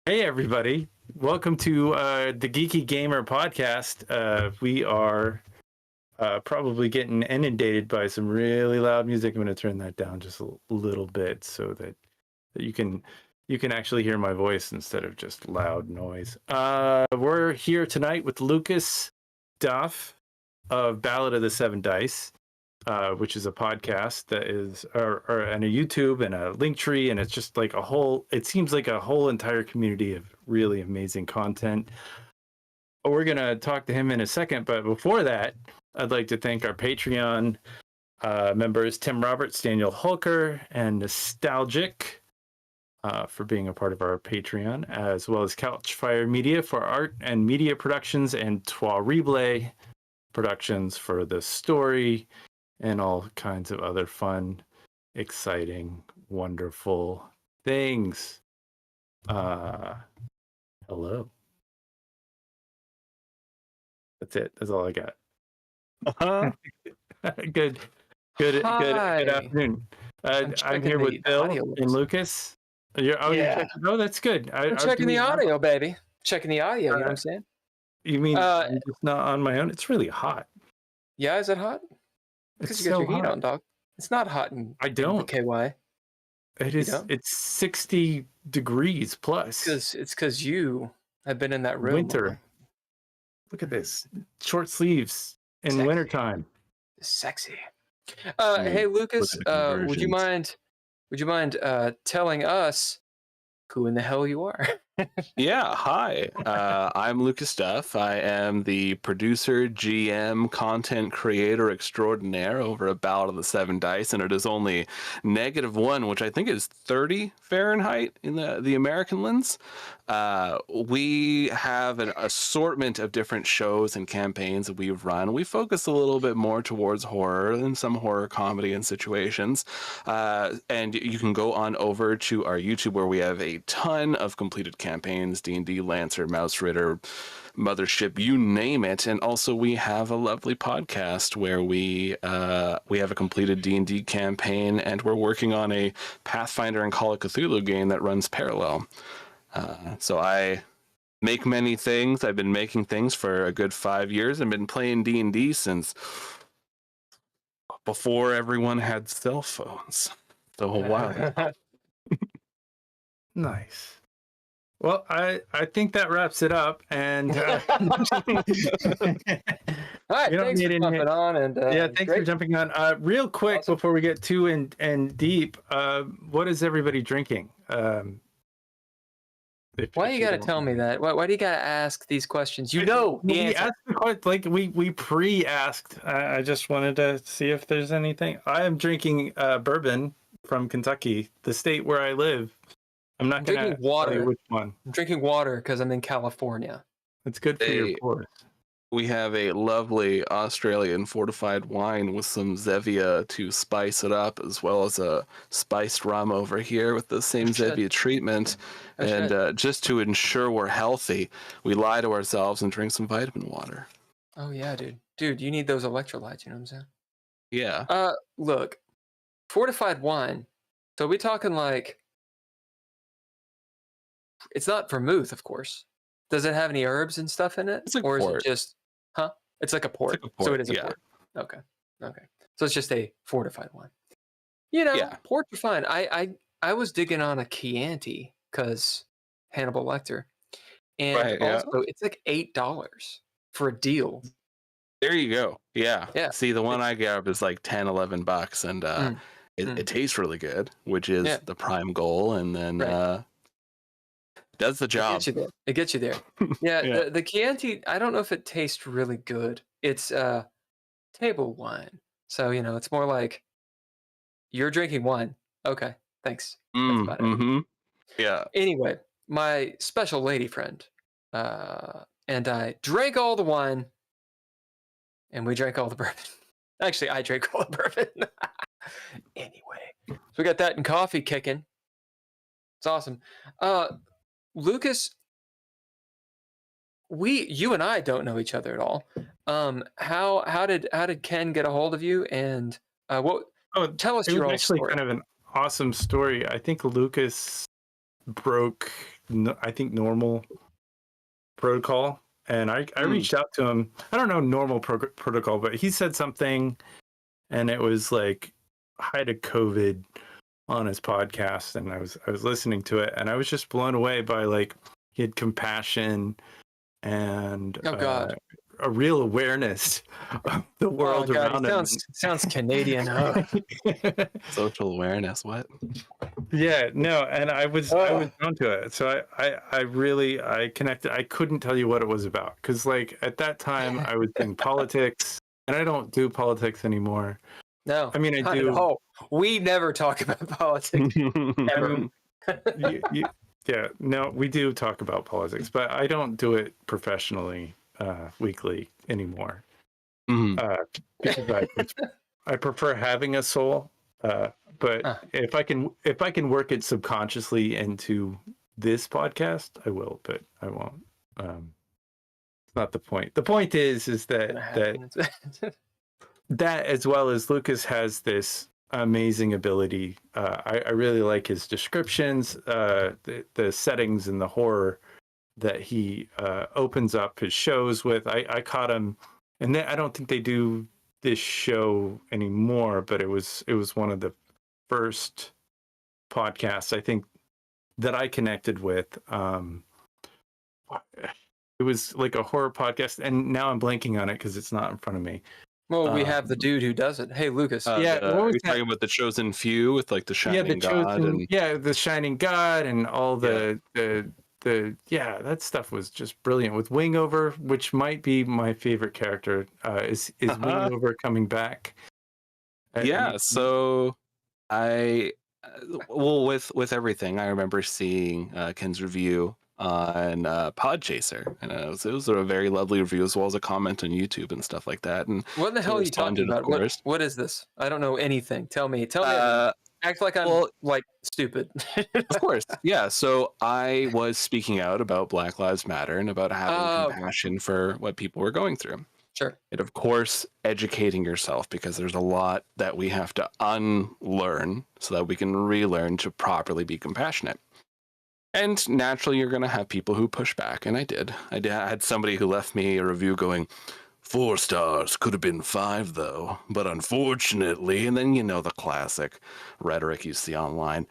Hey everybody, welcome to the Geeky Gamer podcast. We are probably getting inundated by some really loud music. I'm going to turn that down just a little bit so that you can actually hear my voice instead of just loud noise. We're here tonight with Lucas Duff of Ballad of the Seven Dice, which is a podcast that is and a YouTube and a link tree, and it's just like it seems like a whole entire community of really amazing content. We're gonna talk to him in a second, but before that, I'd like to thank our Patreon members, Tim Roberts, Daniel Hulker, and Nostalgic for being a part of our Patreon, as well as Couchfire Media for art and media productions, and Trois Reblay Productions for the story and all kinds of other fun, exciting, wonderful things. Hello. That's it. That's all I got. Good afternoon. I'm here with Bill and Lucas. Oh, that's good. I'm checking the audio, baby. Checking the audio, you know what I'm saying? You mean it's not on my own? It's really hot. Yeah, is it hot? Because you got your heat on, dog. It's not hot in KY. It is. It's 60 degrees plus. It's because you have been in that room. Winter. Look at this. Short sleeves in wintertime. Sexy. Hey, Lucas, would you mind telling us who in the hell you are? Yeah, hi. I'm Lucas Duff. I am the producer, GM, content creator extraordinaire over at Ballad of the Seven Dice, and it is only -1, which I think is 30 Fahrenheit in the American lens. We have an assortment of different shows and campaigns that we've run. We focus a little bit more towards horror and some horror comedy and situations. And you can go on over to our YouTube where we have a ton of completed campaigns, D&D, Lancer, Mouse Ritter, Mothership, you name it. And also we have a lovely podcast where we have a completed D&D campaign, and we're working on a Pathfinder and Call of Cthulhu game that runs parallel. So I make many things. I've been making things for a good 5 years. I've been playing D&D since before everyone had cell phones. So a while. Nice. Well, I think that wraps it up. And all right, thanks for jumping on. And thanks for jumping on. Real quick, before we get too in deep, what is everybody drinking? Why you gotta tell me that? Why do you gotta ask these questions? You know the answer. We pre-asked. I just wanted to see if there's anything. I am drinking bourbon from Kentucky, the state where I live. I'm not going to tell you which one. I'm drinking water because I'm in California. It's good for your pores. We have a lovely Australian fortified wine with some Zevia to spice it up, as well as a spiced rum over here with the same Zevia treatment. And just to ensure we're healthy, we lie to ourselves and drink some vitamin water. Oh, yeah, dude. Dude, you need those electrolytes, you know what I'm saying? Yeah. Look, fortified wine. So we talking like... It's not vermouth, of course. Does it have any herbs and stuff in it? It's like or port. Is it just... Huh? It's like a port. So it is a port. Okay. So it's just a fortified wine. You know, ports are fine. I was digging on a Chianti because Hannibal Lecter. And also, it's like $8 for a deal. There you go. Yeah. See, the one I grabbed is like $10-11, and it tastes really good, which is the prime goal. And then... does the job. It gets you there. Yeah, the Chianti, I don't know if it tastes really good. It's table wine. So, you know, it's more like you're drinking wine. Okay, thanks. That's about it. Yeah. Anyway, my special lady friend and I drank all the wine, and we drank all the bourbon. Actually, I drank all the bourbon. Anyway, so we got that and coffee kicking. It's awesome. Lucas, you and I don't know each other at all. How did Ken get a hold of you? And tell us your own story. Actually, kind of an awesome story. I think Lucas broke, I think, normal protocol. And I reached out to him. I don't know normal protocol, but he said something, and it was like height of COVID on his podcast, and I was listening to it, and I was just blown away by like he had compassion and a real awareness of the world around him. Sounds Canadian, huh? Social awareness, what? Yeah, no, and I was drawn to it. So I connected. I couldn't tell you what it was about, because like at that time I was in politics, and I don't do politics anymore. No, I mean I do. Oh, we never talk about politics. Ever. Yeah, no, we do talk about politics, but I don't do it professionally weekly anymore. Because I prefer having a soul. But if I can work it subconsciously into this podcast, I will, but I won't. It's not the point. The point is that as well as Lucas has this amazing ability. I really like his descriptions, the settings and the horror that he opens up his shows with. I caught him, and I don't think they do this show anymore, but it was one of the first podcasts I think that I connected with. It was like a horror podcast, and now I'm blanking on it because it's not in front of me. Well, we have the dude who does it. Hey, Lucas. What was talking about the Chosen Few with like the Shining God? The Shining God and all the that stuff was just brilliant. With Wingover, which might be my favorite character, is Wingover coming back? So with everything, I remember seeing Ken's review on Podchaser, and it was a very lovely review, as well as a comment on YouTube and stuff like that. And what the hell are you talking about? What is this? I don't know anything. Tell me. Act like I'm like stupid. Of course, yeah. So I was speaking out about Black Lives Matter and about having compassion for what people were going through. Sure. And of course, educating yourself, because there's a lot that we have to unlearn so that we can relearn to properly be compassionate. And naturally, you're going to have people who push back, and I did. I had somebody who left me a review going, 4 stars, could have been 5 though, but unfortunately, and then the classic rhetoric you see online.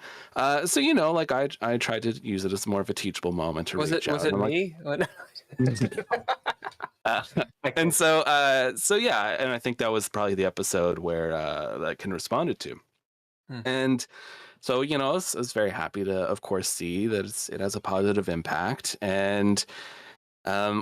So like I tried to use it as more of a teachable moment to reach out. Was it me? And so yeah, and I think that was probably the episode where that Ken responded to, and. So, I was very happy to, of course, see that it has a positive impact. And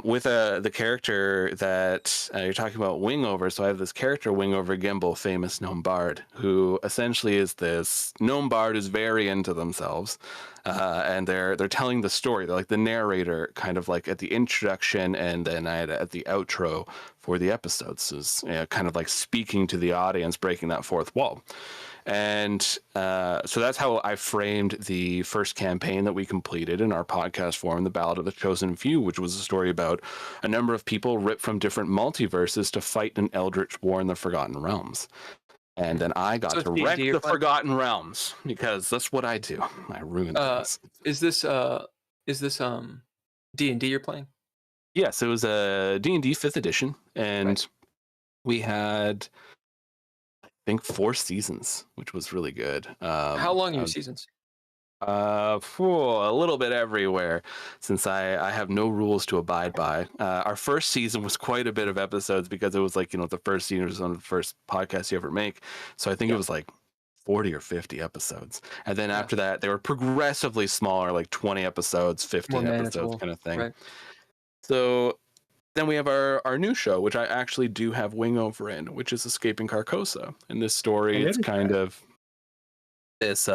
with the character that you're talking about, Wingover, so I have this character, Wingover Gimbal, famous gnome bard, who essentially is this gnome bard who's very into themselves. And they're telling the story. They're like the narrator, kind of like at the introduction, and then at the outro for the episodes. So it's kind of like speaking to the audience, breaking that fourth wall. And so that's how I framed the first campaign that we completed in our podcast form, The Ballad of the Chosen Few, which was a story about a number of people ripped from different multiverses to fight an eldritch war in the Forgotten Realms. And then I got to wreck the Forgotten Realms, because that's what I do. I ruin things. Is this D&D you're playing? Yes, it was a D&D 5th edition, and we had, I think, 4 seasons, which was really good. How long are your seasons? A little bit everywhere, since I have no rules to abide by. Our first season was quite a bit of episodes, because it was like, the first season was on the first podcast you ever make. So I think it was like 40 or 50 episodes. And then after that, they were progressively smaller, like 20 episodes, 15 episodes kind of thing. Right. So then we have our new show, which I actually do have Wingover in, which is Escaping Carcosa. And this story, it's kind of this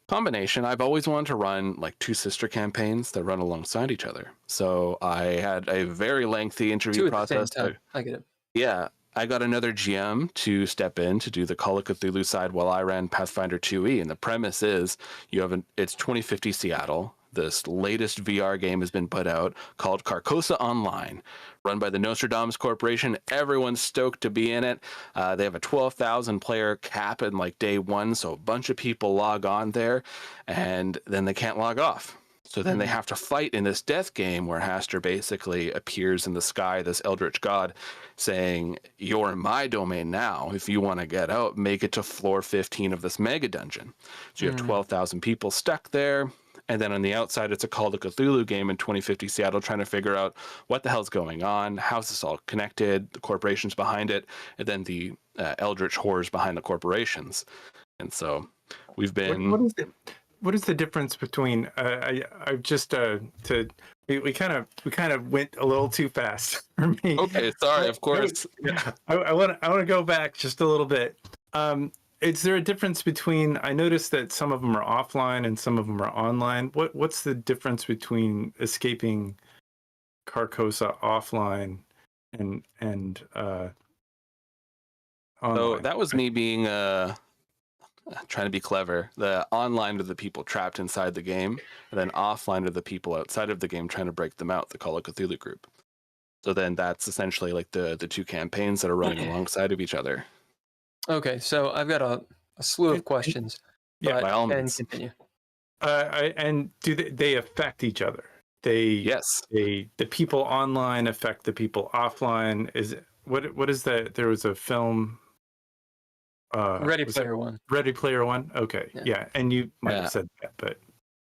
combination. I've always wanted to run like 2 sister campaigns that run alongside each other. So I had a very lengthy interview process. I get it. Yeah. I got another GM to step in to do the Call of Cthulhu side while I ran Pathfinder 2e. And the premise is it's 2050 Seattle. this latest VR game has been put out called Carcosa Online, run by the Nostradamus Corporation. Everyone's stoked to be in it. They have a 12,000 player cap in like day one, so a bunch of people log on there, and then they can't log off. So then they have to fight in this death game where Haster basically appears in the sky, this eldritch god, saying, "You're in my domain now. If you want to get out, make it to floor 15 of this mega dungeon." So you have 12,000 people stuck there. And then on the outside, it's a Call of Cthulhu game in 2050 Seattle, trying to figure out what the hell's going on, how's this all connected, the corporations behind it, and then the eldritch horrors behind the corporations. And so we've been... What is the difference between I just we kind of went a little too fast for me. Okay, sorry, of course. I want to go back just a little bit. Is there a difference between? I noticed that some of them are offline and some of them are online. What's the difference between escaping Carcosa offline and online? So that was me being trying to be clever. The online are the people trapped inside the game, and then offline are the people outside of the game trying to break them out, the Call of Cthulhu group. So then that's essentially like the two campaigns that are running alongside of each other. Okay, so I've got a slew of questions. Yeah, by all means. Continue. And do they affect each other? Yes. The people online affect the people offline. What is that? There was a film. Ready Player One. Ready Player One. Okay, yeah. And you might have said that, but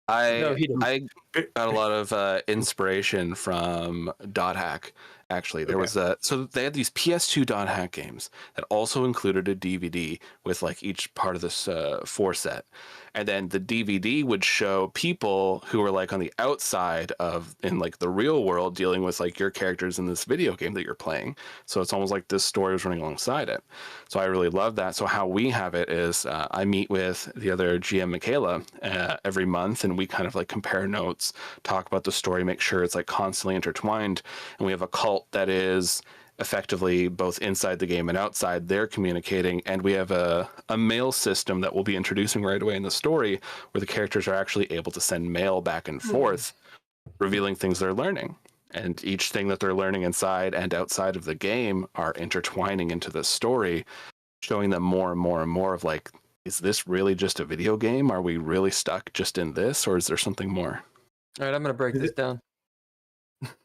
I got a lot of inspiration from Dot Hack. Actually, there was so they had these PS2 Dot Hack games that also included a DVD with like each part of this 4 set, and then the DVD would show people who were like on the outside of in like the real world dealing with like your characters in this video game that you're playing. So it's almost like this story was running alongside it. So I really love that. So how we have it is I meet with the other GM Michaela every month, and we kind of like compare notes, talk about the story, make sure it's like constantly intertwined, and we have a cult that is effectively both inside the game and outside. They're communicating, and we have a mail system that we'll be introducing right away in the story where the characters are actually able to send mail back and forth, revealing things they're learning. And each thing that they're learning inside and outside of the game are intertwining into the story, showing them more and more and more of like, is this really just a video game? Are we really stuck just in this, or is there something more? All right, I'm going to break this down.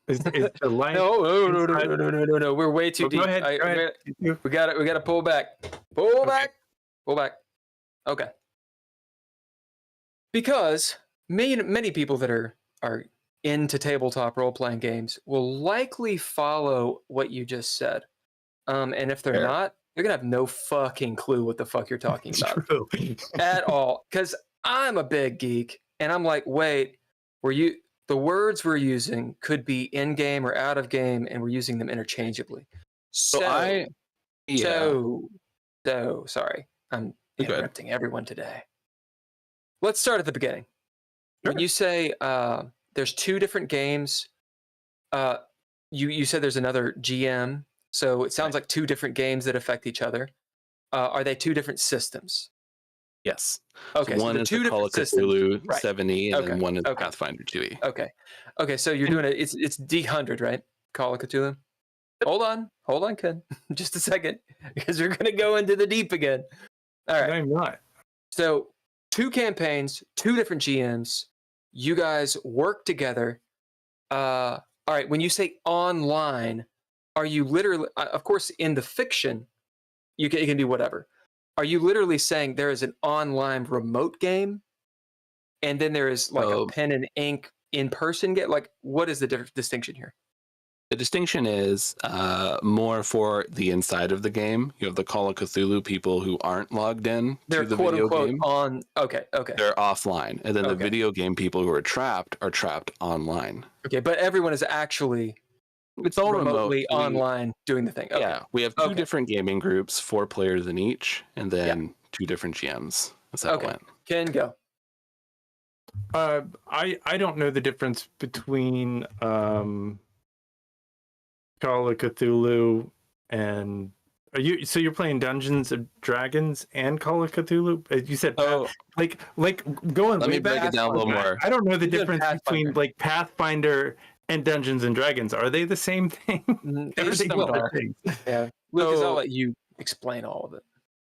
Is the line? No. We're way too deep. Go ahead. We got to pull back. Pull back. Okay. Because many people that are into tabletop role-playing games will likely follow what you just said. And if they're not, they're going to have no fucking clue what the fuck you're talking about. True. At all. Because I'm a big geek, and I'm like, wait, the words we're using could be in game or out of game, and we're using them interchangeably. So sorry, I'm interrupting everyone today. Let's start at the beginning. Sure. When you say there's 2 different games, you said there's another GM, so it sounds like 2 different games that affect each other. Are they 2 different systems? Yes. Okay. So one is the Call of Cthulhu 7E, and then one is Pathfinder 2E. Okay. So you're doing it. It's D100, right? Call of Cthulhu. Hold on, Ken. Just a second, because we're gonna go into the deep again. All right. I'm not. So 2 campaigns, 2 different GMs. You guys work together. All right. When you say online, are you literally? Of course, in the fiction, it can be whatever. Are you literally saying there is an online remote game, and then there is like a pen and ink in-person game? Like, what is the distinction here? The distinction is more for the inside of the game. You have the Call of Cthulhu people who aren't logged in They're to the quote video unquote game. on. Okay. They're offline, and then the video game people who are trapped online. Okay, but everyone is actually it's all remotely online doing the thing. Okay. Yeah, we have 2 different gaming groups, 4 players in each, and then 2 different GMs. That's how it went. Ken, go. I don't know the difference between Call of Cthulhu and You're playing Dungeons and Dragons and Call of Cthulhu? You said Oh, like going let way me break back. it down a little more. I don't know the You're doing difference between like Pathfinder and Dungeons and Dragons. Are they the same thing? They're Are they similar. different things? Yeah, Lucas, So- I'll let you explain all of it.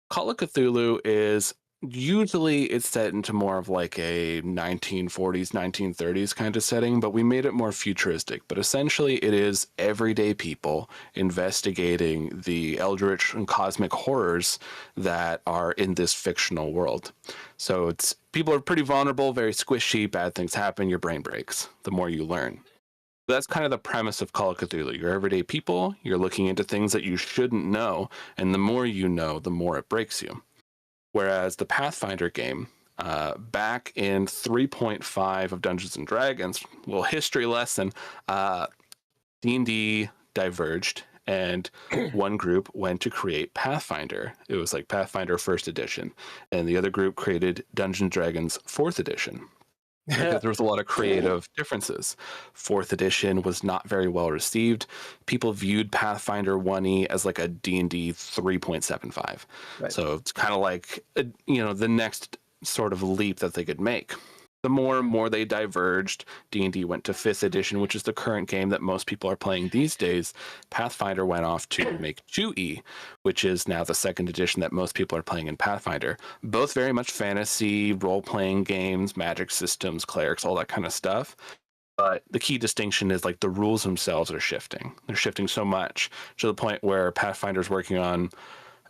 Call of Cthulhu is usually it's set into more of like a 1940s, 1930s kind of setting, but we made it more futuristic. But essentially, it is everyday people investigating the eldritch and cosmic horrors that are in this fictional world. So it's people are pretty vulnerable, very squishy, bad things happen, your brain breaks the more you learn. That's kind of the premise of Call of Cthulhu. You're everyday people, you're looking into things that you shouldn't know, and the more you know, the more it breaks you. Whereas the Pathfinder game, back in 3.5 of Dungeons and Dragons, little history lesson, D&D diverged, and one group went to create Pathfinder. It was like Pathfinder 1st edition, and the other group created Dungeons & Dragons 4th edition. Because there was a lot of creative differences. 4th edition was not very well received. People viewed Pathfinder 1e as like a D&D 3.75. Right. So it's kind of like, the next sort of leap that they could make. The more and more they diverged, D&D went to 5th edition, which is the current game that most people are playing these days. Pathfinder went off to make 2e, which is now the 2nd edition that most people are playing in Pathfinder. Both very much fantasy, role-playing games, magic systems, clerics, all that kind of stuff. But the key distinction is like the rules themselves are shifting. They're shifting so much to the point where Pathfinder's working on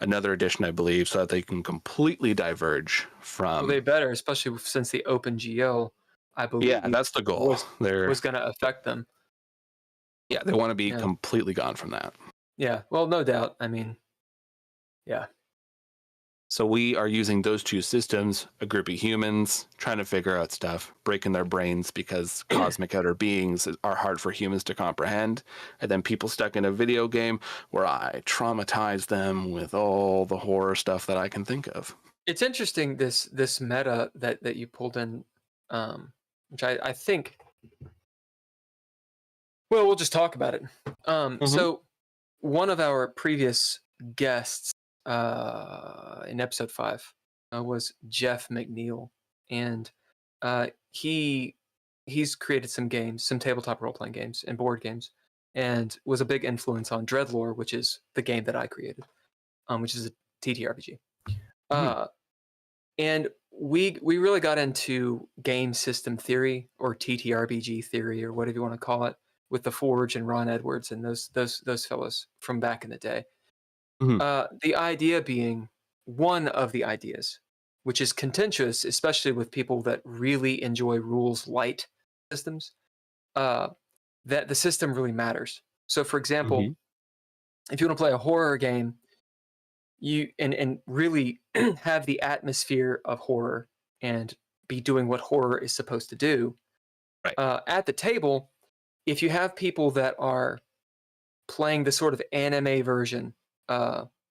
another edition, I believe, so that they can completely diverge from. Well, they better, especially since the OpenGL, I believe. Yeah, that's the goal. Was going to affect them. Yeah, they want to be completely gone from that. Yeah, well, no doubt. I mean, yeah. So we are using those two systems, a group of humans trying to figure out stuff, breaking their brains because cosmic outer beings are hard for humans to comprehend. And then people stuck in a video game where I traumatize them with all the horror stuff that I can think of. It's interesting, this meta that you pulled in, which I think, well, we'll just talk about it. So one of our previous guests in episode 5 was Jeff McNeil, and he's created some games, some tabletop role-playing games and board games, and was a big influence on DreadLore, which is the game that I created, which is a TTRPG. And we really got into game system theory, or TTRPG theory, or whatever you want to call it, with the Forge and Ron Edwards and those fellows from back in the day. The idea being, one of the ideas, which is contentious, especially with people that really enjoy rules light systems, that the system really matters. So, for example, if you want to play a horror game, you and really have the atmosphere of horror and be doing what horror is supposed to do, right. At the table, if you have people that are playing the sort of anime version,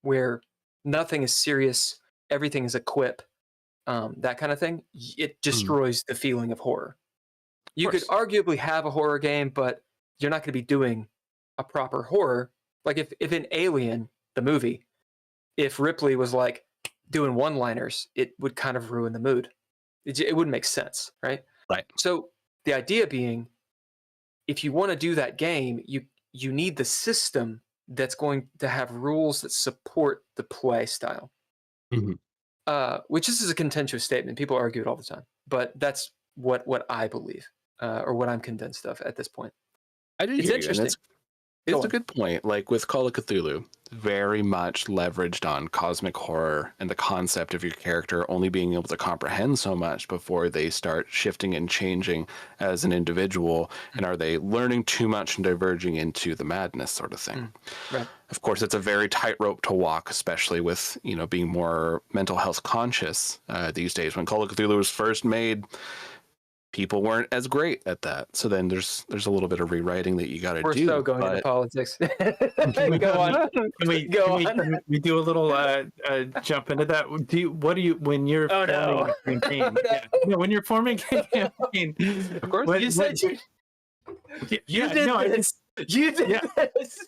where nothing is serious, everything is a quip, that kind of thing, it destroys the feeling of horror. You could arguably have a horror game, but you're not going to be doing a proper horror. Like if in Alien, the movie, if Ripley was like doing one-liners, it would kind of ruin the mood. It wouldn't make sense, right? Right. So the idea being, if you want to do that game, you need the system that's going to have rules that support the play style. Which this is a contentious statement. People argue it all the time, but that's what I believe, or what I'm convinced of at this point. I do. It's interesting. It's a good point. Like with Call of Cthulhu, very much leveraged on cosmic horror and the concept of your character only being able to comprehend so much before they start shifting and changing as an individual. And are they learning too much and diverging into the madness sort of thing? Right. Of course, it's a very tightrope to walk, especially with, being more mental health conscious these days. When Call of Cthulhu was first made, people weren't as great at that. So then there's a little bit of rewriting that you got to do. We're so going into politics. Go on. Can we do a little jump into that? When you're forming a campaign? When you're forming a campaign, of course. You did this. You did this.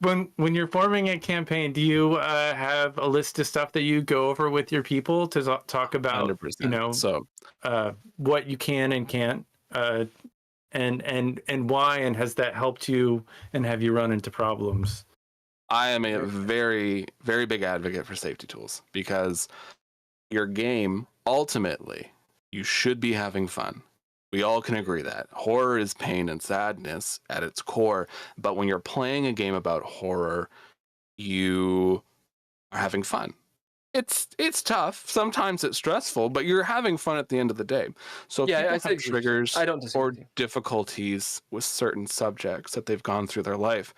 when you're forming a campaign, do you have a list of stuff that you go over with your people to talk about, 100%. So what you can and can't, and why, and has that helped you, and have you run into problems? I am a very, very big advocate for safety tools because your game, ultimately, you should be having fun. We all can agree that horror is pain and sadness at its core. But when you're playing a game about horror, you are having fun. It's tough. Sometimes it's stressful, but you're having fun at the end of the day. So if people have triggers or difficulties with certain subjects that they've gone through their life,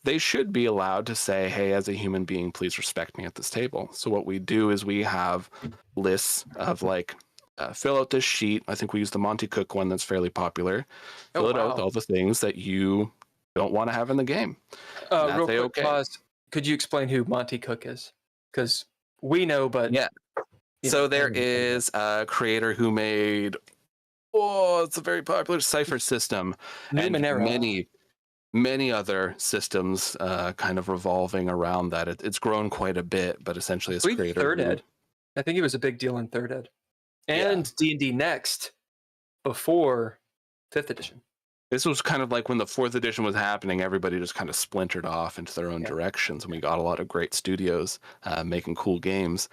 they should be allowed to say, hey, as a human being, please respect me at this table. So what we do is we have lists of like, fill out this sheet. I think we use the Monty Cook one that's fairly popular. Fill it out with all the things that you don't want to have in the game. Real quick, pause. Could you explain who Monty Cook is? Because we know, but... Yeah. So there is a creator who made, it's a very popular cipher system. And many other systems kind of revolving around that. It's grown quite a bit, but essentially it's creator. Third Ed. I think he was a big deal in Third Ed. And D&D Next before 5th edition. This was kind of like when the 4th edition was happening, everybody just kind of splintered off into their own directions, and we got a lot of great studios making cool games.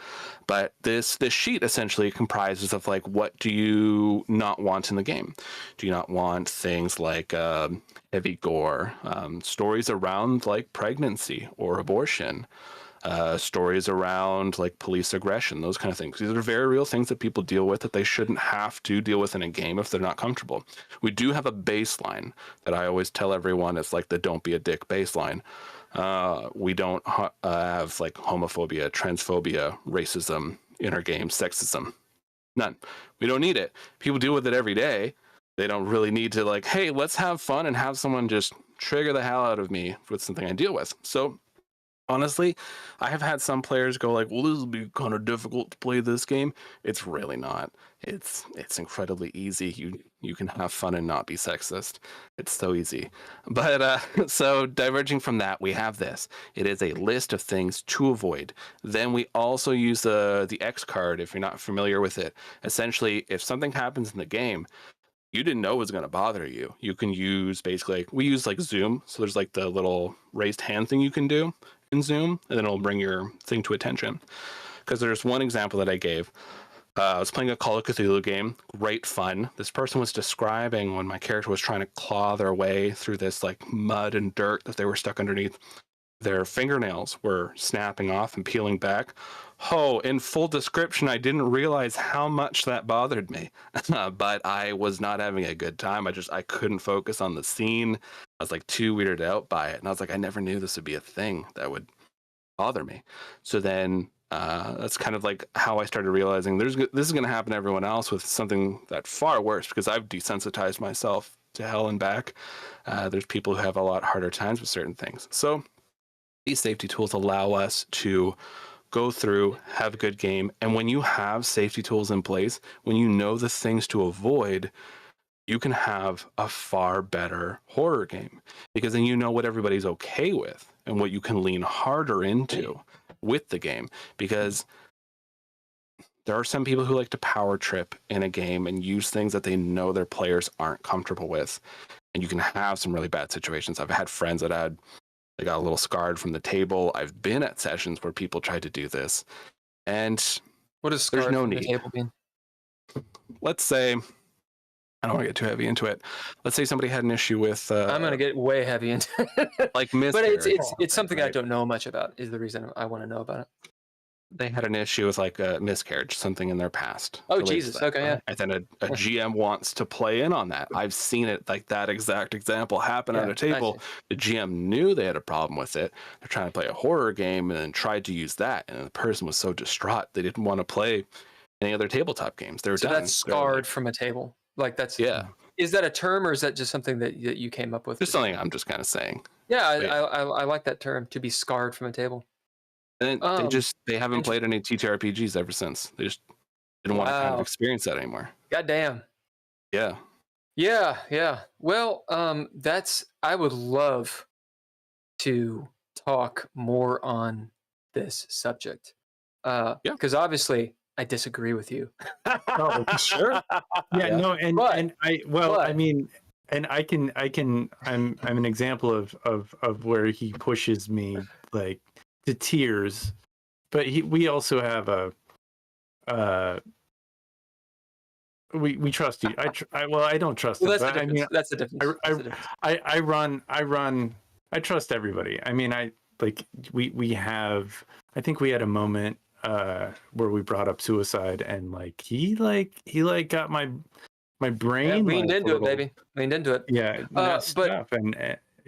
But this sheet essentially comprises of like, what do you not want in the game? Do you not want things like heavy gore, stories around like pregnancy or abortion, stories around like police aggression, those kind of things? These are very real things that people deal with that they shouldn't have to deal with in a game if they're not comfortable. We do have a baseline that I always tell everyone. It's like the don't be a dick baseline. We don't have like homophobia, transphobia, racism in our game, sexism. None. We don't need it. People deal with it every day. They don't really need to like, hey, let's have fun and have someone just trigger the hell out of me with something I deal with. So honestly, I have had some players go like, well, this will be kind of difficult to play this game. It's really not. It's incredibly easy. You can have fun and not be sexist. It's so easy. But so diverging from that, we have this. It is a list of things to avoid. Then we also use the X card, if you're not familiar with it. Essentially, if something happens in the game, you didn't know it was going to bother you. You can use basically, we use like Zoom. So there's like the little raised hand thing you can do in Zoom, and then it'll bring your thing to attention. Because there's one example that I gave. I was playing a Call of Cthulhu game, great fun. This person was describing when my character was trying to claw their way through this like mud and dirt that they were stuck underneath. Their fingernails were snapping off and peeling back. Oh, in full description, I didn't realize how much that bothered me, but I was not having a good time. I couldn't focus on the scene. I was like too weirded out by it. And I was like, I never knew this would be a thing that would bother me. So then that's kind of like how I started realizing this is going to happen to everyone else with something that far worse, because I've desensitized myself to hell and back. There's people who have a lot harder times with certain things. So these safety tools allow us to go through, have a good game. And when you have safety tools in place, when you know the things to avoid, you can have a far better horror game, because then you know what everybody's okay with and what you can lean harder into with the game. Because there are some people who like to power trip in a game and use things that they know their players aren't comfortable with. And you can have some really bad situations. I've had friends that they got a little scarred from the table. I've been at sessions where people tried to do this. And what does scarred no from need. the table mean? Let's say, I don't want to get too heavy into it. Let's say somebody had an issue with... I'm going to get way heavy into it. Like But it's something I don't know much about, is the reason I want to know about it. They had an issue with like a miscarriage, something in their past. Oh, Jesus. Okay, yeah. And then a GM wants to play in on that. I've seen it, like that exact example happen at a table. The GM knew they had a problem with it. They're trying to play a horror game and then tried to use that. And the person was so distraught, they didn't want to play any other tabletop games. They were done. That's scarred from a table. Like that's... Yeah. Is that a term, or is that just something that you came up with? Just something I'm just kind of saying. Yeah, I like that term, to be scarred from a table. And they haven't played any TTRPGs ever since. They just didn't want to kind of experience that anymore. Goddamn. Yeah. Yeah. Well, I would love to talk more on this subject. Yeah. Because obviously I disagree with you. Oh, Sure. yeah, Yeah. no, But- and I well, but- I mean, and I'm an example of where he pushes me like to tears, but we also have a we trust you. I don't trust Well, him, that's the but I difference. mean, That's the difference. That's the difference. I run. I trust everybody. I mean, we have. I think we had a moment where we brought up suicide, and he got my brain. Yeah, leaned like, into a it, little- baby. Leaned into it. Yeah, messed but- up. And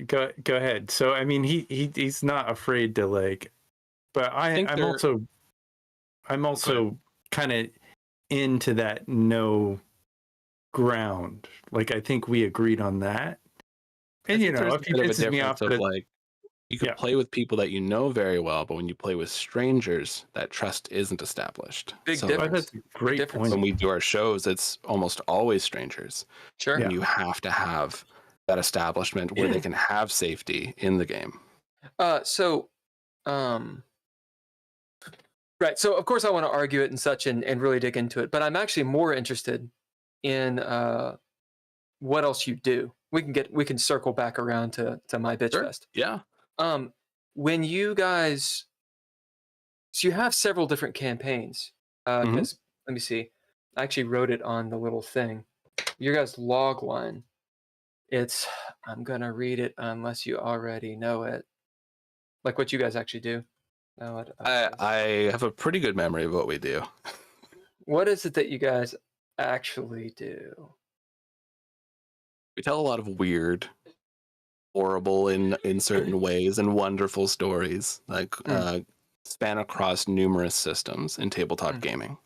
go ahead. So I mean, he's not afraid to but I'm also kind of into that no ground. Like, I think we agreed on that. And I think there's if he a bit of a pisses me off, difference of you can Yeah. play with people that you know very well, but when you play with strangers, that trust isn't established. Big oh, difference. that's a great difference. point. When we do our shows, it's almost always strangers. Sure. Yeah. And you have to have that establishment where they can have safety in the game. Right. So of course I want to argue it and such and really dig into it, but I'm actually more interested in what else you do. We can circle back around to my bitch Sure. fest. Yeah. When you guys, so you have several different campaigns. Because let me see, I actually wrote it on the little thing. Your guys' log line. I'm gonna read it unless you already know it. Like what you guys actually do. No, I have a pretty good memory of what we do. What is it that you guys actually do? We tell a lot of weird, horrible in certain ways, and wonderful stories, span across numerous systems in tabletop gaming.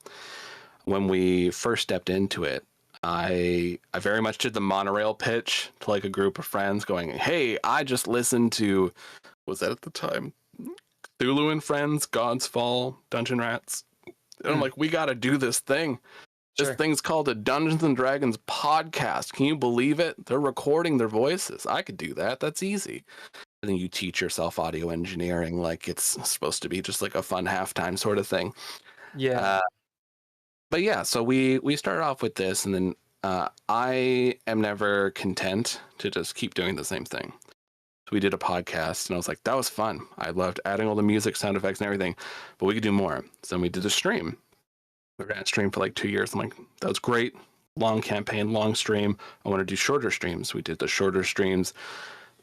When we first stepped into it, I very much did the monorail pitch to a group of friends going, hey, I just listened to, was that at the time? Cthulhu and Friends, God's Fall, Dungeon Rats. And I'm like, we got to do this thing. This thing's called a Dungeons and Dragons podcast. Can you believe it? They're recording their voices. I could do that. That's easy. And then you teach yourself audio engineering like it's supposed to be just a fun halftime sort of thing. Yeah. But yeah, so we started off with this, and then I am never content to just keep doing the same thing. So we did a podcast, and I was like, that was fun. I loved adding all the music, sound effects, and everything, but we could do more. So we did a stream. We ran a stream for 2 years. I'm like, that was great. Long campaign, long stream. I want to do shorter streams. We did the shorter streams.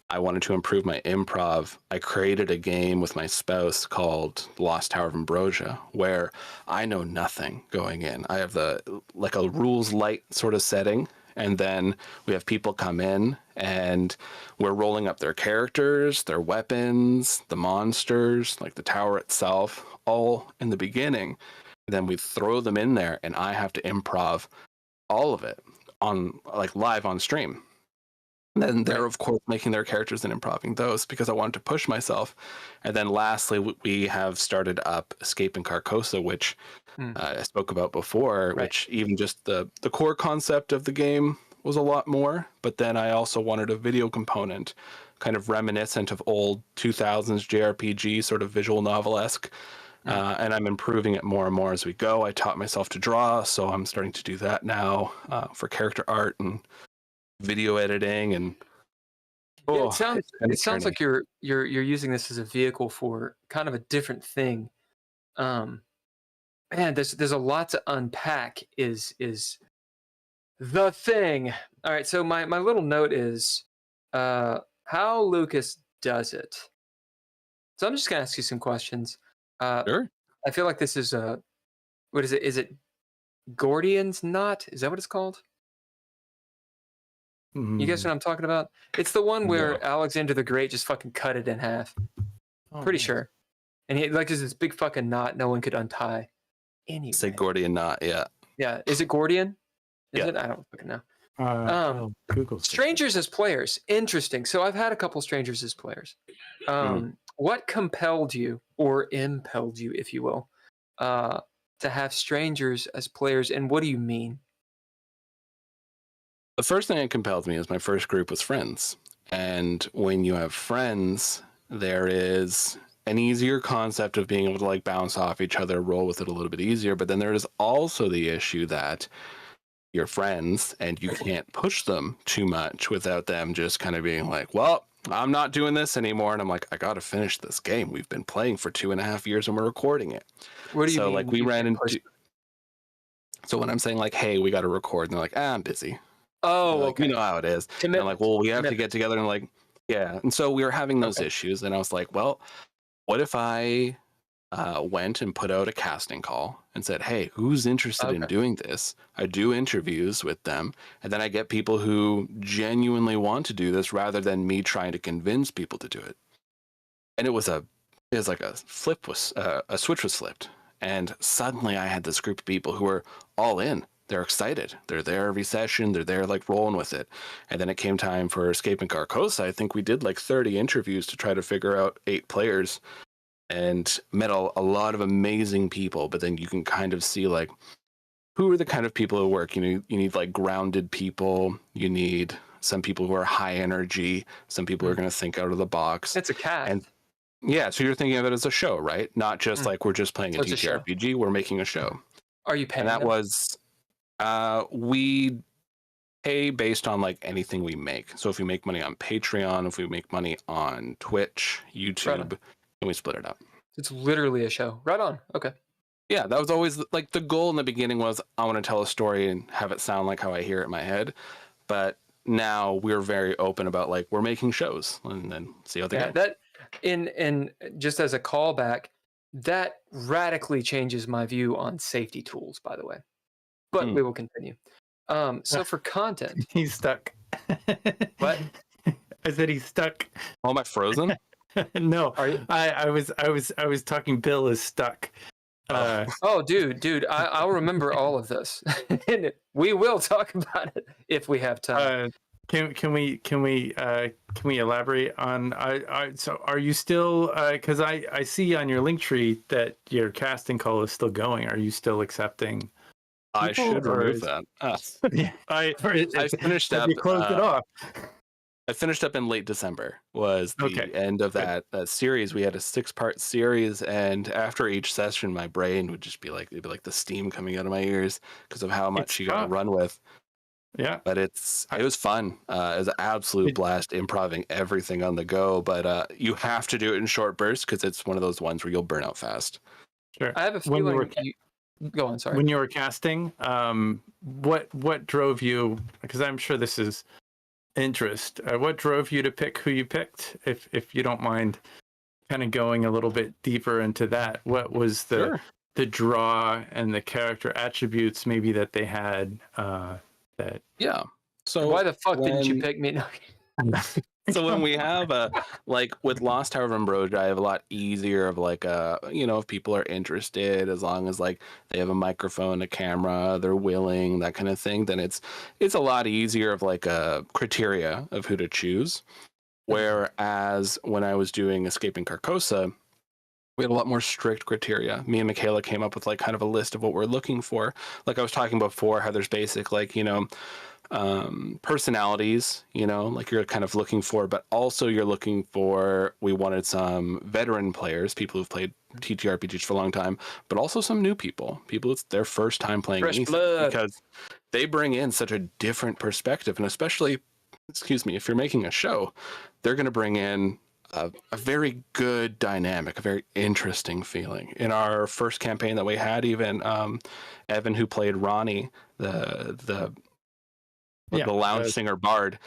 I wanted to improve my improv. I created a game with my spouse called Lost Tower of Ambrosia, where I know nothing going in. I have a rules light sort of setting, and then we have people come in, and we're rolling up their characters, their weapons, the monsters, the tower itself, all in the beginning. Then we throw them in there, and I have to improv all of it on live on stream. And then they're of course making their characters and improving those because I wanted to push myself. And then lastly, we have started up Escape in Carcosa, which I spoke about before, which even just the core concept of the game was a lot more. But then I also wanted a video component, kind of reminiscent of old 2000s JRPG, sort of visual novel-esque. And I'm improving it more and more as we go. I taught myself to draw, so I'm starting to do that now for character art and video editing. And it sounds like you're using this as a vehicle for kind of a different thing. Man, there's a lot to unpack. Is the thing. All right, so my little note is how Lucas does it. So I'm just gonna ask you some questions. Sure. I feel like this is what is it? Is it Gordian's knot? Is that what it's called? You guys know what I'm talking about? It's the one where Alexander the Great just fucking cut it in half. Pretty sure. And he there's this big fucking knot no one could untie. Anyway. Say Gordian knot, yeah. Yeah. Is it Gordian? Is Yeah. it? I don't fucking know. Google strangers as players. Interesting. So I've had a couple strangers as players. What compelled you, or impelled you, if you will, to have strangers as players, and what do you mean? The first thing that compelled me is my first group was friends. And when you have friends, there is an easier concept of being able to like bounce off each other, roll with it a little bit easier. But then there is also the issue that you're friends and you can't push them too much without them just kind of being like, well, I'm not doing this anymore. And I'm like, I got to finish this game. We've been playing for 2.5 years and we're recording it. What do you mean? Like we ran into. So when I'm saying like, hey, we got to record, and they're like, I'm busy. Oh, like, okay. You know how it is. And I'm like, well, we have to get together, and like, yeah. And so we were having those issues, and I was like, well, what if I went and put out a casting call and said, hey, who's interested in doing this? I do interviews with them, and then I get people who genuinely want to do this rather than me trying to convince people to do it. And it was like a switch was flipped. And suddenly I had this group of people who were all in. They're excited. They're there every session. They're there like rolling with it. And then it came time for Escaping Carcosa. I think we did like 30 interviews to try to figure out 8 players and met a lot of amazing people. But then you can kind of see like who are the kind of people who work. You need like grounded people. You need some people who are high energy. Some people who are going to think out of the box. It's a cat. And yeah, so you're thinking of it as a show, right? Not just like we're just playing a TTRPG, we're making a show. Are you paying? And that them? was, we pay based on like anything we make. So if we make money on Patreon, if we make money on Twitch, YouTube, and we split it up. It's literally a show. Right on. Okay. Yeah, that was always like the goal in the beginning was I want to tell a story and have it sound like how I hear it in my head. But now we're very open about like we're making shows and then see how they go. That in just as a callback, that radically changes my view on safety tools, by the way. But we will continue. So for content, he's stuck. What? I said he's stuck. Oh, am I frozen? No, Are you? I was talking. Bill is stuck. Oh, dude, I'll remember all of this, and we will talk about it if we have time. Can we elaborate on? So are you still? Because I see on your link tree that your casting call is still going. Are you still accepting? I should remove that. Yeah, I finished up. You closed it off. I finished up in late December. Was the end of that series. We had a 6-part series, and after each session, my brain would just be like it'd be like the steam coming out of my ears because of how much you got to run with. Yeah, but it was fun. It was an absolute blast improving everything on the go. But you have to do it in short bursts because it's one of those ones where you'll burn out fast. Sure. I have a feeling. Go on. Sorry. When you were casting, what drove you? Because I'm sure this is interest. What drove you to pick who you picked? If you don't mind, kind of going a little bit deeper into that. What was the draw and the character attributes maybe that they had? So why the fuck didn't you pick me? No. So when we have like with Lost Tower of Ambrosia, I have a lot easier of like if people are interested, as long as like they have a microphone, a camera, they're willing, that kind of thing, then it's a lot easier of like a criteria of who to choose. Whereas when I was doing Escaping Carcosa, we had a lot more strict criteria. Me and Michaela came up with like kind of a list of what we're looking for. Like I was talking before, how there's basic like, personalities, like you're kind of looking for, but also you're looking for, we wanted some veteran players, people who've played TTRPGs for a long time, but also some new people it's their first time playing fresh anything, blood. because they bring in such a different perspective. And especially, if you're making a show, they're going to bring in a very good dynamic, a very interesting feeling. In our first campaign that we had, even Evan, who played Ronnie, the lounge singer bard,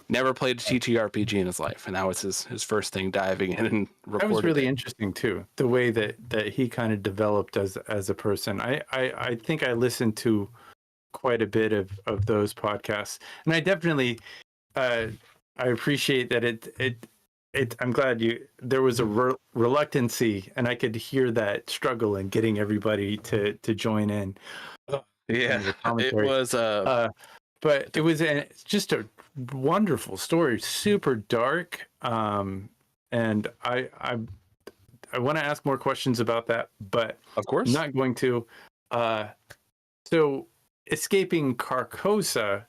never played a TTRPG in his life, and that was his first thing diving in and recording. That was really interesting too, the way that he kind of developed as a person. I think I listened to quite a bit of those podcasts, and I definitely I appreciate that it I'm glad there was a reluctancy, and I could hear that struggle in getting everybody to join in. Yeah, it was but it was just a wonderful story, super dark. And I want to ask more questions about that, but of course I'm not going to. So Escaping Carcosa,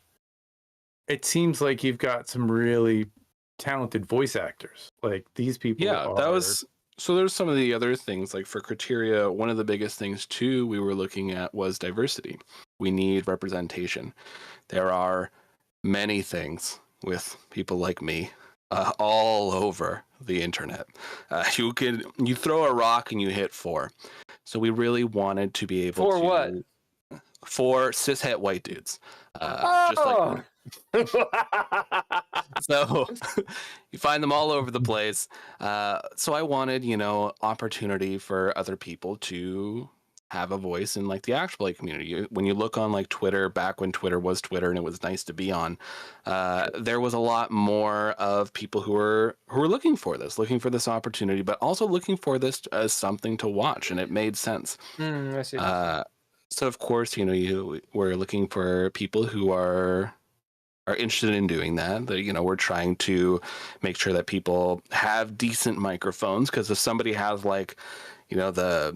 it seems like you've got some really talented voice actors. Like these people Yeah, are... that was so. There's some of the other things like for criteria. One of the biggest things too we were looking at was diversity. We need representation. There are many things with people like me all over the internet. You throw a rock and you hit 4. So we really wanted to be able For to what? for cishet white dudes, just like me. So you find them all over the place. So I wanted, opportunity for other people to have a voice in like the actual play community. When you look on like Twitter, back when Twitter was Twitter and it was nice to be on, there was a lot more of people who were looking for this opportunity, but also looking for this as something to watch, and it made sense. I see. So of course, we're looking for people who are interested in doing that. We're trying to make sure that people have decent microphones, because if somebody has like, a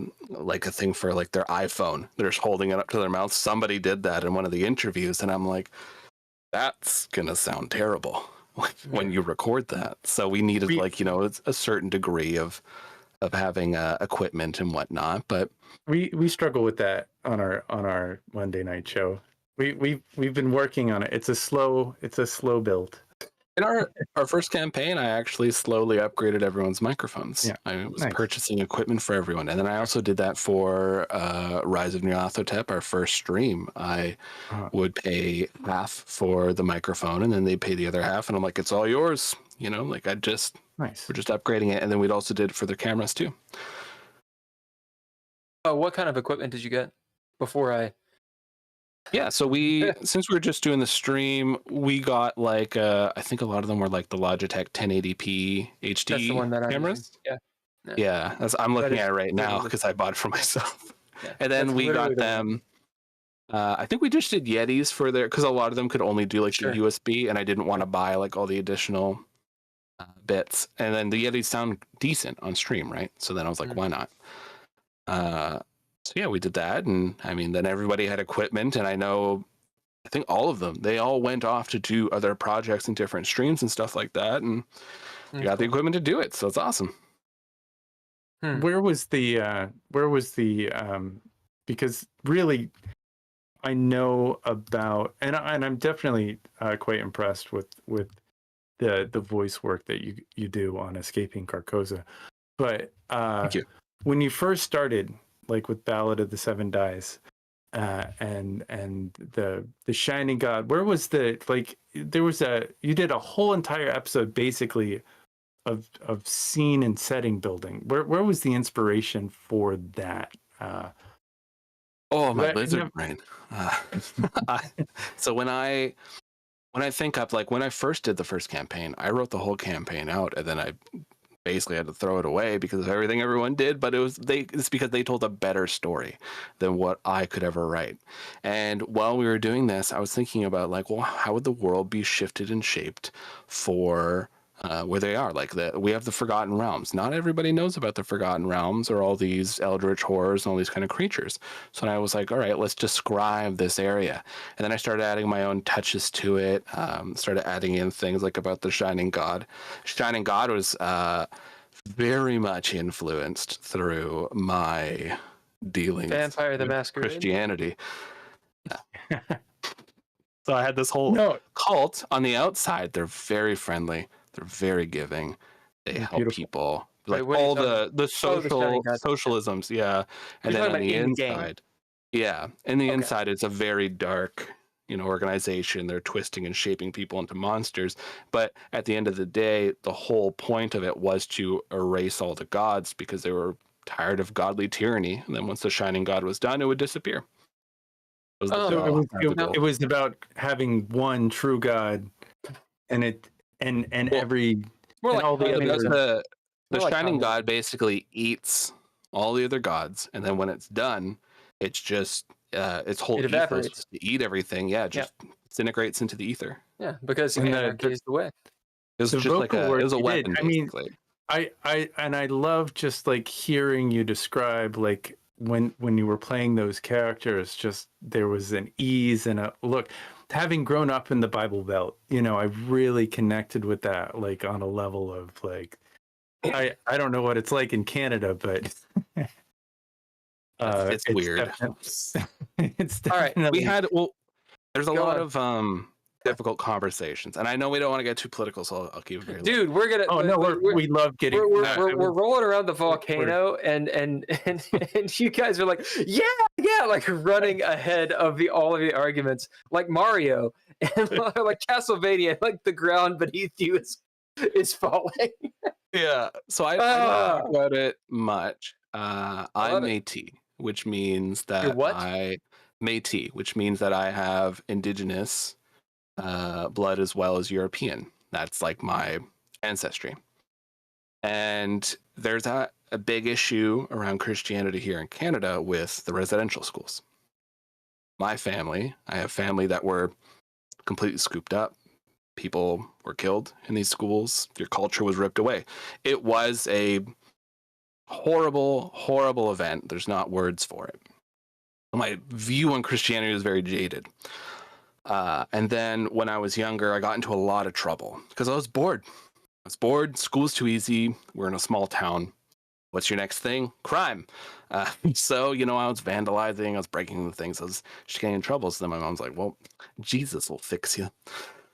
thing for like their iPhone, they're just holding it up to their mouth. Somebody did that in one of the interviews, and I'm like, that's gonna sound terrible when you record that. So we needed a certain degree of having equipment and whatnot. But we struggle with that on our Monday night show. We've been working on it. It's a slow build. in our first campaign, I actually slowly upgraded everyone's microphones. Yeah, I was nice. purchasing equipment for everyone, and then I also did that for Rise of Nyarlathotep, our first stream. I would pay half for the microphone, and then they'd pay the other half, and I'm like, it's all yours. Nice. We're just upgrading it, and then we'd also did it for their cameras too. What kind of equipment did you get before I? Yeah, so since we were just doing the stream, we got like I think a lot of them were like the Logitech 1080p HD That's the one that cameras. Yeah. I'm looking at it right now because I bought it for myself. Yeah, and then we got them. I think we just did Yetis for their, because a lot of them could only do like the USB, and I didn't want to buy like all the additional bits. And then the Yetis sound decent on stream, right? So then I was like, why not? So yeah, we did that, and I mean, then everybody had equipment, and I think all of them, they all went off to do other projects and different streams and stuff like that, and you got the equipment to do it, so it's awesome. Where was the because really I know about, and I'm definitely quite impressed with the voice work that you do on Escaping Carcosa, but Thank you. When you first started, like with Ballad of the Seven Dice, and the Shining God, where was you did a whole entire episode basically of scene and setting building. Where was the inspiration for that? Oh, my lizard brain. So when I think up, like when I first did the first campaign, I wrote the whole campaign out, and then I basically had to throw it away because of everything everyone did, but it's because they told a better story than what I could ever write. And while we were doing this, I was thinking about like, well, how would the world be shifted and shaped for where they are? Like we have the Forgotten Realms. Not everybody knows about the Forgotten Realms or all these eldritch horrors and all these kind of creatures. So I was like, all right, let's describe this area. And then I started adding my own touches to it. Started adding in things like about the Shining God. Shining God was very much influenced through my dealings Vampire the with Masquerade. Christianity. So I had this whole cult on the outside. They're very friendly. They're very giving. They help people. Like all the socialisms, yeah. And then on the inside, inside it's a very dark, organization. They're twisting and shaping people into monsters. But at the end of the day, the whole point of it was to erase all the gods because they were tired of godly tyranny. And then once the Shining God was done, it would disappear. It was about having one true God, and the Shining God basically eats all the other gods, and then when it's done, it's just its whole ethos is to eat everything. Yeah, just disintegrates into the ether. Yeah, because anarchy is the way. It was just like it was a weapon. Basically. I love just like hearing you describe like when you were playing those characters, just there was an ease and a look. having grown up in the Bible Belt, you know, I really connected with that, like on a level of like, I don't know what it's like in Canada, but It's weird. It's All right, definitely. There's a Go lot on. of difficult conversations, and I know we don't want to get too political, so I'll keep it very low. dude, we're gonna. Oh no, we love getting. We're rolling around the volcano, and you guys are like, yeah, like running ahead of all of the arguments, like Mario and like Castlevania, like the ground beneath you is falling. Yeah, so I don't talk about it much. I'm Métis, which means that You're what? Métis, which means that I have indigenous blood as well as European. That's like my ancestry. And there's a big issue around Christianity here in Canada with the residential schools. My family, I have family that were completely scooped up. People were killed in these schools. Your culture was ripped away. It was a horrible, horrible event. There's not words for it. My view on Christianity was very jaded. And then when I was younger, I got into a lot of trouble because I was bored. School's too easy. We're in a small town. What's your next thing? Crime. So, you know, I was vandalizing. I was breaking into things. I was just getting in trouble. So then my mom's like, well, Jesus will fix you.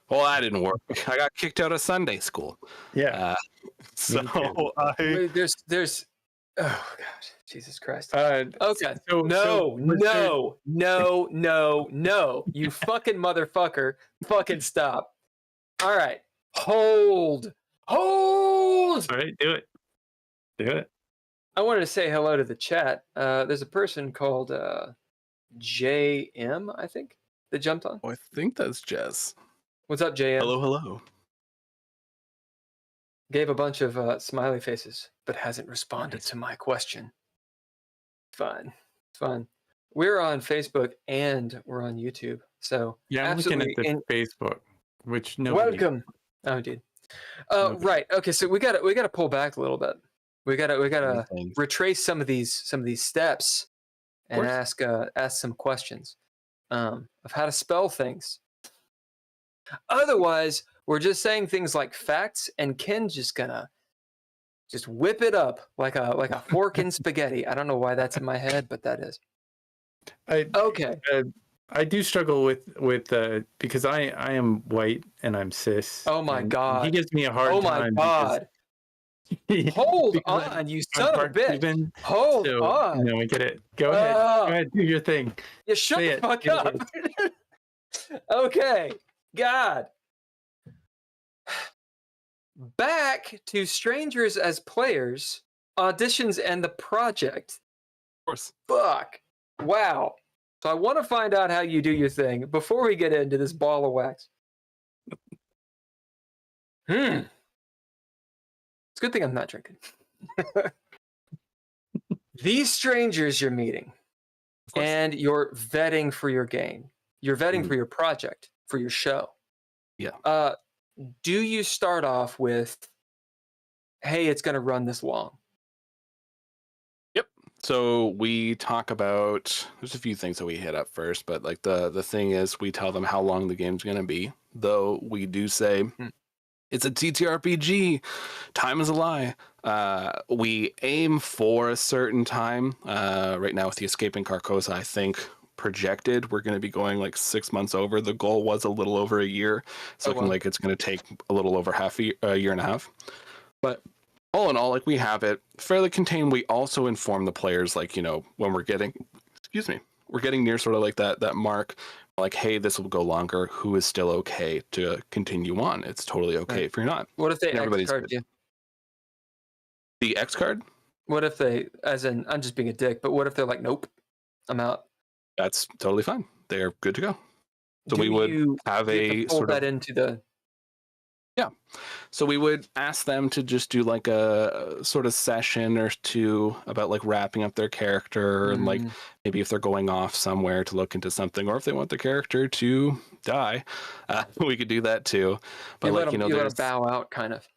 Well, that didn't work. I got kicked out of Sunday school. Yeah. Wait, there's. Oh God, Jesus Christ. Okay. No. You fucking motherfucker. Fucking stop. All right. Hold. All right, do it. I wanted to say hello to the chat. There's a person called JM, I think, that jumped on. Oh, I think that's Jess. What's up, JM? Hello. Gave a bunch of smiley faces, but hasn't responded to my question. Fun. We're on Facebook and we're on YouTube. So yeah, I'm looking at the Facebook, which nobody. Welcome. Oh, dude. Right. Okay. So we gotta pull back a little bit. We gotta retrace some of these steps and ask some questions of how to spell things. Otherwise, we're just saying things like facts, and Ken's just gonna whip it up like a fork in spaghetti. I don't know why that's in my head, but that is. Okay. I do struggle with because I am white and I'm cis. Oh my God. He gives me a hard time. Oh my God. Hold on, you son of a bitch. Hold on. No, I get it. Go ahead, do your thing. Yeah, shut the fuck up. Okay. God. Back to Strangers as Players, Auditions, and the Project. Of course. Fuck. Wow. So I want to find out how you do your thing before we get into this ball of wax. It's a good thing I'm not drinking. These strangers you're meeting, and you're vetting for your game. You're vetting for your project, for your show. Yeah. Do you start off with, hey, it's going to run this long? Yep. So we talk about, there's a few things that we hit up first, but like the thing is we tell them how long the game's going to be, though we do say it's a TTRPG. Time is a lie. We aim for a certain time. Right now with the Escaping Carcosa, I think projected we're going to be going like 6 months over. The goal was a little over a year. It's looking like it's going to take a little over a year and a half. But all in all, like we have it fairly contained. We also inform the players, like, you know, when we're getting near sort of like that mark, like, hey, this will go longer. Who is still okay to continue on? It's totally okay if you're not. What if they X card you? The X card? What if they, as in, I'm just being a dick, but what if they're like, nope, I'm out? That's totally fine. They're good to go. So we would have a sort of that into the. Yeah. So we would ask them to just do like a sort of session or two about like wrapping up their character and like maybe if they're going off somewhere to look into something, or if they want the character to die, we could do that too. But you like, let them, you let them bow out kind of.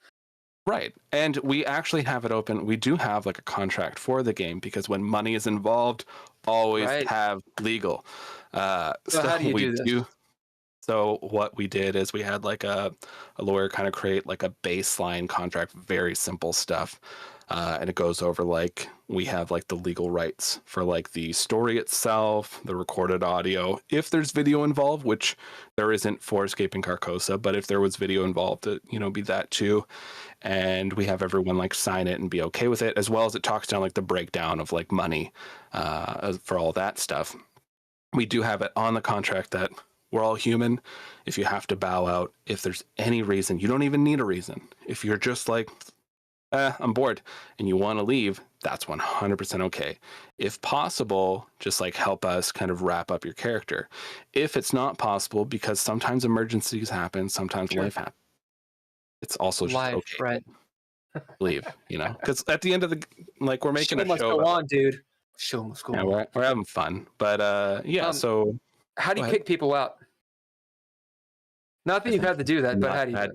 Right. And we actually have it open. We do have like a contract for the game because when money is involved, always have legal. So how do you do this? So what we did is we had like a lawyer kind of create like a baseline contract, very simple stuff. And it goes over like we have like the legal rights for like the story itself, the recorded audio. If there's video involved, which there isn't for Escaping Carcosa, but if there was video involved, it, you know, be that too. And we have everyone like sign it and be okay with it, as well as it talks down like the breakdown of like money for all that stuff. We do have it on the contract that we're all human. If you have to bow out, if there's any reason, you don't even need a reason. If you're just like, I'm bored and you want to leave, that's 100% okay. If possible, just like help us kind of wrap up your character. If it's not possible, because sometimes emergencies happen, sometimes life happens, it's also just Life, okay. right? Leave, you know, because at the end of the, like, we're making a must show. go on, dude. Show must go Yeah, on. we're having fun, but yeah. So how do you go ahead. kick people out? Not that you've had to do that, but Not how do you? that-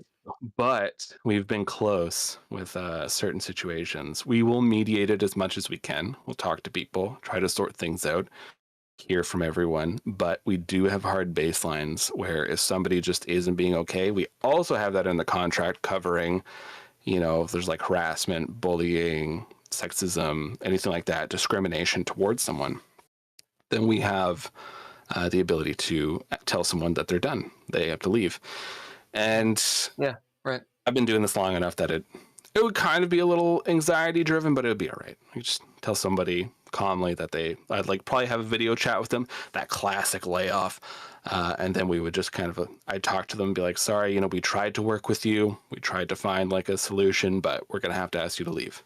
But we've been close with certain situations. We will mediate it as much as we can. We'll talk to people, try to sort things out, hear from everyone. But we do have hard baselines where if somebody just isn't being okay, we also have that in the contract covering, you know, if there's like harassment, bullying, sexism, anything like that, discrimination towards someone, then we have the ability to tell someone that they're done. They have to leave. And Yeah, right. I've been doing this long enough that it would kind of be a little anxiety driven, but it would be all right. You just tell somebody calmly that I'd like probably have a video chat with them, that classic layoff. And then we would just kind of, I'd talk to them and be like, sorry, you know, we tried to work with you. We tried to find like a solution, but we're going to have to ask you to leave.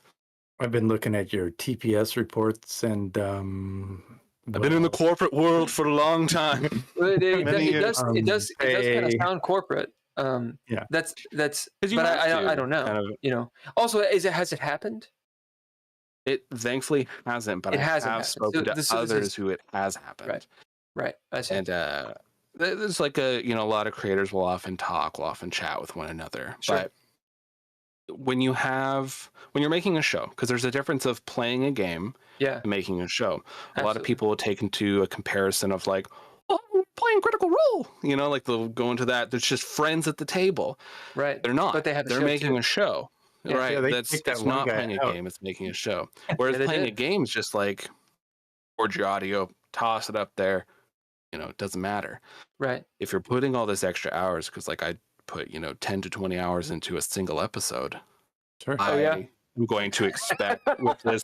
I've been looking at your TPS reports and I've been in the corporate world for a long time. It does kind of hey. sound corporate. Yeah. That's you but have to, I don't know. kind of. You know. Also, has it happened? It thankfully hasn't, but It I hasn't have happened. spoken So to others who it has happened. Right. I see. And there's like a lot of creators will often chat with one another. Sure. But when you're making a show, because there's a difference of playing a game Yeah. and making a show. A lot of Absolutely. people will take into a comparison of like, oh, we're playing Critical Role. You know, like they'll go into that. There's just friends at the table. Right. They're not. But they have a They're show making too. a show. Yeah. Right. Yeah, they That's kicked that it's one not guy playing a out. game, it's making a show. Whereas Yeah, they playing a did. game is just like record your audio, toss it up there. You know, it doesn't matter. Right. If you're putting all this extra hours, because like I put, 10 to 20 hours into a single episode, sure. Oh, yeah? I'm going to expect with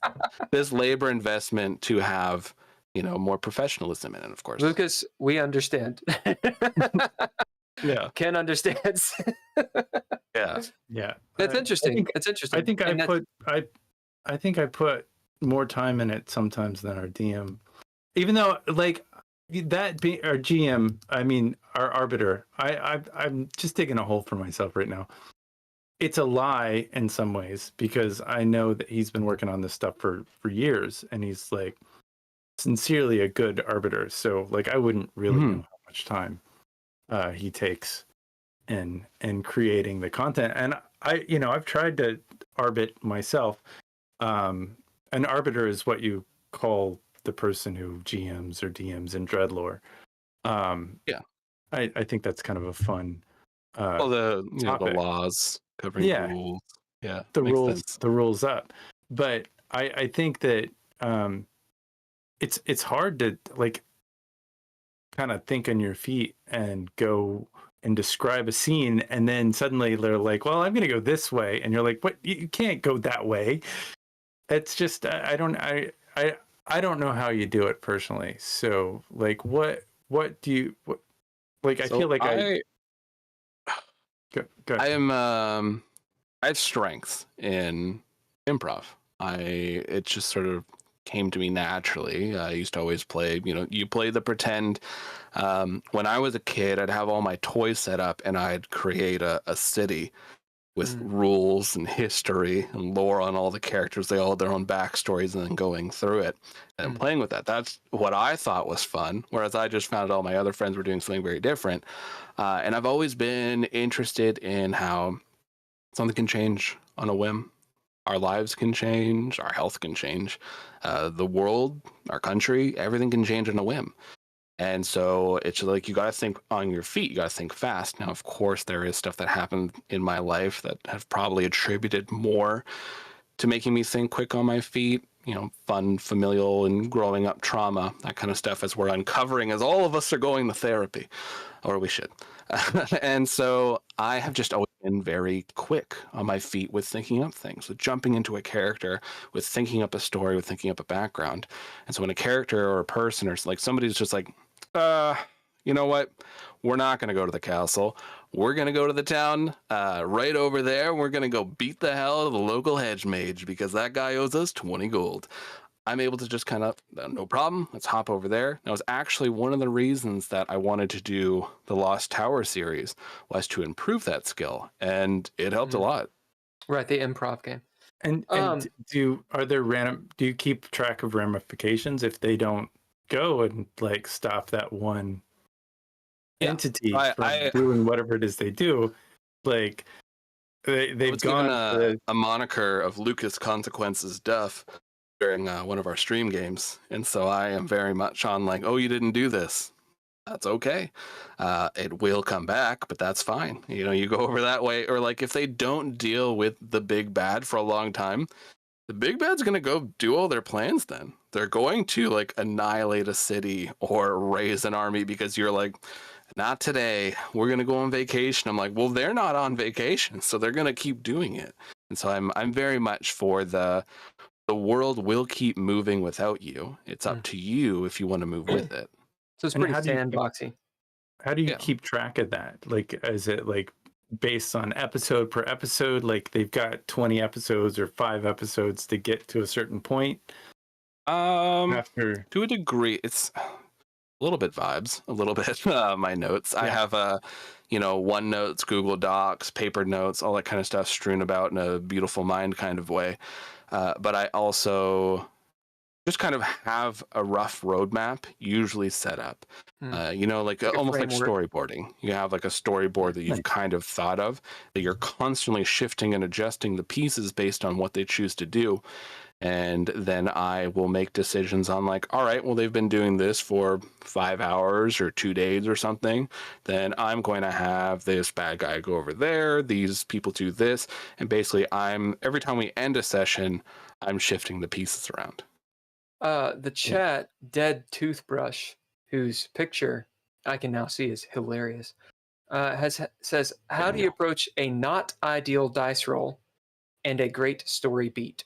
this labor investment to have, more professionalism in it, of course. Lucas, we understand. Yeah. Ken understands. Yeah. Yeah. That's interesting. That's interesting. I think And I think I put more time in it sometimes than our DM. Even though like that being our GM, I mean our arbiter, I'm just digging a hole for myself right now. It's a lie in some ways because I know that he's been working on this stuff for years and he's like sincerely a good arbiter. So like I wouldn't really know how much time he takes in creating the content. And I've tried to arbit myself. An arbiter is what you call the person who GMs or DMs in DreadLore. Yeah. I think that's kind of a fun Well, the laws covering Yeah. the rules. Yeah. the makes rules sense. the rules up. But I think that it's hard to like kind of think on your feet and go and describe a scene and then suddenly they're like, well, I'm going to go this way, and you're like, what? You can't go that way. It's just I don't know how you do it personally. So like what do you I feel like go ahead. I have strengths in improv. It just sort of came to me naturally. I used to always play, you play the pretend. When I was a kid, I'd have all my toys set up and I'd create a city with rules and history and lore on all the characters. They all had their own backstories and then going through it and playing with that. That's what I thought was fun. Whereas I just found all my other friends were doing something very different. And I've always been interested in how something can change on a whim. Our lives can change, our health can change, the world, our country, everything can change on a whim. And so it's like you got to think on your feet. You got to think fast. Now, of course, there is stuff that happened in my life that have probably attributed more to making me think quick on my feet. You know, fun, familial, and growing up trauma, that kind of stuff, as we're uncovering, as all of us are going to therapy, or we should. And so I have just always been very quick on my feet with thinking up things, with jumping into a character, with thinking up a story, with thinking up a background. And so when a character or a person or like somebody's just like, you know what? We're not going to go to the castle. We're going to go to the town right over there. We're going to go beat the hell out of the local hedge mage because that guy owes us 20 gold. I'm able to just kind of, no problem, let's hop over there. That was actually one of the reasons that I wanted to do the Lost Tower series, was to improve that skill, and it helped a lot. Right, the improv game. And do you keep track of ramifications if they don't go and like stop that one entity from doing whatever it is they do? Like they've gone a moniker of Lucas Consequences Duff during one of our stream games, and so I am very much on like, oh, you didn't do this, that's okay, it will come back, but that's fine. You know, you go over that way. Or like if they don't deal with the big bad for a long time, the big bad's gonna go do all their plans. Then they're going to like annihilate a city or raise an army because you're like, not today, we're gonna go on vacation. I'm like, well, they're not on vacation, so they're gonna keep doing it. And so I'm very much for the world will keep moving without you. It's up to you if you want to move with it. So it's pretty sandboxy. How do you keep track of that? Like, is it like based on episode per episode? Like they've got 20 episodes or 5 episodes to get to a certain point? To a degree, it's a little bit vibes, a little bit my notes. I have OneNotes, Google Docs, paper notes, all that kind of stuff strewn about in a beautiful mind kind of way. But I also just kind of have a rough roadmap usually set up, like almost like storyboarding. You have like a storyboard that you've kind of thought of, that you're constantly shifting and adjusting the pieces based on what they choose to do. And then I will make decisions on like, all right, well, they've been doing this for 5 hours or 2 days or something. Then I'm going to have this bad guy go over there. These people do this. And basically every time we end a session, I'm shifting the pieces around. The chat, Dead Toothbrush, whose picture I can now see is hilarious, says, how do you approach a not ideal dice roll and a great story beat?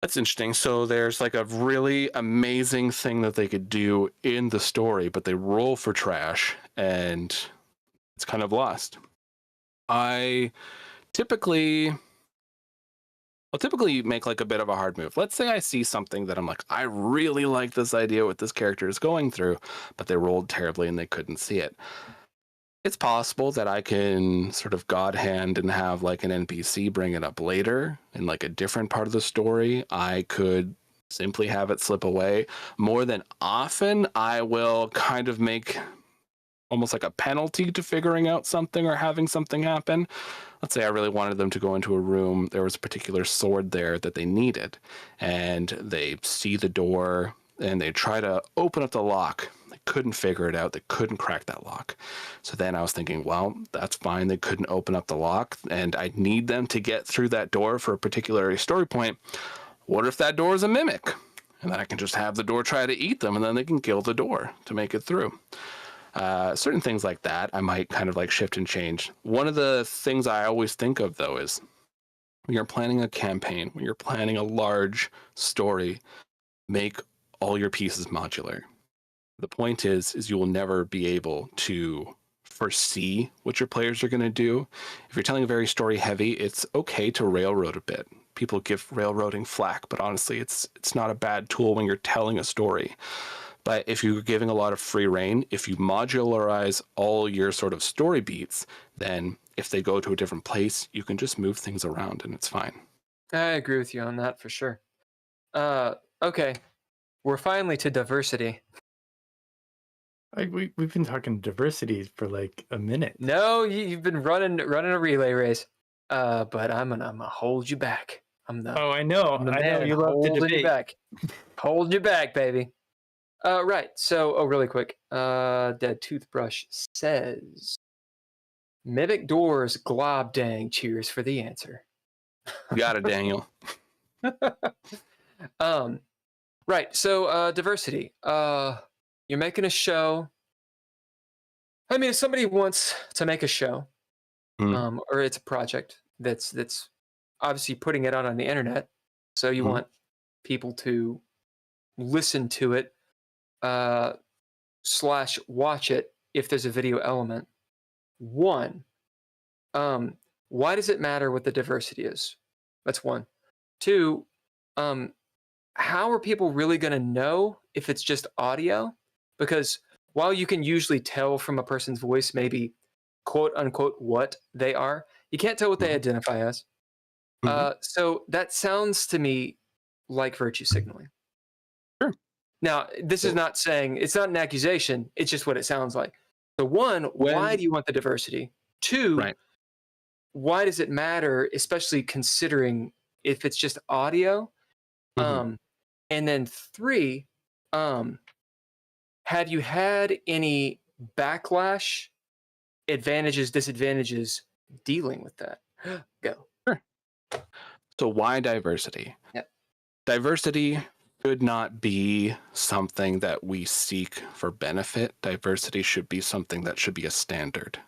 That's interesting. So there's like a really amazing thing that they could do in the story, but they roll for trash and it's kind of lost. I'll typically make like a bit of a hard move. Let's say I see something that I'm like, I really like this idea what this character is going through, but they rolled terribly and they couldn't see it. It's possible that I can sort of God hand and have like an NPC bring it up later in like a different part of the story. I could simply have it slip away. More than often, I will kind of make almost like a penalty to figuring out something or having something happen. Let's say I really wanted them to go into a room. There was a particular sword there that they needed, and they see the door and they try to open up the lock. They couldn't figure it out. They couldn't crack that lock. So then I was thinking, well, that's fine. They couldn't open up the lock, and I need them to get through that door for a particular story point. What if that door is a mimic? And then I can just have the door try to eat them, and then they can kill the door to make it through. Certain things like that, I might kind of like shift and change. One of the things I always think of, though, is when you're planning a campaign, when you're planning a large story, make all your pieces modular. The point is you will never be able to foresee what your players are going to do. If you're telling a very story heavy, it's okay to railroad a bit. People give railroading flack, but honestly, it's not a bad tool when you're telling a story. But if you're giving a lot of free reign, if you modularize all your sort of story beats, then if they go to a different place, you can just move things around and it's fine. I agree with you on that for sure. Okay, we're finally to diversity. We've been talking diversity for like a minute. No, you've been running a relay race. But I'm gonna hold you back. I know. I know you love to debate. Hold you back, baby. Right. So, really quick. Dead Toothbrush says, Mimic Doors Glob Dang. Cheers for the answer. Got it, Daniel. Right. So, diversity. You're making a show. I mean, if somebody wants to make a show, or it's a project that's obviously putting it out on the internet, so you want people to listen to it, / watch it if there's a video element. One, why does it matter what the diversity is? That's one. Two, how are people really going to know if it's just audio? Because while you can usually tell from a person's voice, maybe quote unquote what they are, you can't tell what they identify as. So that sounds to me like virtue signaling. Sure. Now, this is not saying, it's not an accusation, it's just what it sounds like. So one, why do you want the diversity? Two, why does it matter, especially considering if it's just audio? And then three, have you had any backlash, advantages, disadvantages dealing with that? Go. Sure. So why diversity? Yep. Diversity should not be something that we seek for benefit. Diversity should be something that should be a standard.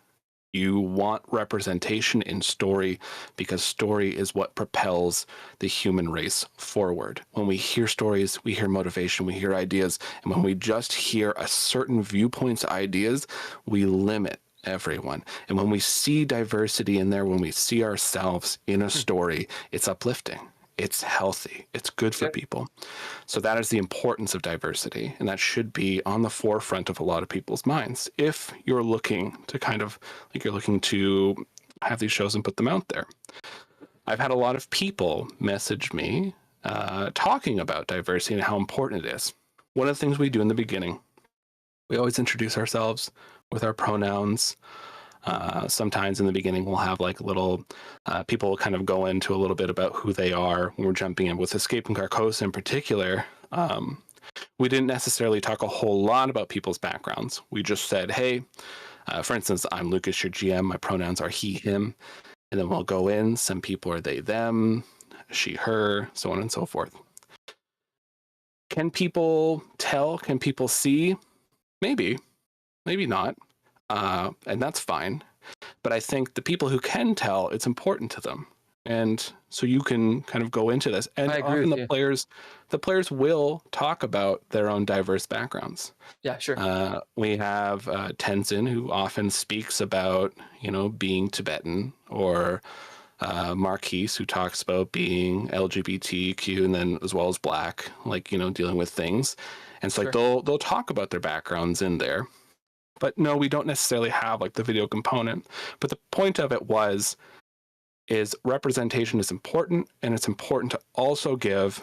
You want representation in story because story is what propels the human race forward. When we hear stories, we hear motivation, we hear ideas. And when we just hear a certain viewpoint's ideas, we limit everyone. And when we see diversity in there, when we see ourselves in a story, it's uplifting. It's healthy. It's good for people. So that is the importance of diversity. And that should be on the forefront of a lot of people's minds. If you're looking to you're looking to have these shows and put them out there. I've had a lot of people message me talking about diversity and how important it is. One of the things we do in the beginning, we always introduce ourselves with our pronouns. Sometimes in the beginning, we'll have like little people will kind of go into a little bit about who they are when we're jumping in. With Escape from Carcosa in particular, we didn't necessarily talk a whole lot about people's backgrounds. We just said, hey, for instance, I'm Lucas, your GM. My pronouns are he, him. And then we'll go in. Some people are they, them, she, her, so on and so forth. Can people tell? Can people see? Maybe, maybe not. And that's fine. But I think the people who can tell, it's important to them. And so you can kind of go into this. And often the players will talk about their own diverse backgrounds. Yeah, sure. We have Tenzin, who often speaks about, being Tibetan, or Marquise, who talks about being LGBTQ and then as well as Black, dealing with things. And so they'll talk about their backgrounds in there. But no, we don't necessarily have the video component. But the point of it is representation is important, and it's important to also give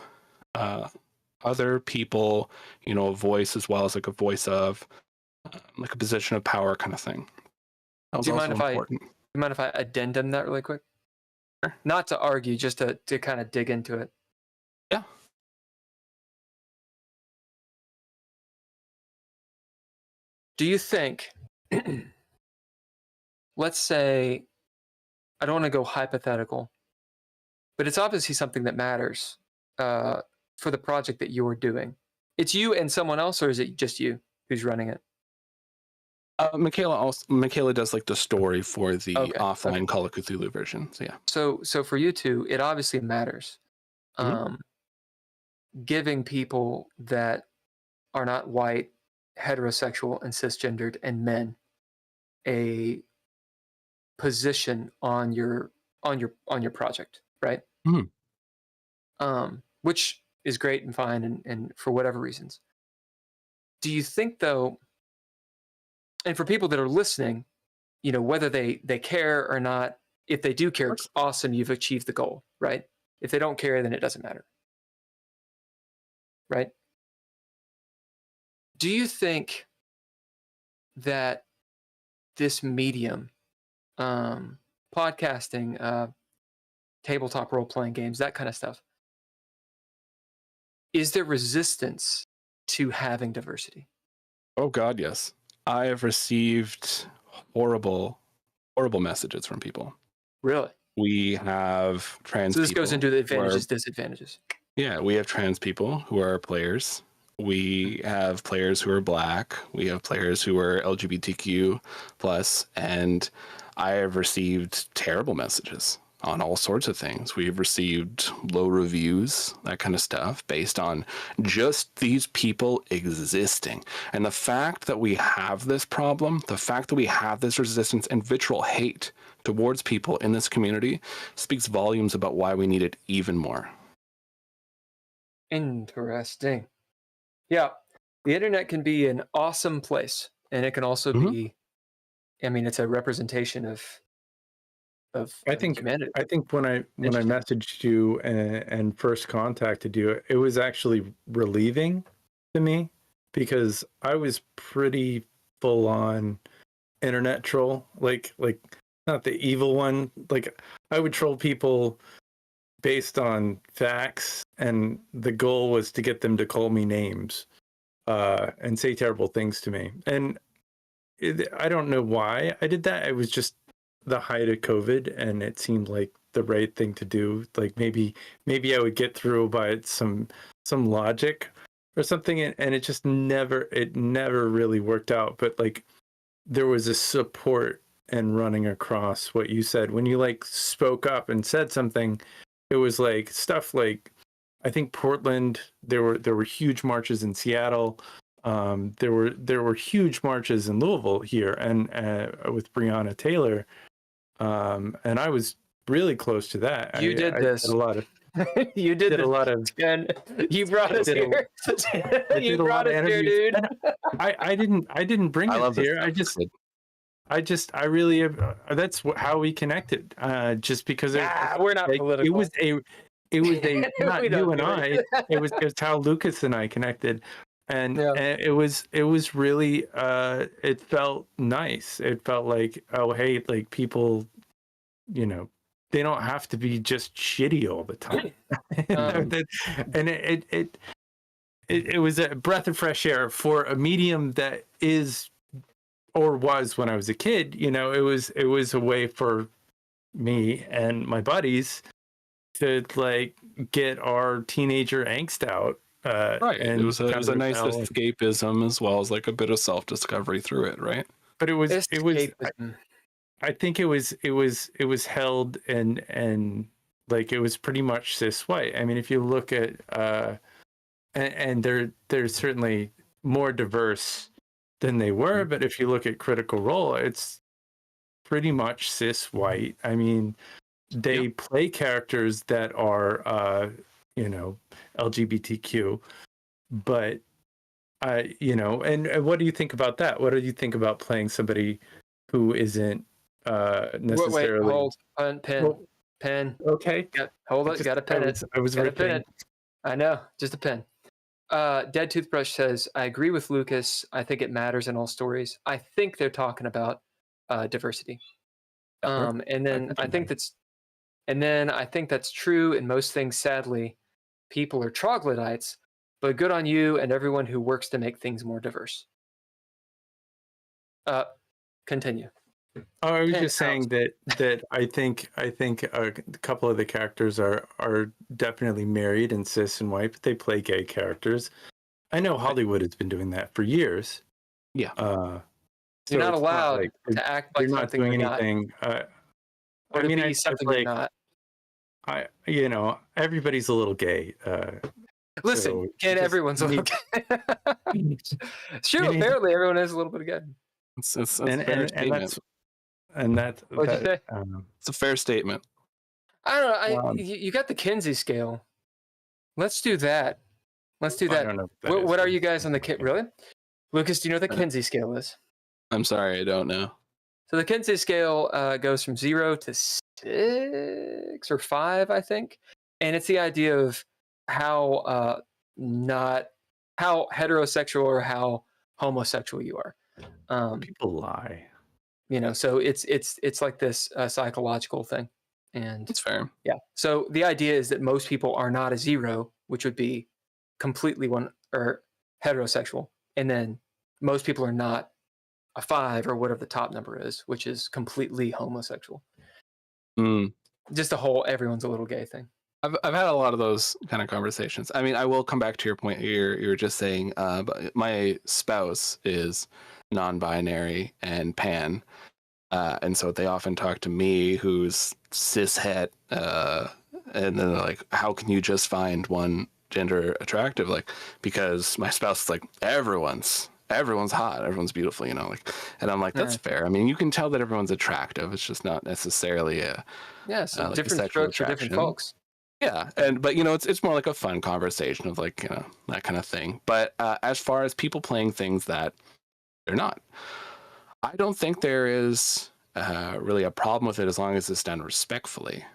other people, a voice as well as a voice of a position of power kind of thing. Do you mind if I addendum that really quick? Sure. Not to argue, just to kind of dig into it. Yeah. Do you think, let's say, I don't want to go hypothetical, but it's obviously something that matters for the project that you're doing. It's you and someone else, or is it just you who's running it? Michaela does the story for the offline Call of Cthulhu version. So yeah. So for you two, it obviously matters. Giving people that are not white, heterosexual, and cisgendered, and men a position on your project, right? Which is great and fine, and for whatever reasons. Do you think though, and for people that are listening, whether they care or not, if they do care, it's awesome, you've achieved the goal, right? If they don't care, then it doesn't matter, right? Do you think that this medium, podcasting, tabletop role-playing games, that kind of stuff, is there resistance to having diversity? Oh God, yes. I have received horrible messages from people. Really? We have trans So this people goes into the who are- advantages, disadvantages. Yeah, we have trans people who are players. We have players who are Black. We have players who are LGBTQ plus, and I have received terrible messages on all sorts of things. We've received low reviews, that kind of stuff, based on just these people existing. And the fact that we have this problem, the fact that we have this resistance and vitriol hate towards people in this community speaks volumes about why we need it even more. Interesting. Yeah, the internet can be an awesome place, and it can also be. I mean, it's a representation of I think humanity. I think when I messaged you and first contacted you, it was actually relieving to me because I was pretty full on internet troll, like not the evil one. Like I would troll people based on facts, and the goal was to get them to call me names and say terrible things to me. And I don't know why I did that. It was just the height of COVID, and it seemed like the right thing to do. Like maybe I would get through by some logic or something, and it just never really worked out. But like there was a support and running across what you said when you like spoke up and said something. It was like stuff like, I think Portland, there were huge marches in Seattle. There were huge marches in Louisville here, and with Breonna Taylor, and I was really close to that. You did this. Did a lot of. You did a lot of. And you brought us here. You brought us here, dude. I didn't bring it here. I really that's how we connected. Just because we're not political. It was a not you and I. It was how Lucas and I connected, and it was really it felt nice. It felt like, oh hey, like people, you know, they don't have to be just shitty all the time. And it was a breath of fresh air for a medium that is, or was when I was a kid. You know, it was a way for me and my buddies to like get our teenager angst out. Right. And it was a nice escapism as well as like a bit of self-discovery through it, right? But it was I think it was held and like it was pretty much cis white. I mean, if you look at and they're certainly more diverse than they were, but if you look at Critical Role, it's pretty much cis white. I mean, they play characters that are you know, LGBTQ, but you know, and what do you think about that? What do you think about playing somebody who isn't necessarily? Wait, hold, pen. Okay, hold it. Got to pen it. I was pen it. I know, just a pen. Dead Toothbrush says, I agree with Lucas. I think it matters in all stories. I think they're talking about diversity. And then I think that's true in most things. Sadly, people are troglodytes, but good on you and everyone who works to make things more diverse. Continue. Oh, I was just saying that I think a couple of the characters are definitely married and cis and white, but they play gay characters. I know Hollywood has been doing that for years. Yeah. You're not allowed to act like something you're not doing you're anything. Not. Or to be something you're not. You know, everybody's a little gay. Listen, everyone's a little gay. It's true. Apparently, everyone has a little bit of gay. It's a fair statement. It's a fair statement. I don't know. You got the Kinsey scale. Let's do that. I don't know what are you guys on the kit? Really, Lucas? Do you know what the Kinsey scale is? I'm sorry, I don't know. So the Kinsey scale goes from 0 to 6 or 5, I think, and it's the idea of how heterosexual or how homosexual you are. People lie. You know, so it's like this psychological thing, and it's fair. Yeah. So the idea is that most people are not a 0, which would be completely heterosexual, and then most people are not a 5 or whatever the top number is, which is completely homosexual. Just the whole everyone's a little gay thing. I've had a lot of those kind of conversations. I mean, I will come back to your point. You were just saying, but my spouse is non-binary and pan, and so they often talk to me, who's cishet, and then they're like, "How can you just find one gender attractive?" Like, because my spouse is like, everyone's hot, everyone's beautiful, you know. Like, and I'm like, that's fair. I mean, you can tell that everyone's attractive. It's just not necessarily a so like different strokes for different folks. Yeah, but you know, it's more like a fun conversation of like, you know, that kind of thing. But as far as people playing things that they're not, I don't think there is really a problem with it as long as it's done respectfully.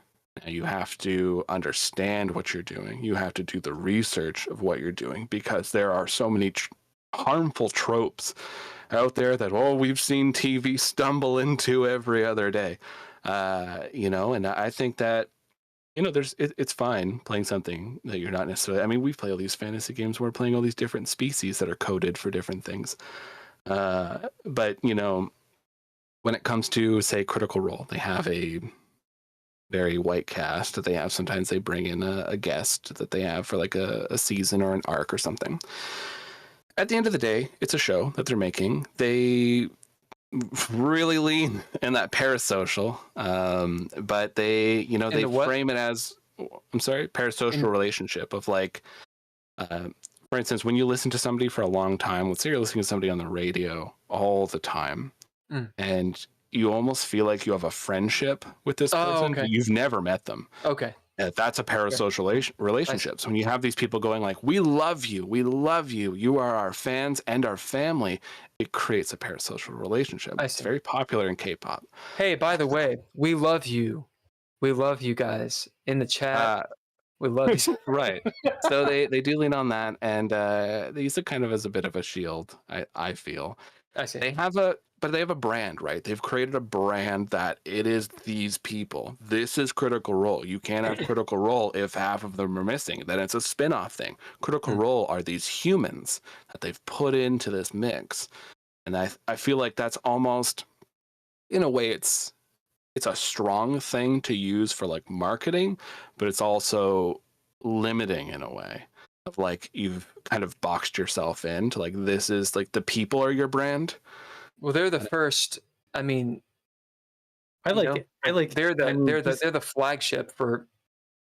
You have to understand what you're doing. You have to do the research of what you're doing, because there are so many harmful tropes out there that we've seen TV stumble into every other day. You know, and I think that, you know, it's fine playing something that you're not necessarily. I mean, we play all these fantasy games where we're playing all these different species that are coded for different things. But you know, when it comes to, say, Critical Role, they have a very white cast that they have. Sometimes they bring in a guest that they have for like a season or an arc or something. At the end of the day, it's a show that they're making. They really lean in that parasocial, but they, you know, they frame it as, I'm sorry, parasocial relationship of like, for instance, when you listen to somebody for a long time, let's say you're listening to somebody on the radio all the time, and you almost feel like you have a friendship with this person, but you've never met them. Okay. That's a parasocial relationship. So when you have these people going like, we love you, you are our fans and our family, it creates a parasocial relationship. It's very popular in K-pop. Hey, by the way, we love you. We love you guys in the chat. We love you. Right. So they do lean on that, and they use it kind of as a bit of a shield, I feel. I see. They have a brand, right? They've created a brand that it is these people. This is Critical Role. You can't have Critical Role if half of them are missing. Then it's a spin-off thing. Critical Role are these humans that they've put into this mix. And I feel like that's almost, in a way, it's a strong thing to use for like marketing, but it's also limiting in a way of like, you've kind of boxed yourself into like, this is like, the people are your brand. Well, they're the first. I mean, I like it. They're the flagship for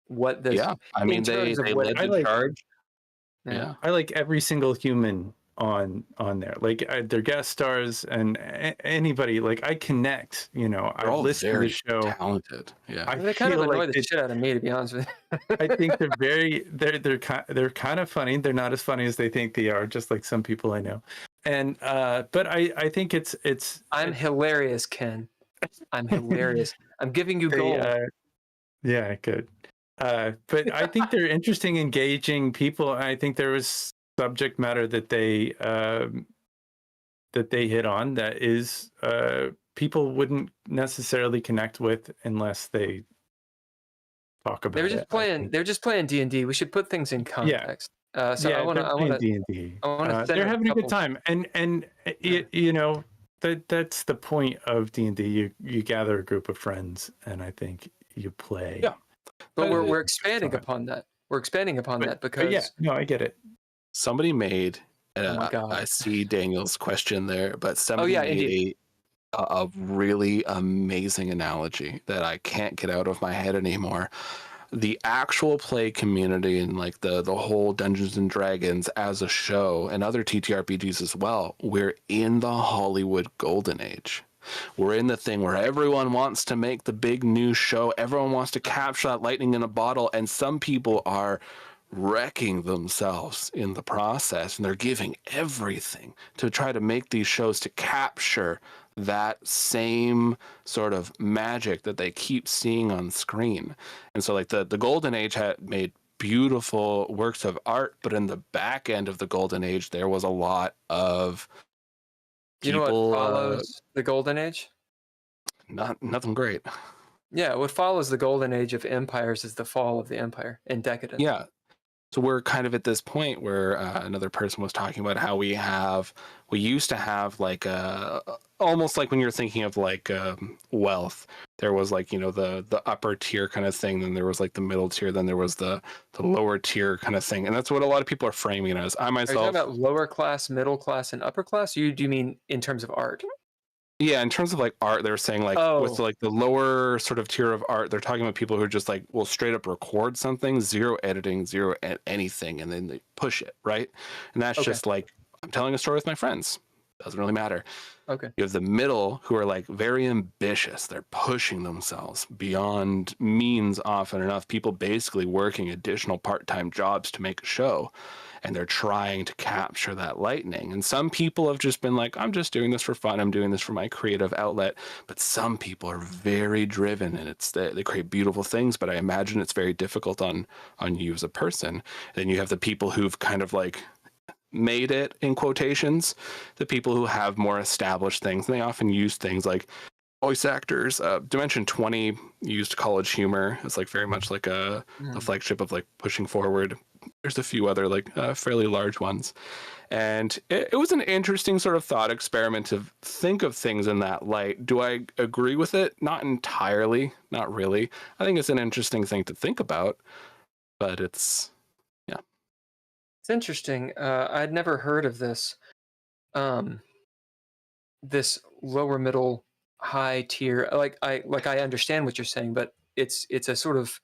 what this. Yeah, I mean, they led the charge. Yeah, I like every single human on there. Like they're guest stars and anybody. Like I connect. You know, I listen to the show. Talented. Yeah, they kind of annoy the shit out of me, to be honest with you. I think they're kind of funny. They're not as funny as they think they are. Just like some people I know. And but I think it's I'm hilarious, Ken. I'm hilarious. I'm giving you gold. Yeah, good. But I think they're interesting, engaging people. I think there was subject matter that they hit on that is people wouldn't necessarily connect with unless they talk about it. They're just playing D&D. We should put things in context. I want to D&D. They're having a good time, and you know that's the point of D&D. You gather a group of friends, and I think you play. Yeah, but we're expanding upon that. We're expanding upon that because I get it. Somebody made. I see Daniel's question there, but somebody made a really amazing analogy that I can't get out of my head anymore. The actual play community and like the whole Dungeons and Dragons as a show and other TTRPGs as well, we're in the Hollywood golden age. We're in the thing where everyone wants to make the big new show. Everyone wants to capture that lightning in a bottle, and some people are wrecking themselves in the process, and they're giving everything to try to make these shows to capture that same sort of magic that they keep seeing on screen. And so like the golden age had made beautiful works of art, but in the back end of the golden age there was a lot of people, you know what follows the golden age? Nothing great. Yeah, what follows the golden age of empires is the fall of the empire and decadence. Yeah. So we're kind of at this point where another person was talking about how we used to have like almost like when you're thinking of like wealth, there was like, the upper tier kind of thing, then there was like the middle tier, then there was the lower tier kind of thing. And that's what a lot of people are framing it as. I Are you myself, talking about lower class, middle class, and upper class? Or do you mean in terms of art? yeah, in terms of like art, they were saying like with like the lower sort of tier of art, they're talking about people who are just like, will straight up record something, zero editing, anything, and then they push it, right? And that's just like, I'm telling a story with my friends. Doesn't really matter. Okay. You have the middle who are like very ambitious. They're pushing themselves beyond means often enough. People basically working additional part-time jobs to make a show. And they're trying to capture that lightning. And some people have just been like, I'm just doing this for fun. I'm doing this for my creative outlet. But some people are very driven, and they create beautiful things. But I imagine it's very difficult on you as a person. Then you have the people who've kind of like made it, in quotations, the people who have more established things. And they often use things like voice actors. Dimension 20 used college humor. It's like very much like the flagship of like pushing forward. There's a few other like fairly large ones. And it was an interesting sort of thought experiment to think of things in that light. Do I agree with it? Not entirely, not really. I think it's an interesting thing to think about, but it's, yeah. It's interesting. I'd never heard of this. This lower, middle, high tier. Like I understand what you're saying, but it's a sort of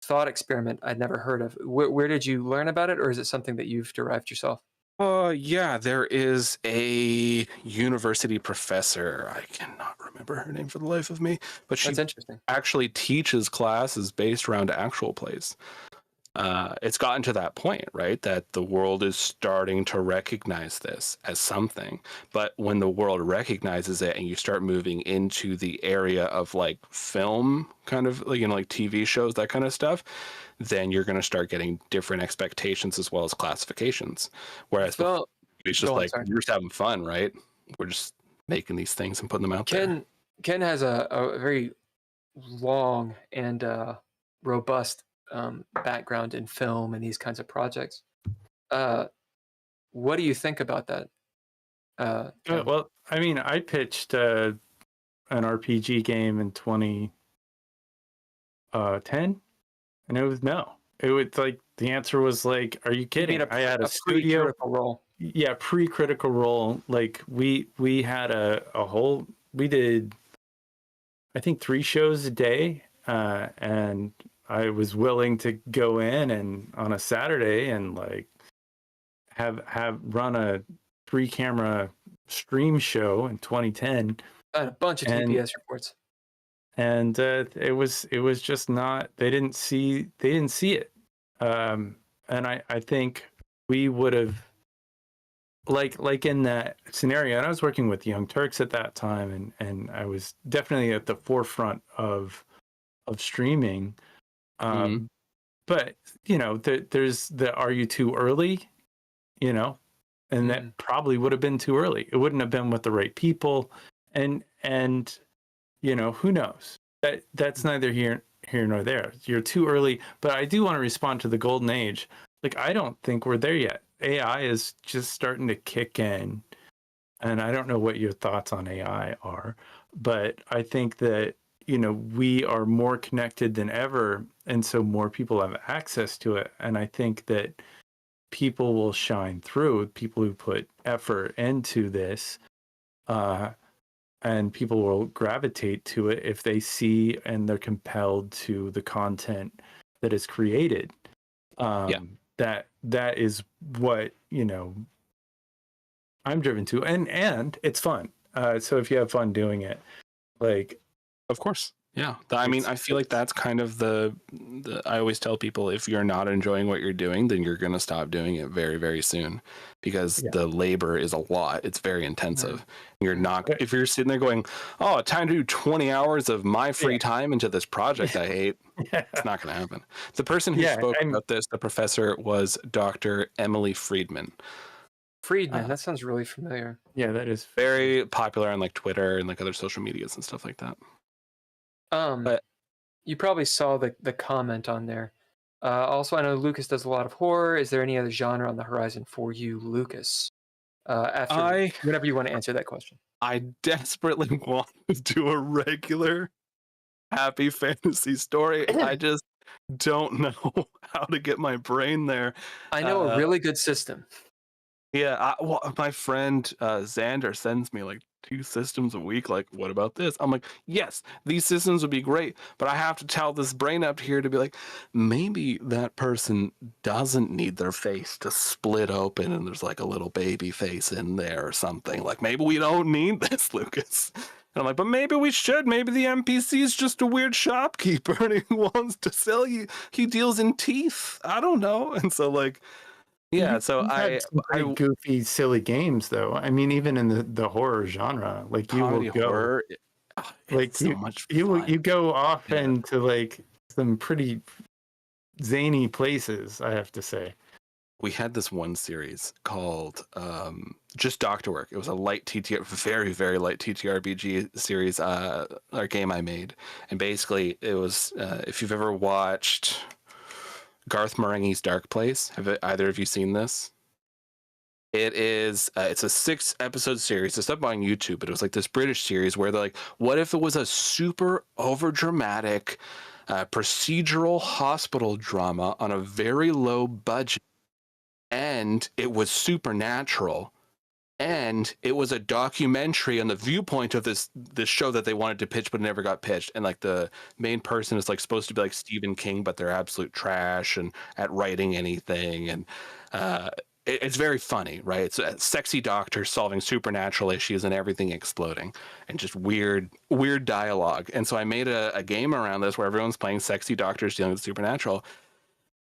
thought experiment I'd never heard of. Where did you learn about it, or is it something that you've derived yourself? Yeah, there is a university professor. I cannot remember her name for the life of me, but she That's interesting. actually teaches classes based around actual plays. It's gotten to that point, right? That the world is starting to recognize this as something. But when the world recognizes it and you start moving into the area of like film, kind of, like TV shows, that kind of stuff, then you're going to start getting different expectations as well as classifications. Whereas it's just like, we're just having fun, right? We're just making these things and putting them out there. Ken has a very long and robust background in film and these kinds of projects. What do you think about that? Well, I mean, I pitched an RPG game in 2010, and it was no. It was like the answer was like, "Are you kidding?" I had a studio role. Yeah, pre-critical role. Like we had a whole. We did, I think, 3 shows a day, and I was willing to go in and on a Saturday and like have run a 3-camera stream show in 2010. A bunch of TPS reports. And it was just not. They didn't see it. And I think we would have like in that scenario. And I was working with Young Turks at that time, and I was definitely at the forefront of streaming. But there's the, are you too early? And that probably would have been too early. It wouldn't have been with the right people, and who knows? That's neither here nor there. You're too early. But I do want to respond to the golden age. Like, I don't think we're there yet. AI is just starting to kick in, and I don't know what your thoughts on AI are, but I think that we are more connected than ever, and so more people have access to it. And I think that people will shine through, people who put effort into this, and people will gravitate to it if they see and they're compelled to the content that is created. That is what I'm driven to, and it's fun. So if you have fun doing it, like, of course. Yeah. I mean, I feel like that's kind of the I always tell people, if you're not enjoying what you're doing, then you're going to stop doing it very, very soon, because the labor is a lot. It's very intensive. You're not, if you're sitting there going, oh, time to do 20 hours of my free time into this project I hate, it's not going to happen. The person who spoke about this, the professor, was Dr. Emily Friedman. That sounds really familiar. Yeah, that is very popular on like Twitter and like other social medias and stuff like that. But you probably saw the comment on there. Also, I know Lucas does a lot of horror. Is there any other genre on the horizon for you, Lucas? Whenever you want to answer that question. I desperately want to do a regular happy fantasy story. I just don't know how to get my brain there. I know a really good system. Yeah, my friend Xander sends me like 2 systems a week. Like, what about this? I'm like, yes, these systems would be great, but I have to tell this brain up here to be like, maybe that person doesn't need their face to split open and there's like a little baby face in there or something. Like, maybe we don't need this, Lucas. And I'm like, but maybe we should. Maybe the NPC is just a weird shopkeeper and he wants to sell you. He deals in teeth. I don't know. And so like, yeah, so I goofy, silly games though. I mean, even in the horror genre, like you will go, horror, like so much fun. you go off into like some pretty zany places. I have to say, we had this one series called just Doctor Work. It was a light very very light TTRPG series, our game I made, and basically it was if you've ever watched Garth Marenghi's Dark Place. Have either of you seen this? It is, it's a 6-episode series. It's up on YouTube, but it was like this British series where they're like, what if it was a super overdramatic procedural hospital drama on a very low budget, and it was supernatural, and it was a documentary on the viewpoint of this show that they wanted to pitch but never got pitched, and like the main person is like supposed to be like Stephen King, but they're absolute trash and at writing anything, and it's very funny, right? It's a sexy doctor solving supernatural issues and everything exploding and just weird dialogue. And so I made a game around this where everyone's playing sexy doctors dealing with supernatural.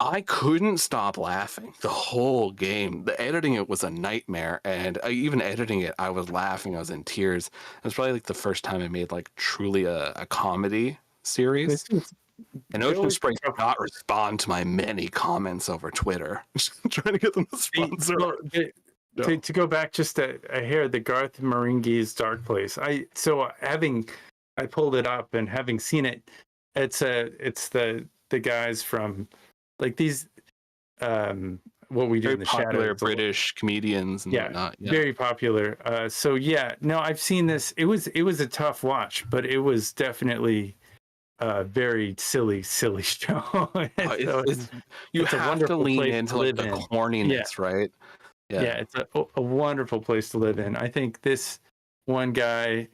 I couldn't stop laughing the whole game. The editing it was a nightmare, and even editing it, I was laughing. I was in tears. It was probably like the first time I made like truly a comedy series. And Ocean Spray did not respond to my many comments over Twitter. Trying to get them to sponsor. To go back just a hair, the Garth Marenghi's Dark Place. I pulled it up and having seen it, it's the guys from like these what we do very in the popular shadows, British comedians and whatnot. Yeah. Very popular. So yeah, no, I've seen this. It was a tough watch, but it was definitely very silly show. You have to lean into like the corniness, right? Yeah, it's a wonderful place to live in. I think this one guy,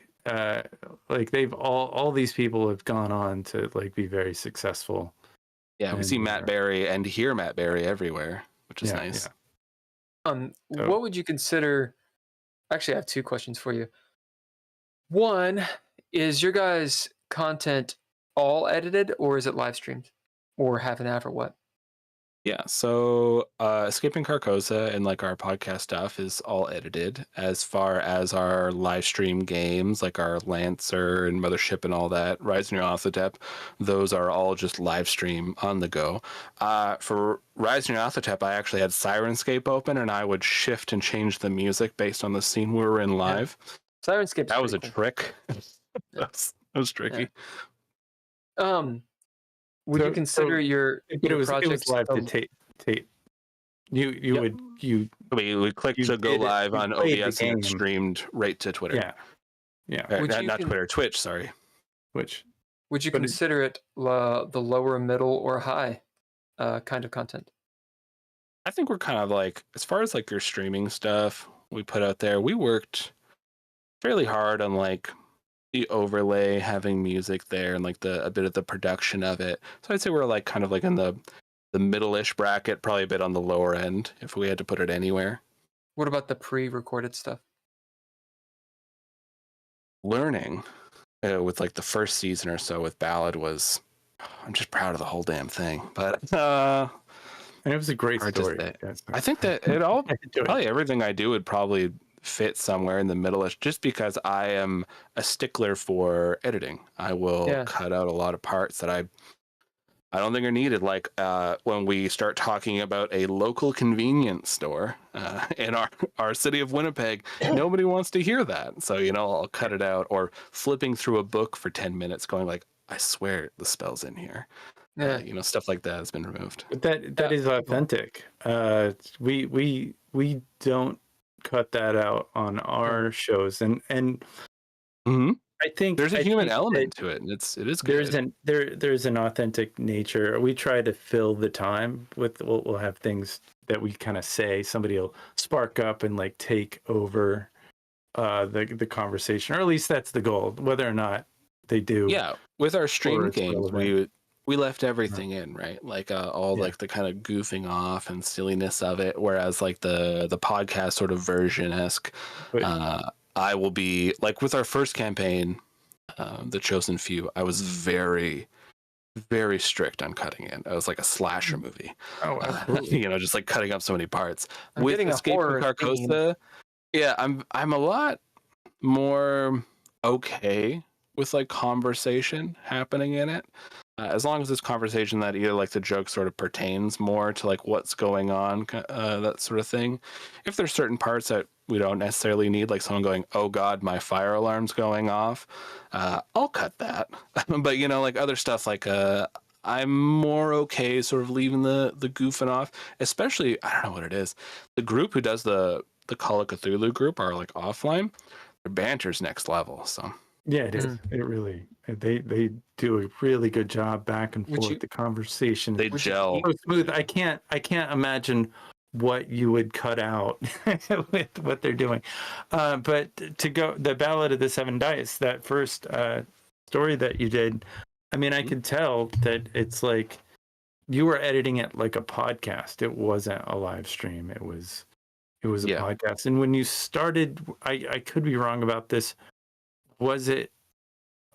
like they've all these people have gone on to like be very successful. Yeah, we see Matt Berry and hear Matt Berry everywhere, which is nice. Yeah. What would you consider? Actually, I have 2 questions for you. One, is your guys' content all edited, or is it live streamed, or half and half, or what? Yeah, so Escaping Carcosa and like our podcast stuff is all edited. As far as our live stream games, like our Lancer and Mothership and all that, Rise in Your Othotep, those are all just live stream on the go. For Rise in Your Othotep, I actually had Sirenscape open, and I would shift and change the music based on the scene we were in live. Yeah. Sirenscape. That was a trick. that was tricky. Yeah. Would you consider your project? It was live to tape. You would click to go live on OBS and it streamed right to Twitter. Yeah. Not Twitter, Twitch. Sorry. Which would you consider it the lower, middle, or high kind of content? I think we're kind of like, as far as like your streaming stuff we put out there, we worked fairly hard on like the overlay, having music there, and like a bit of the production of it. So I'd say we're like kind of like in the middle-ish bracket, probably a bit on the lower end if we had to put it anywhere. What about the pre-recorded stuff? Learning with like the first season or so with Ballad was, I'm just proud of the whole damn thing. But and it was a great story. I think that it all probably everything I do would probably fit somewhere in the middle, just because I am a stickler for editing. I will cut out a lot of parts that I don't think are needed. Like when we start talking about a local convenience store in our city of Winnipeg, nobody wants to hear that. So, I'll cut it out. Or flipping through a book for 10 minutes going like, I swear the spell's in here. Yeah. Stuff like that has been removed. But that is authentic. We don't cut that out on our shows, and Mm-hmm. I think there's a human element to it, and it is good. There's an authentic nature. We try to fill the time with. We'll have things that we kind of say. Somebody will spark up and like take over the conversation, or at least that's the goal. Whether or not they do. Yeah, with our stream it's games, relevant. we left everything in, right? Like all like the kind of goofing off and silliness of it. Whereas like the podcast sort of version-esque, I will be like with our first campaign, The Chosen Few, I was very, very strict on cutting in. I was like a slasher movie. Oh, absolutely. Just like cutting up so many parts. I'm With getting a Escape from horror Carcosa, I'm a lot more okay with like conversation happening in it. As long as it's conversation that either like the joke sort of pertains more to like what's going on, that sort of thing. If there's certain parts that we don't necessarily need, like someone going, "Oh God, my fire alarm's going off," I'll cut that. But like other stuff, like I'm more okay sort of leaving the goofing off. Especially, I don't know what it is. The group who does the Call of Cthulhu group are like offline. Their banter's next level. So. Yeah, it is. It really they do a really good job back and forth. The conversation they gel so smooth. I can't imagine what you would cut out with what they're doing. But to go the Ballad of the Seven Dice, that first story that you did, I mean, I could tell that it's like you were editing it like a podcast. It wasn't a live stream. It was a podcast. And when you started, I could be wrong about this. Was it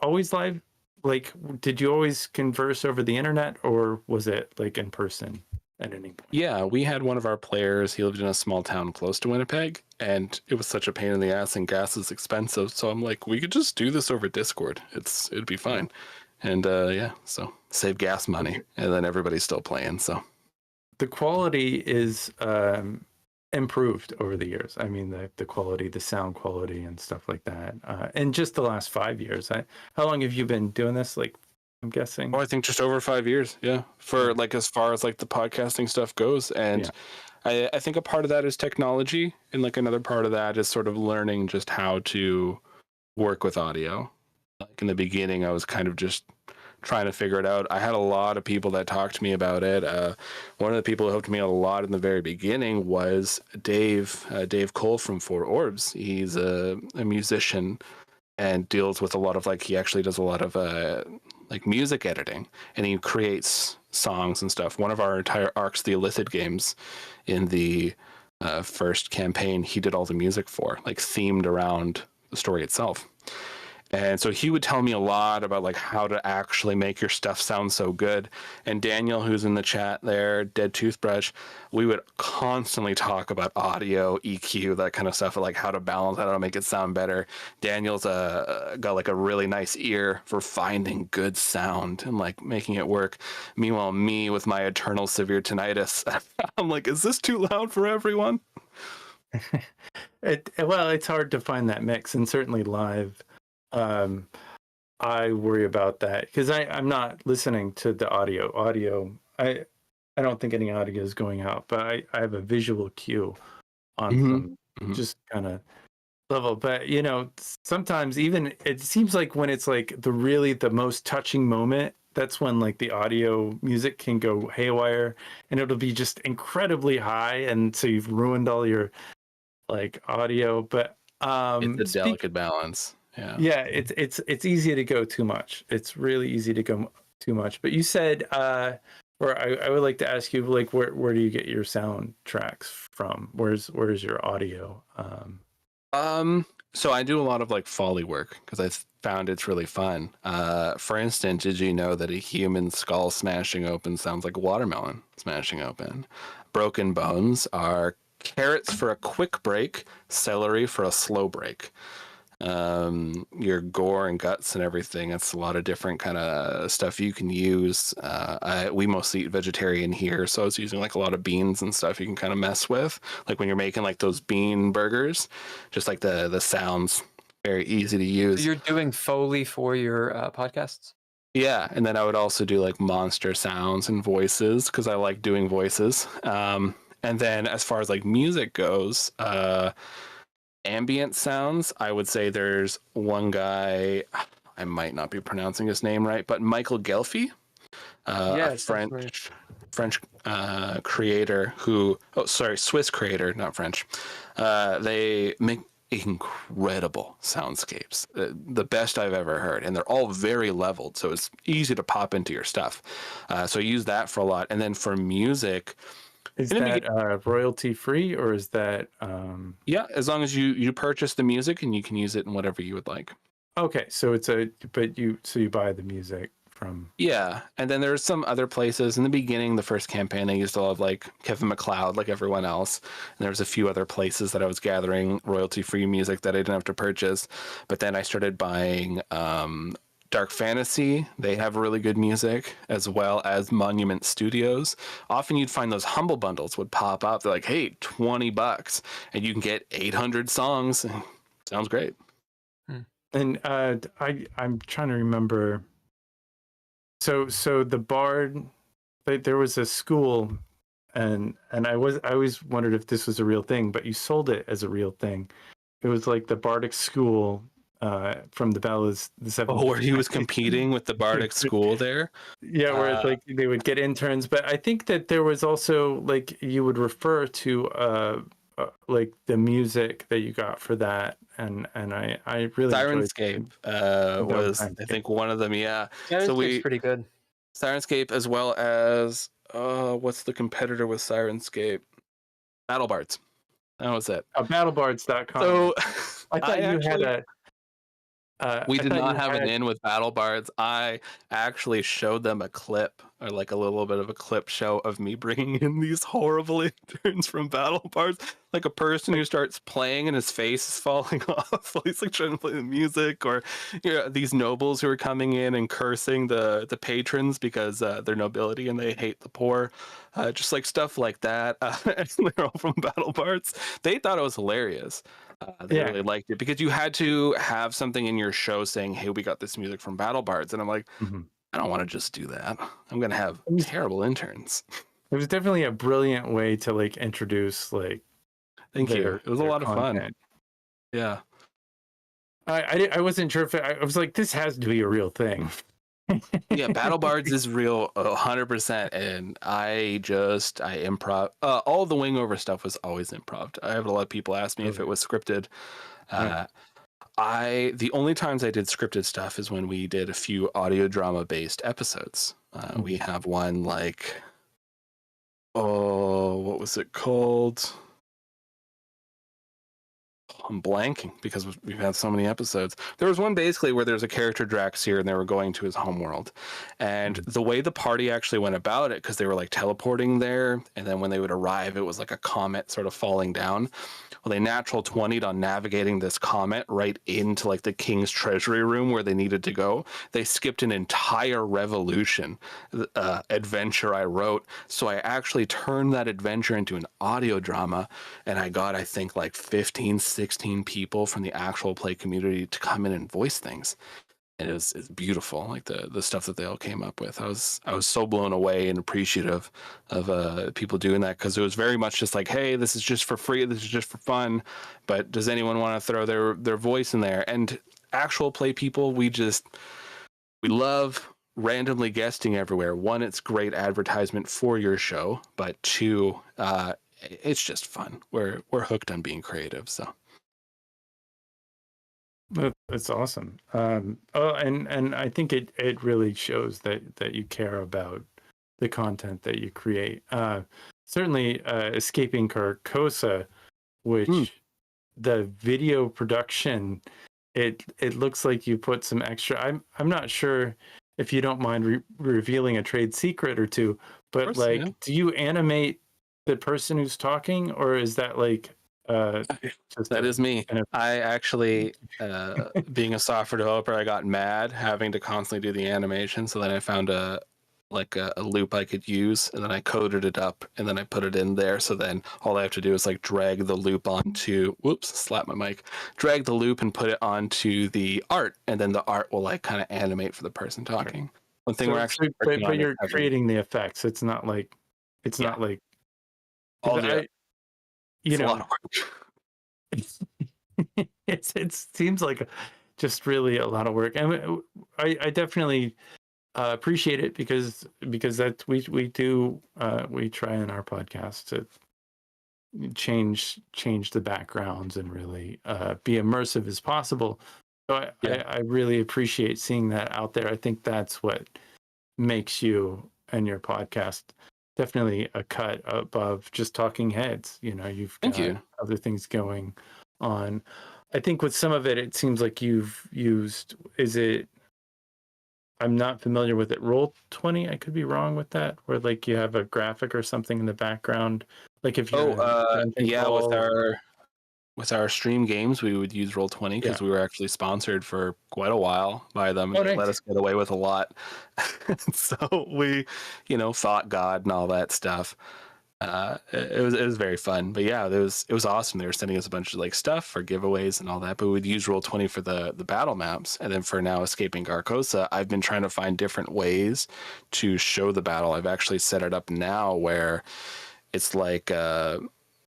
always live? Like, did you always converse over the internet, or was it like in person at any point? Yeah, we had one of our players. He lived in a small town close to Winnipeg, and it was such a pain in the ass, and gas is expensive. So I'm like, we could just do this over Discord. It'd be fine. And so save gas money, and then everybody's still playing. So the quality is improved over the years. I mean, the quality, the sound quality and stuff like that. And just the last 5 years. How long have you been doing this? Like, I'm guessing. I think just over 5 years. Yeah. For like, as far as like the podcasting stuff goes. And I think a part of that is technology. And like another part of that is sort of learning just how to work with audio. Like in the beginning, I was kind of just trying to figure it out. I had a lot of people that talked to me about it. One of the people who helped me a lot in the very beginning was Dave Cole from Four Orbs. He's a musician and deals with a lot of he actually does a lot of like music editing, and he creates songs and stuff. One of our entire arcs, the Illicit games, in the first campaign, he did all the music for, like themed around the story itself. And so he would tell me a lot about like how to actually make your stuff sound so good. And Daniel, who's in the chat there, Dead Toothbrush, we would constantly talk about audio, EQ, that kind of stuff, like how to balance, how to make it sound better. Daniel's got like a really nice ear for finding good sound and like making it work. Meanwhile, me with my eternal severe tinnitus, I'm like, is this too loud for everyone? It's hard to find that mix, and certainly live. I worry about that because I'm not listening to the audio. I don't think any audio is going out, but I have a visual cue on some just kind of level. But sometimes even it seems like when it's like the most touching moment, that's when like the audio music can go haywire, and it'll be just incredibly high, and so you've ruined all your like audio. But it's a delicate balance. Yeah, it's easy to go too much. It's really easy to go too much. But you said, or I would like to ask you, like, where do you get your soundtracks from? Where's your audio? So I do a lot of like Foley work because I found it's really fun. For instance, did you know that a human skull smashing open sounds like a watermelon smashing open? Broken bones are carrots for a quick break, celery for a slow break. Your gore and guts and everything, it's a lot of different kind of stuff you can use. We mostly eat vegetarian here, so I was using like a lot of beans and stuff you can kind of mess with, like when you're making like those bean burgers, just like the sounds very easy to use. So you're doing Foley for your podcasts? Yeah, and then I would also do like monster sounds and voices because I like doing voices. And then as far as like music goes, ambient sounds, I would say there's one guy, I might not be pronouncing his name right, but Michael Gelfi, a French creator who, Swiss creator, not French. They make incredible soundscapes, the best I've ever heard, and they're all very leveled, so it's easy to pop into your stuff. So I use that for a lot. And then for music, is that royalty free, or is that yeah, as long as you purchase the music and you can use it in whatever you would like. okay, so you buy the music from... Yeah, and then there's some other places. In the beginning, the first campaign, I used to have like Kevin MacLeod, like everyone else. And there was a few other places that I was gathering royalty-free music that I didn't have to purchase. But then I started buying Dark Fantasy. They have really good music, as well as Monument Studios. Often you'd find those humble bundles would pop up. They're like, hey, $20, and you can get 800 songs. Sounds great. And I'm trying to remember. So the Bard, there was a school, and I always wondered if this was a real thing, but you sold it as a real thing. It was like the Bardic school from the Ballads, the Seven. Oh, where he was competing with the Bardic school there. Yeah, where it's like they would get interns, but I think that there was also like you would refer to like the music that you got for that, and I really Sirenscape was I think one of them. Yeah, Sirenscape's pretty good. Sirenscape, as well as what's the competitor with Sirenscape? BattleBards. That was it. BattleBards.com. So I thought you had a. We did not have an in with BattleBards. I actually showed them a clip, or like a little bit of a clip show of me bringing in these horrible interns from BattleBards, like a person who starts playing and his face is falling off while he's like trying to play the music, or these nobles who are coming in and cursing the patrons because they're nobility and they hate the poor, just like stuff like that. They're all from BattleBards. They thought it was hilarious. They really liked it because you had to have something in your show saying, hey, we got this music from BattleBards. And I'm like, I don't want to just do that. I'm going to have terrible interns. It was definitely a brilliant way to like introduce like. Thank you. It was a lot of fun. Yeah. I wasn't sure if I was like, this has to be a real thing. Yeah, BattleBards is real 100%, and I improv. All the Wingover stuff was always improv. I have a lot of people ask me if it was scripted. The only times I did scripted stuff is when we did a few audio drama based episodes. We have one like, what was it called? I'm blanking because we've had so many episodes. There was one basically where there's a character Draxir and they were going to his homeworld, and the way the party actually went about it, because they were like teleporting there, and then when they would arrive it was like a comet sort of falling down. Well, they natural 20'd on navigating this comet right into like the king's treasury room where they needed to go. They skipped an entire revolution adventure I wrote, so I actually turned that adventure into an audio drama, and I got, I think, like 15-16 people from the actual play community to come in and voice things, and it's beautiful, like the stuff that they all came up with. I was so blown away and appreciative of people doing that, because it was very much just like, hey, this is just for free, this is just for fun, but does anyone want to throw their voice in there? And actual play people, we love randomly guesting everywhere. One, it's great advertisement for your show, but two, it's just fun. We're hooked on being creative, so. That's awesome. And I think it really shows that you care about the content that you create. Certainly, Escaping Carcosa, which the video production, it looks like you put some extra. I'm not sure if you don't mind revealing a trade secret or two, but like, do you animate the person who's talking, or is that like? That is me. I actually, being a software developer, I got mad having to constantly do the animation. So then I found a loop I could use, and then I coded it up, and then I put it in there. So then all I have to do is like drag the loop onto, slap my mic, drag the loop and put it onto the art, and then the art will like kind of animate for the person talking. One thing we're actually but working on is you're having creating the effects. It's not like Yeah. 'cause all I, the you it's a lot know, of work. it seems like just really a lot of work. And I definitely appreciate it because that we do we try in our podcast to change the backgrounds and really be immersive as possible. So I really appreciate seeing that out there. I think that's what makes you and your podcast definitely a cut above just talking heads. You know, you've Thank got you. other things going on. I think with some of it, it seems like you've used, is it, I'm not familiar with it, Roll20? I could be wrong with that, where like you have a graphic or something in the background. Like if you're in a dungeon Yeah, crawl. with our stream games, we would use Roll20 Yeah. because we were actually sponsored for quite a while by them. Oh, They nice. let us get away with a lot. So we, fought God and all that stuff. It was very fun. But yeah, it was awesome. They were sending us a bunch of like stuff for giveaways and all that. But we'd use Roll20 for the battle maps, and then for now Escaping Garcosa, I've been trying to find different ways to show the battle. I've actually set it up now where it's like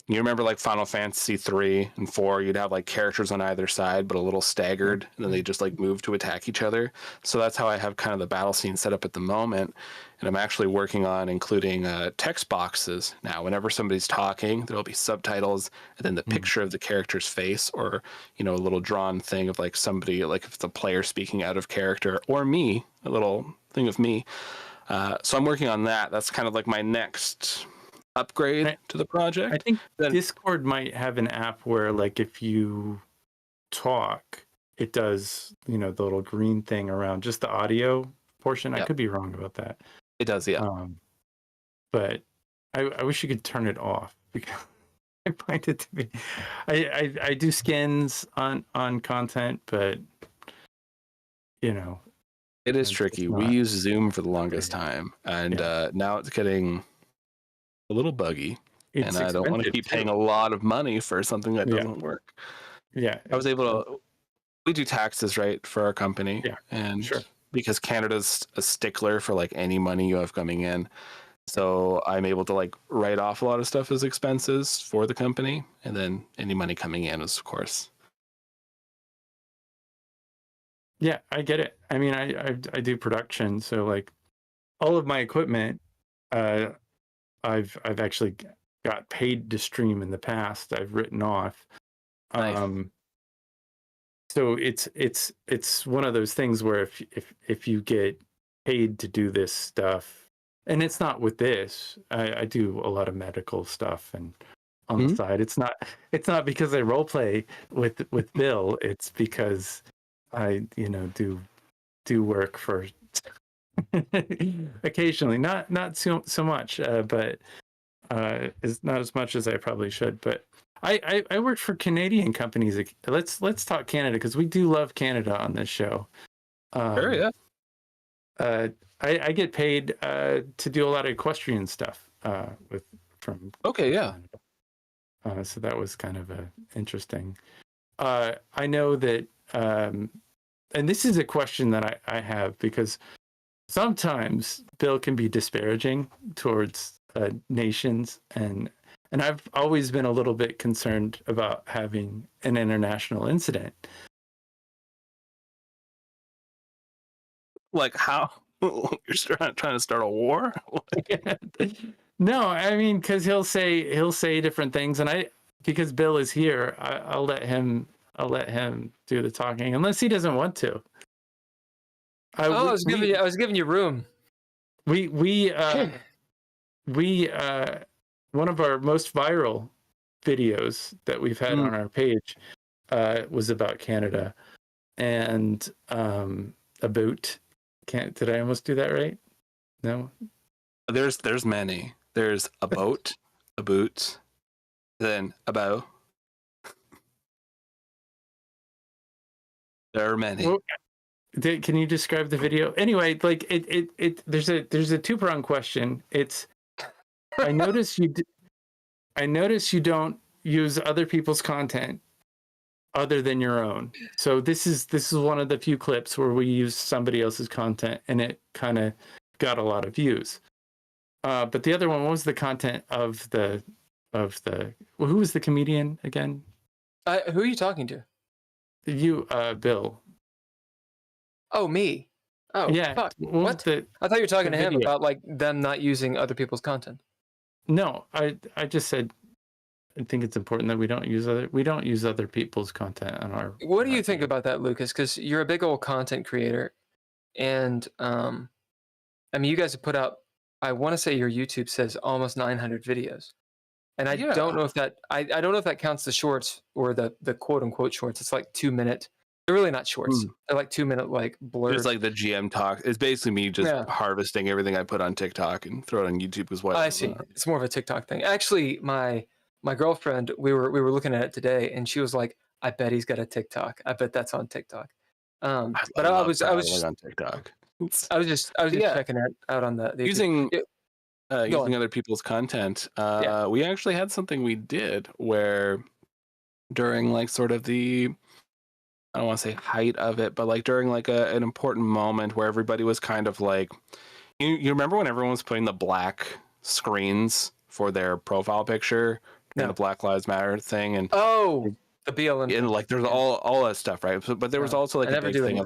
you remember like Final Fantasy 3 and 4, you'd have like characters on either side, but a little staggered, and then they just like move to attack each other. So that's how I have kind of the battle scene set up at the moment. And I'm actually working on including text boxes now. Whenever somebody's talking, there'll be subtitles and then the picture of the character's face, or, a little drawn thing of like somebody, like if it's a player speaking out of character, or me, a little thing of me. So I'm working on that. That's kind of like my next upgrade to the project. I think Discord might have an app where like if you talk, it does, the little green thing around just the audio portion. I could be wrong about that. It does, yeah. But I wish you could turn it off because I find it to be I do skins on content, but it is tricky. We use Zoom for the longest time, and now it's getting a little buggy, and I don't want to keep paying a lot of money for something that doesn't work. Yeah, I was able to. We do taxes, right, for our company, and because Canada's a stickler for like any money you have coming in, so I'm able to like write off a lot of stuff as expenses for the company, and then any money coming in is, of course. Yeah, I get it. I mean, I do production, so like all of my equipment, I've actually got paid to stream in the past. I've written off. Nice. So it's one of those things where if you get paid to do this stuff, and it's not with this, I do a lot of medical stuff and on the side. It's not because I role play with Bill. It's because I do work for occasionally, not so much, but is not as much as I probably should. But I worked for Canadian companies. Let's talk Canada because we do love Canada on this show. Sure, yeah. I get paid to do a lot of equestrian stuff from Canada. So that was kind of interesting. I know that, and this is a question that I have because sometimes Bill can be disparaging towards nations, and I've always been a little bit concerned about having an international incident. Like how? You're trying to start a war? No, I mean, because he'll say different things, and because Bill is here, I'll let him do the talking unless he doesn't want to. I was giving you room. We one of our most viral videos that we've had on our page was about Canada and about did I almost do that right? No. There's many. There's a boat, a boot, then a bow. There are many. Well, can you describe the video? Anyway, like there's a two-pronged question. It's I notice you don't use other people's content other than your own. So this is one of the few clips where we use somebody else's content, and it kind of got a lot of views. But the other one, what was the content of the well, who was the comedian again? Who are you talking to? You, Bill. Oh, me. Oh, Yeah. fuck. What? I thought you were talking the to him video. about like them not using other people's content. No, I just said I think it's important that we don't use other people's content on our. What do on you our think video. about that, Lucas? Because you're a big old content creator, and I mean, you guys have put out. I want to say your YouTube says almost 900 videos, and I Yeah. don't know if that I don't know if that counts the shorts or the quote unquote shorts. It's like 2 minute. They're really not shorts. They're like 2 minute like blurs. Just like the GM talk. It's basically me just harvesting everything I put on TikTok and throw it on YouTube as well. I see. It's more of a TikTok thing. Actually, my girlfriend, we were looking at it today, and she was like, "I bet he's got a TikTok. I bet that's on TikTok." But I was just on TikTok. I was just checking it out on the Using YouTube. using other people's content. Yeah. We actually had something we did where during like sort of the, I don't want to say height of it, but like during like an important moment where everybody was kind of like, you remember when everyone was putting the black screens for their profile picture and the Black Lives Matter thing, and the BLM, and like there's all that stuff, right? But there was also like a big thing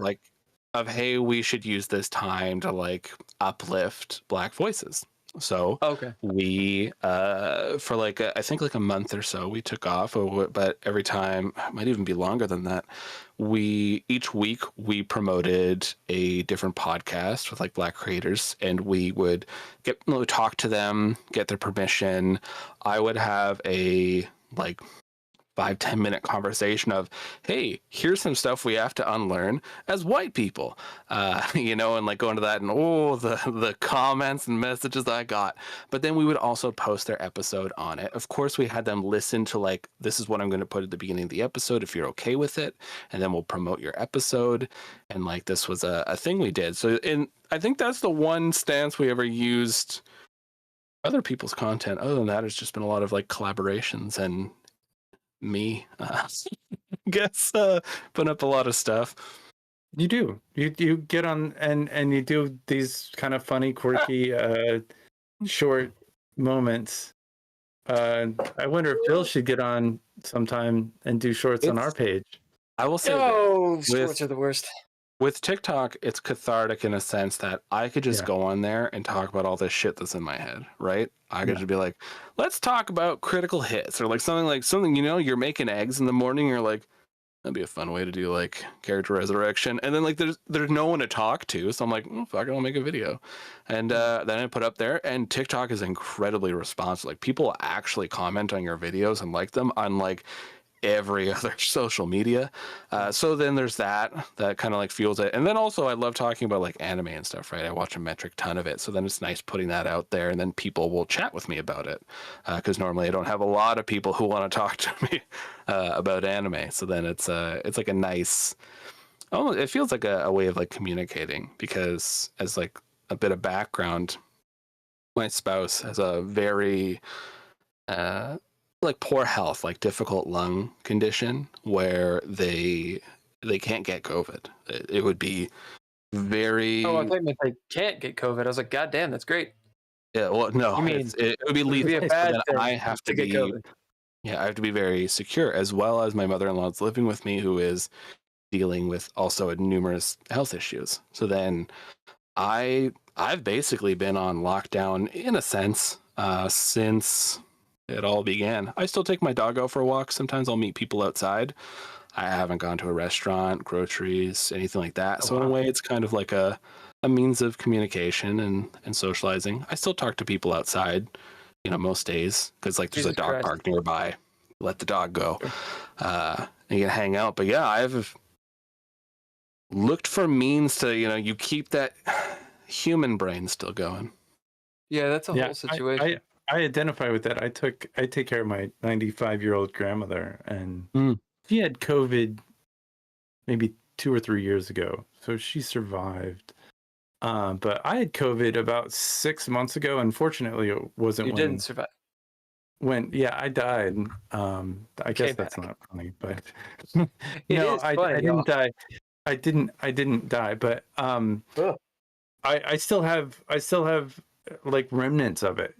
of hey, we should use this time to like uplift Black voices. So we for like I think like a month or so we took off, but every time, it might even be longer than that, each week we promoted a different podcast with like Black creators, and we would talk to them, get their permission. I would have a like 5-10 minute conversation of, hey, here's some stuff we have to unlearn as white people, and like go into that, and the comments and messages I got. But then we would also post their episode on it. Of course, we had them listen to like, this is what I'm going to put at the beginning of the episode if you're okay with it, and then we'll promote your episode. And like this was a thing we did. So I think that's the one stance we ever used other people's content. Other than that, it's just been a lot of like collaborations and me guess putting up a lot of stuff. You do. You get on and you do these kind of funny, quirky, short moments. I wonder if Bill should get on sometime and do shorts on our page. I will say, shorts are the worst. With TikTok, it's cathartic in a sense that I could just go on there and talk about all this shit that's in my head, right? I could just be like, let's talk about critical hits, or like something, you're making eggs in the morning, you're like, that'd be a fun way to do like character resurrection. And then like there's no one to talk to, so I'm like, fuck it, I'll make a video. And then I put up there, and TikTok is incredibly responsive. Like people actually comment on your videos and like them, unlike every other social media. So then there's that kind of like fuels it. And then also I love talking about like anime and stuff, right? I watch a metric ton of it. So then it's nice putting that out there, and then people will chat with me about it. Because normally I don't have a lot of people who want to talk to me about anime. So then it's like a nice, it feels like a way of like communicating, because as like a bit of background, my spouse has a very like poor health, like difficult lung condition where they can't get COVID. It would be very. Oh, I thought they can't get COVID. I was like, God damn, that's great. Yeah, well, no, it would be lethal. It'd be a bad thing I have to get be. COVID. Yeah, I have to be very secure, as well as my mother-in-law is living with me, who is dealing with also numerous health issues. So then, I've basically been on lockdown in a sense since it all began. I still take my dog out for a walk. Sometimes I'll meet people outside. I haven't gone to a restaurant, groceries, anything like that. So in a way, it's kind of like a means of communication and socializing. I still talk to people outside, most days, because like there's a dog park nearby. Let the dog go, and you can hang out. But yeah, I've looked for means to, you keep that human brain still going. Yeah, that's a whole situation. I identify with that. I take care of my 95-year-old grandmother, and she had COVID maybe 2 or 3 years ago, so she survived. But I had COVID about 6 months ago. Unfortunately, it wasn't. You didn't survive. I died. I guess Came that's back. not funny, but It no, is I funny, y'all. didn't die. I didn't die, but Ugh. I still have like remnants of it.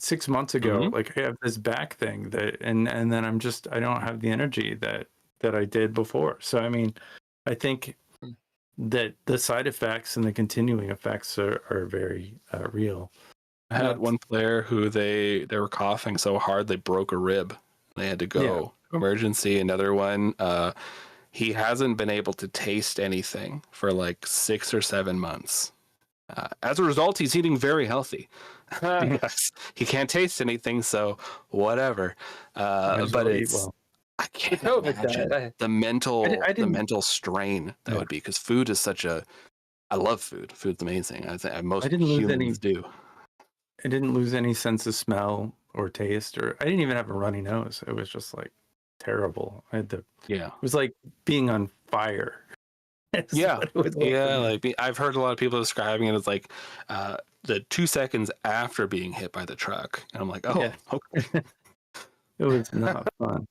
6 months ago, like I have this back thing and then I don't have the energy that I did before. So I mean, I think that the side effects and the continuing effects are very real. I had one player who they were coughing so hard they broke a rib. They had to go emergency. Another one, he hasn't been able to taste anything for like 6 or 7 months. As a result, he's eating very healthy because he can't taste anything. So whatever. But it's I can't imagine the mental strain that would be, because food is such a. I love food. Food's amazing. I think most humans do. I didn't lose any sense of smell or taste, or I didn't even have a runny nose. It was just like terrible. It was like being on fire. Like I've heard a lot of people describing it as like the 2 seconds after being hit by the truck, and I'm like, okay. It was not fun.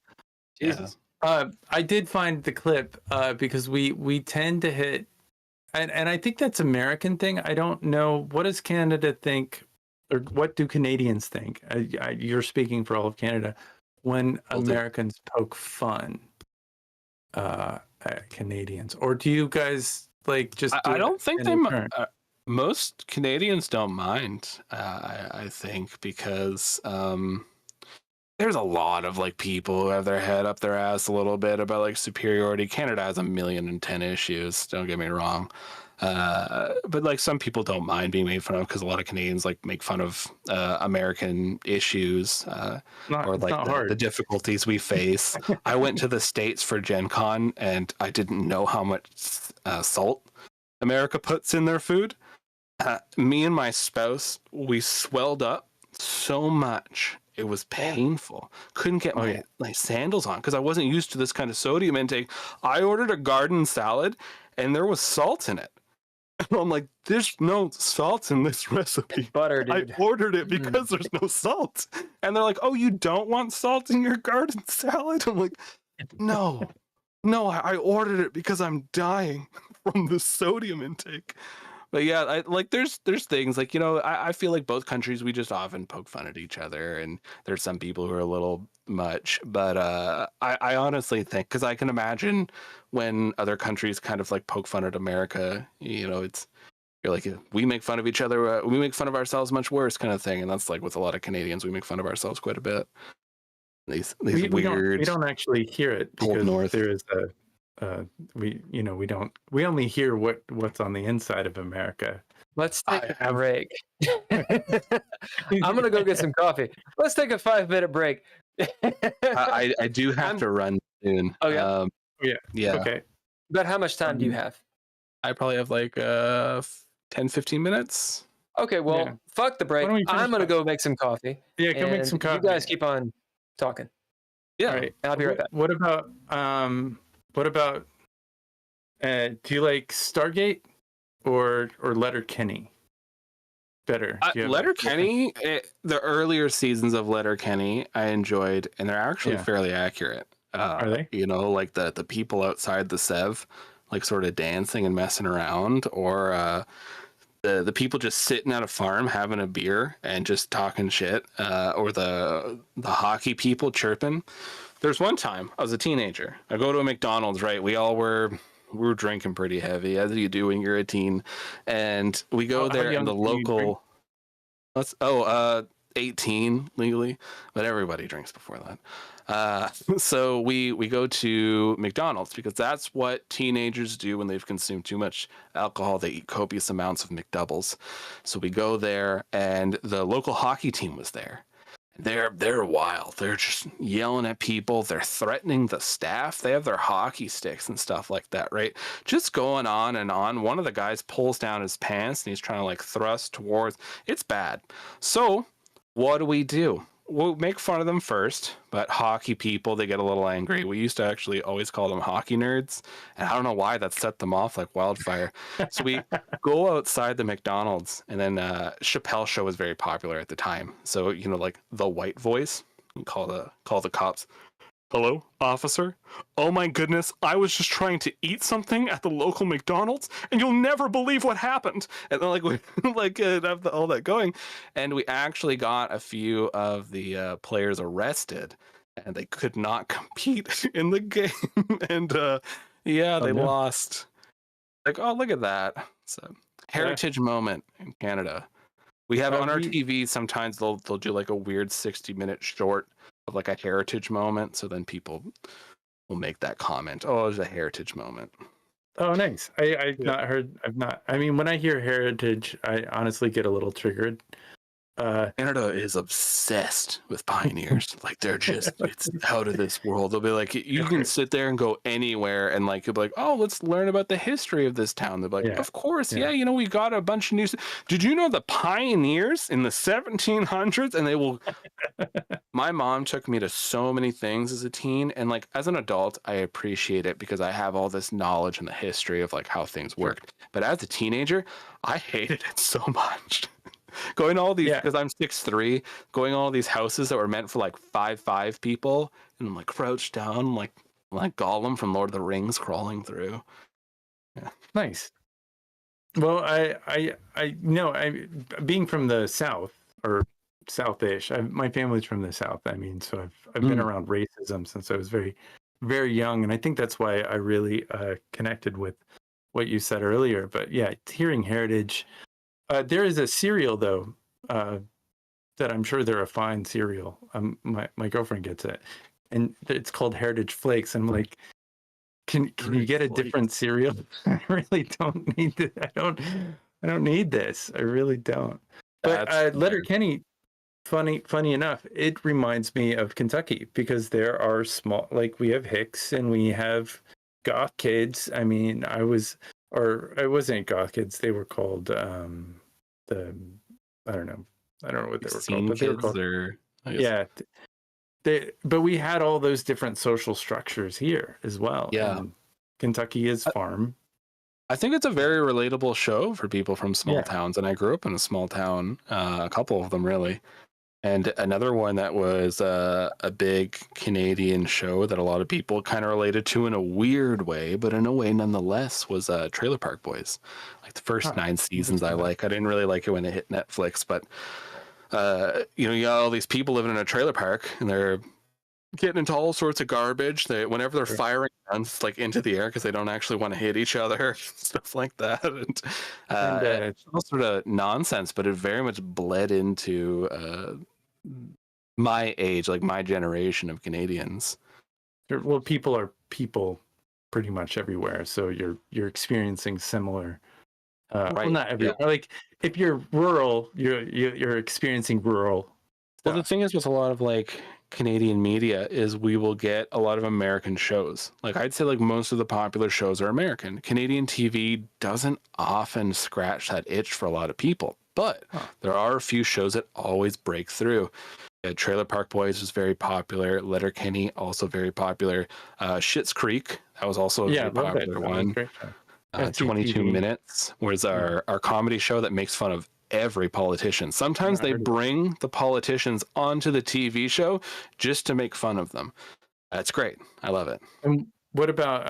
Jesus. I did find the clip because we tend to hit, and I think that's American thing. I don't know, what does Canada think, or what do Canadians think? You're speaking for all of Canada when Americans poke fun at Canadians, or do you guys like just? I don't think they. Most Canadians don't mind. I think because there's a lot of like people who have their head up their ass a little bit about like superiority. Canada has 1,000,010 issues. Don't get me wrong. But like some people don't mind being made fun of, because a lot of Canadians like make fun of American issues or like the difficulties we face. I went to the States for Gen Con and I didn't know how much salt America puts in their food. Me and my spouse, we swelled up so much. It was painful. Couldn't get my sandals on because I wasn't used to this kind of sodium intake. I ordered a garden salad and there was salt in it. And I'm like, there's no salt in this recipe. Butter, dude. I ordered it because there's no salt. And they're like, oh, you don't want salt in your garden salad? I'm like, no, I ordered it because I'm dying from the sodium intake. But yeah, there's things like, I feel like both countries, we just often poke fun at each other, and there's some people who are a little much, but I honestly think, because I can imagine when other countries kind of like poke fun at America, you're like, we make fun of each other, we make fun of ourselves much worse kind of thing, and that's like with a lot of Canadians, we make fun of ourselves quite a bit. These weird. We don't actually hear it because there is we only hear what's on the inside of America. Let's take a break. I'm gonna go get some coffee. Let's take a 5-minute break. I do have to run soon. Oh yeah. Yeah. Okay. But how much time do you have? I probably have like 10-15 minutes. Okay, well, fuck the break. I'm gonna go make some coffee. Yeah, go make some coffee. You guys keep on talking. Yeah. All right. I'll be right back. What about do you like Stargate or Letterkenny better? Letterkenny, the earlier seasons of Letterkenny I enjoyed, and they're actually fairly accurate. Are they? Like the people outside the Sev, like sort of dancing and messing around, or the people just sitting at a farm having a beer and just talking shit, or the hockey people chirping. There's one time I was a teenager. I go to a McDonald's, right? We were drinking pretty heavy, as you do when you're a teen, and we go there and the local. 18 legally, but everybody drinks before that. So we go to McDonald's because that's what teenagers do when they've consumed too much alcohol. They eat copious amounts of McDoubles. So we go there, and the local hockey team was there. They're wild. They're just yelling at people. They're threatening the staff. They have their hockey sticks and stuff like that, right? Just going on and on. One of the guys pulls down his pants and he's trying to like thrust towards. It's bad. So what do? we'll make fun of them first, but hockey people, they get a little angry. We used to actually always call them hockey nerds, and I don't know why that set them off like wildfire. So we go outside the McDonald's, and then Chappelle Show was very popular at the time. So, you know, like the white voice, you call the cops. Hello, officer? Oh my goodness, I was just trying to eat something at the local McDonald's, and you'll never believe what happened. And then, like, we have all that going, and we actually got a few of the players arrested, and they could not compete in the game. And they lost. Like, oh, look at that! So heritage moment in Canada. We have on our TV sometimes they'll do like a weird 60-minute short of like a heritage moment, so then people will make that comment. Oh, it was a heritage moment. Oh, nice. I've not heard. I mean, when I hear heritage, I honestly get a little triggered. Canada is obsessed with pioneers. Like they're just, it's out of this world. They'll be like, you can sit there and go anywhere, and like you'll be like, oh, let's learn about the history of this town. They'll be like, of course, you know, we got a bunch of news. Did you know the pioneers in the 1700s? And they will. My mom took me to so many things as a teen, and like as an adult, I appreciate it because I have all this knowledge and the history of like how things worked. But as a teenager, I hated it so much. Going to all these, because I'm 6'3", going all these houses that were meant for like 5'5" people, and I'm like crouched down, like Gollum from Lord of the Rings crawling through. Yeah, nice. Well, I being from the South or Southish, my family's from the South. I mean, so I've been around racism since I was very, very young, and I think that's why I really connected with what you said earlier. But yeah, hearing heritage. There is a cereal though that I'm sure they're a fine cereal. My girlfriend gets it, and it's called Heritage Flakes. I'm like, can you get a different cereal? I really don't need this. I don't need this. I really don't. But Letterkenny, funny enough, it reminds me of Kentucky because there are small, like we have Hicks and we have goth kids. I mean, it wasn't goth kids. They were called I don't know what they were called. But they were called, but we had all those different social structures here as well. Yeah, and Kentucky is farm. I think it's a very relatable show for people from small towns, and I grew up in a small town, a couple of them really. And another one that was a big Canadian show that a lot of people kind of related to in a weird way, but in a way nonetheless, was Trailer Park Boys. Like the first 9 seasons I didn't really like it when it hit Netflix, but you got all these people living in a trailer park and they're getting into all sorts of garbage. Whenever they're firing guns like into the air because they don't actually want to hit each other, stuff like that. And it's all sort of nonsense, but it very much bled into my age, like my generation of Canadians. Well, people are people pretty much everywhere, so you're experiencing similar. Well, not everywhere. Like if you're rural, you're experiencing rural stuff. Well, the thing is with a lot of like Canadian media is we will get a lot of American shows. Like I'd say like most of the popular shows are American. Canadian TV doesn't often scratch that itch for a lot of people, but there are a few shows that always break through. Trailer Park Boys was very popular. Letterkenny also very popular. Schitt's Creek, that was also a very popular one. 22 Minutes was our comedy show that makes fun of every politician. Sometimes they bring the politicians onto the TV show just to make fun of them. That's great. I love it. And what about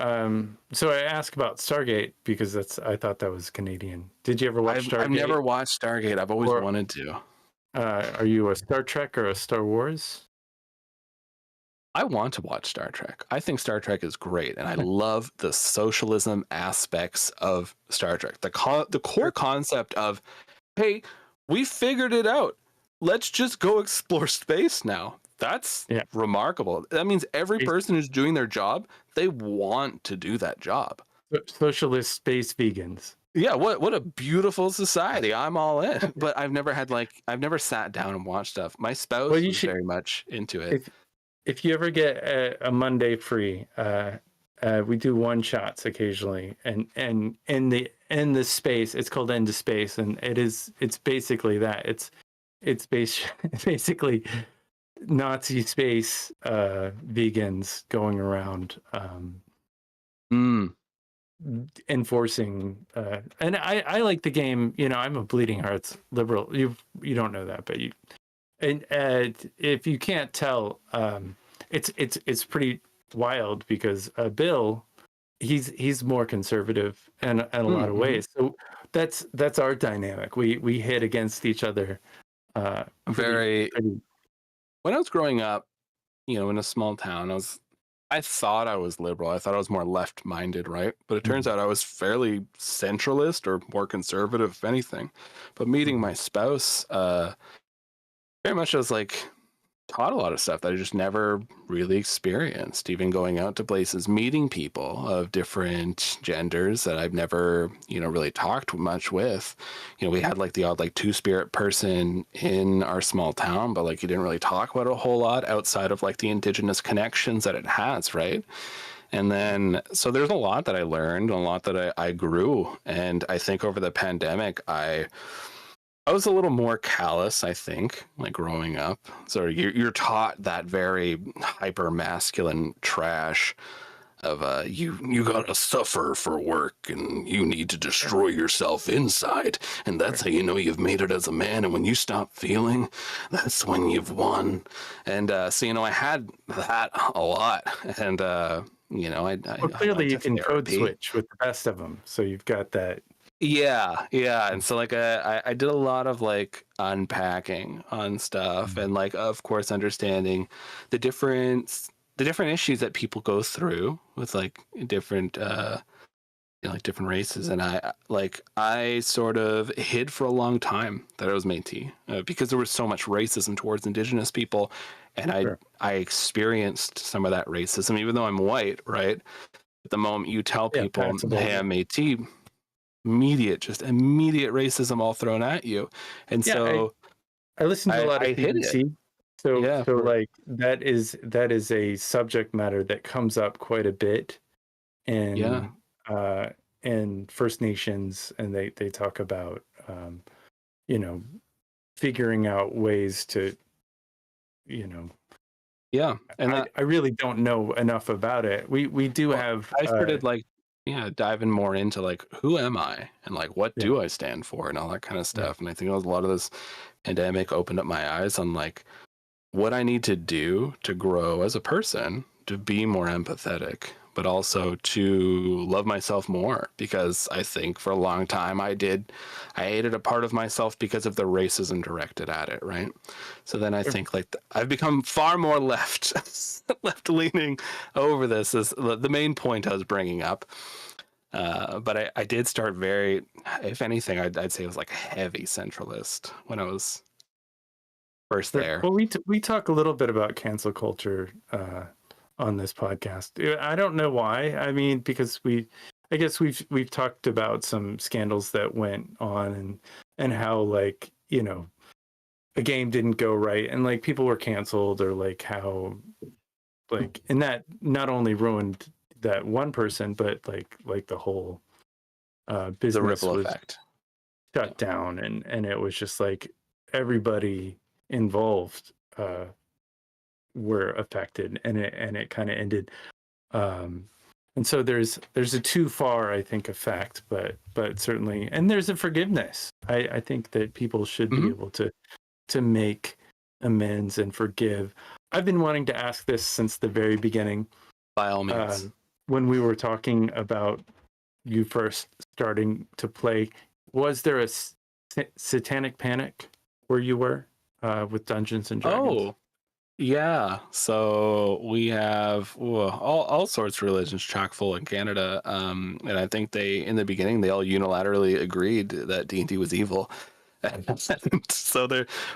so I asked about Stargate because I thought that was Canadian. Did you ever watch Stargate? I've never watched Stargate. I've always wanted to. Are you a Star Trek or a Star Wars? I want to watch Star Trek. I think Star Trek is great, and I love the socialism aspects of Star Trek. The core concept of, hey, we figured it out. Let's just go explore space now. That's remarkable. That means every person who's doing their job, they want to do that job. Socialist space vegans. Yeah, what a beautiful society. I'm all in. But I've never sat down and watched stuff. My spouse is very much into it. If you ever get a Monday free, we do one shots occasionally, and in the space, it's called End to Space, and it's basically that. It's basically Nazi space vegans going around enforcing and I like the game. I'm a bleeding hearts liberal. You don't know that, but if you can't tell, it's pretty wild because Bill, he's more conservative in a lot of ways. So that's our dynamic. We hit against each other. Very. When I was growing up, in a small town, I thought I was liberal. I thought I was more left-minded, right? But it turns out I was fairly centralist or more conservative, if anything. But meeting my spouse, very much I was taught a lot of stuff that I just never really experienced, even going out to places, meeting people of different genders that I've never, really talked much with. We had the odd two-spirit person in our small town, but you didn't really talk about it a whole lot outside of the indigenous connections that it has, right? And then, so there's a lot that I learned, a lot that I grew. And I think over the pandemic, I was a little more callous, I think, growing up. So you're taught that very hyper masculine trash of you gotta suffer for work and you need to destroy yourself inside, and that's how you know you've made it as a man. And when you stop feeling, that's when you've won. And so I had that a lot, and I clearly you can code switch with the best of them, so you've got that. Yeah. And so I did a lot of unpacking on stuff, and of course understanding the different issues that people go through with different different races. And I sort of hid for a long time that I was Métis because there was so much racism towards Indigenous people, and I experienced some of that racism even though I'm white, right? At the moment you tell people, hey, I'm Métis, immediate racism all thrown at you. And so I listened to a lot of BBC. So that is a subject matter that comes up quite a bit in First Nations, and they talk about figuring out ways to and I really don't know enough about it. We do have I started diving more into who am I and what do I stand for and all that kind of stuff. And I think a lot of this pandemic opened up my eyes on what I need to do to grow as a person, to be more empathetic, but also to love myself more, because I think for a long time I hated a part of myself because of the racism directed at it, right? So then I think I've become far more left leaning over this is the main point I was bringing up. But I did start very, if anything, I'd say it was heavy centralist when I was first there. Well, we talk a little bit about cancel culture on this podcast. I don't know why. I mean, because I guess we've talked about some scandals that went on and how a game didn't go right and people were canceled, or how and that not only ruined that one person, but the whole business, the ripple was effect, shut down, and it was just everybody involved were affected, and it kind of ended. And so there's a too far, I think, effect, but certainly, and there's a forgiveness. I think that people should be able to make amends and forgive. I've been wanting to ask this since the very beginning. By all means. When we were talking about you first starting to play, was there a satanic panic where you were with Dungeons and Dragons? Oh, yeah. So we have all sorts of religions chock full in Canada, and I think in the beginning they all unilaterally agreed that D&D was evil. So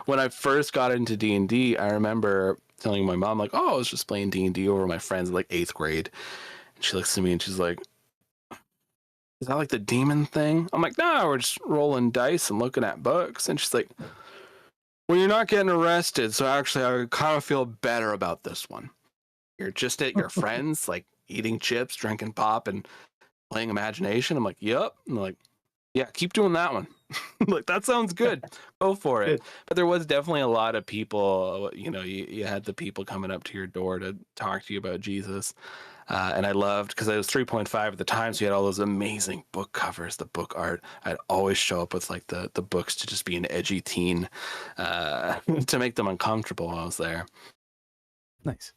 when I first got into D&D, I remember telling my mom I was just playing D&D over my friends in 8th grade. She looks at me and she's like, is that the demon thing? I'm like, no, we're just rolling dice and looking at books. And she's like, well, you're not getting arrested, so actually I kind of feel better about this one. You're just at your friends, eating chips, drinking pop, and playing imagination. I'm like, yep. And they're like, Yeah, keep doing that one. Like, that sounds good. Go for it. Good. But there was definitely a lot of people, you had the people coming up to your door to talk to you about Jesus. And I loved, because I was 3.5 at the time, so you had all those amazing book covers, the book art. I'd always show up with like the books to just be an edgy teen to make them uncomfortable while I was there. Nice.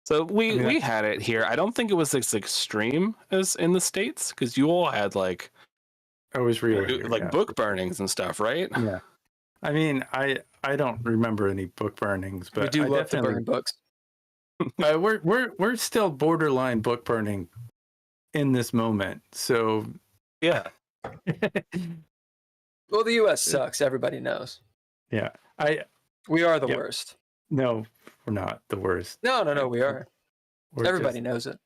So we had it here. I don't think it was as extreme as in the States, because you all had like book burnings and stuff, right? Yeah. I mean, I don't remember any book burnings, but we do I love to burn books. We're still borderline book burning in this moment. So Yeah. Well, the U.S. sucks. Everybody knows. Yeah. We are the worst. No, we're not the worst. No, we are. Everybody knows it.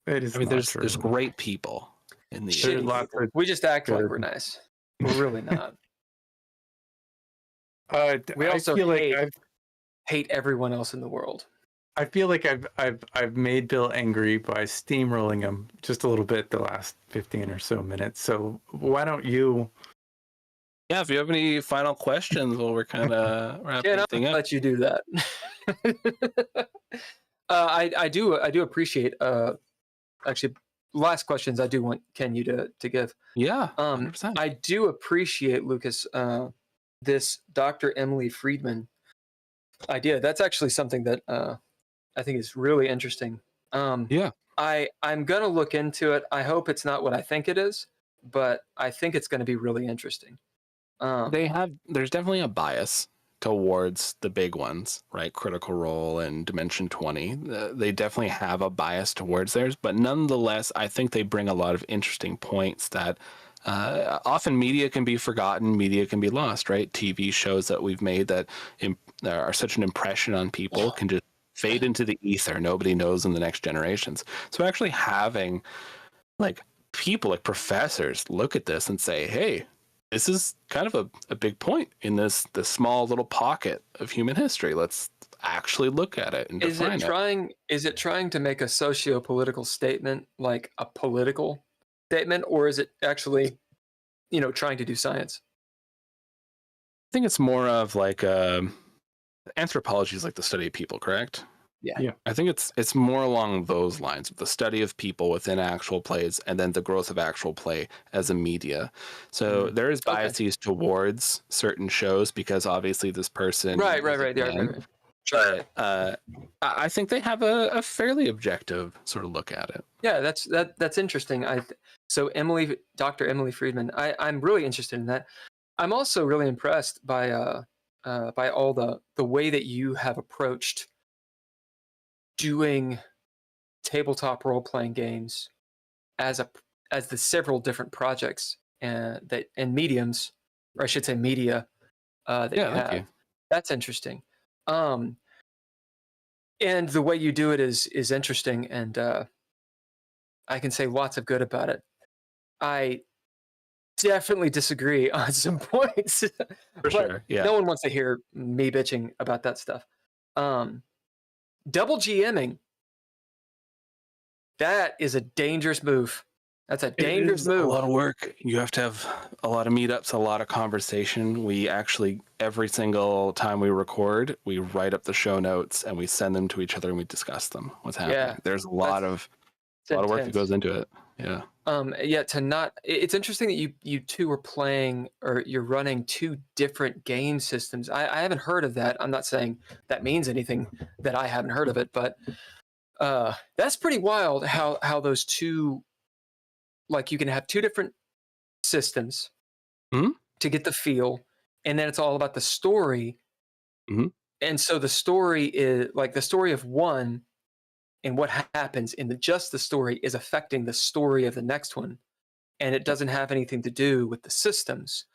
It is. I mean, there's true. great people in the Shitty US. people. We just act like we're nice. We're really not. We also hate everyone else in the world. I feel like I've made Bill angry by steamrolling him just a little bit the last 15 or so minutes. So why don't you? Yeah, if you have any final questions while we're kind of wrapping everything up. Let you do that. I do appreciate. Actually, last questions I do want Ken you to give. Yeah, 100%. I do appreciate, Lucas, this Dr. Emily Friedman idea. That's actually something that I think is really interesting. Yeah. I'm going to look into it. I hope it's not what I think it is, but I think it's going to be really interesting. There's definitely a bias towards the big ones, right? Critical Role and Dimension 20. They definitely have a bias towards theirs, but nonetheless, I think they bring a lot of interesting points that often media can be forgotten, media can be lost, right? TV shows that we've made that are such an impression on people can just fade into the ether. Nobody knows in the next generations. So actually having like people, like professors, look at this and say, hey, this is kind of a big point in this small little pocket of human history. Let's actually look at it and define it. Is it trying to make a socio-political statement, like a political statement, or is it actually, trying to do science? I think it's more of like anthropology is like the study of people, correct? Yeah. I think it's more along those lines, the study of people within actual plays and then the growth of actual play as a media. So there is biases towards certain shows because obviously this person... Right. But I think they have a fairly objective sort of look at it. Yeah, that's interesting. So Dr. Emily Friedman, I'm really interested in that. I'm also really impressed by all the way that you have approached doing tabletop role-playing games as the several different projects and mediums, or I should say media, that you have. You. That's interesting. And the way you do it is interesting, and I can say lots of good about it. I definitely disagree on some points. For sure, yeah. No one wants to hear me bitching about that stuff. Double GMing, that is a dangerous move. That's a dangerous move. A lot of work. You have to have a lot of meetups, a lot of conversation. We actually, every single time we record, we write up the show notes and we send them to each other and we discuss them. What's happening? Yeah, there's a lot of work that goes into it. Yeah. It's interesting that you two are playing, or you're running two different game systems. I haven't heard of that. I'm not saying that means anything that I haven't heard of it, but that's pretty wild how those two, like, you can have two different systems to get the feel, and then it's all about the story. And so the story is like the story of one, and what happens in just the story is affecting the story of the next one. And it doesn't have anything to do with the systems.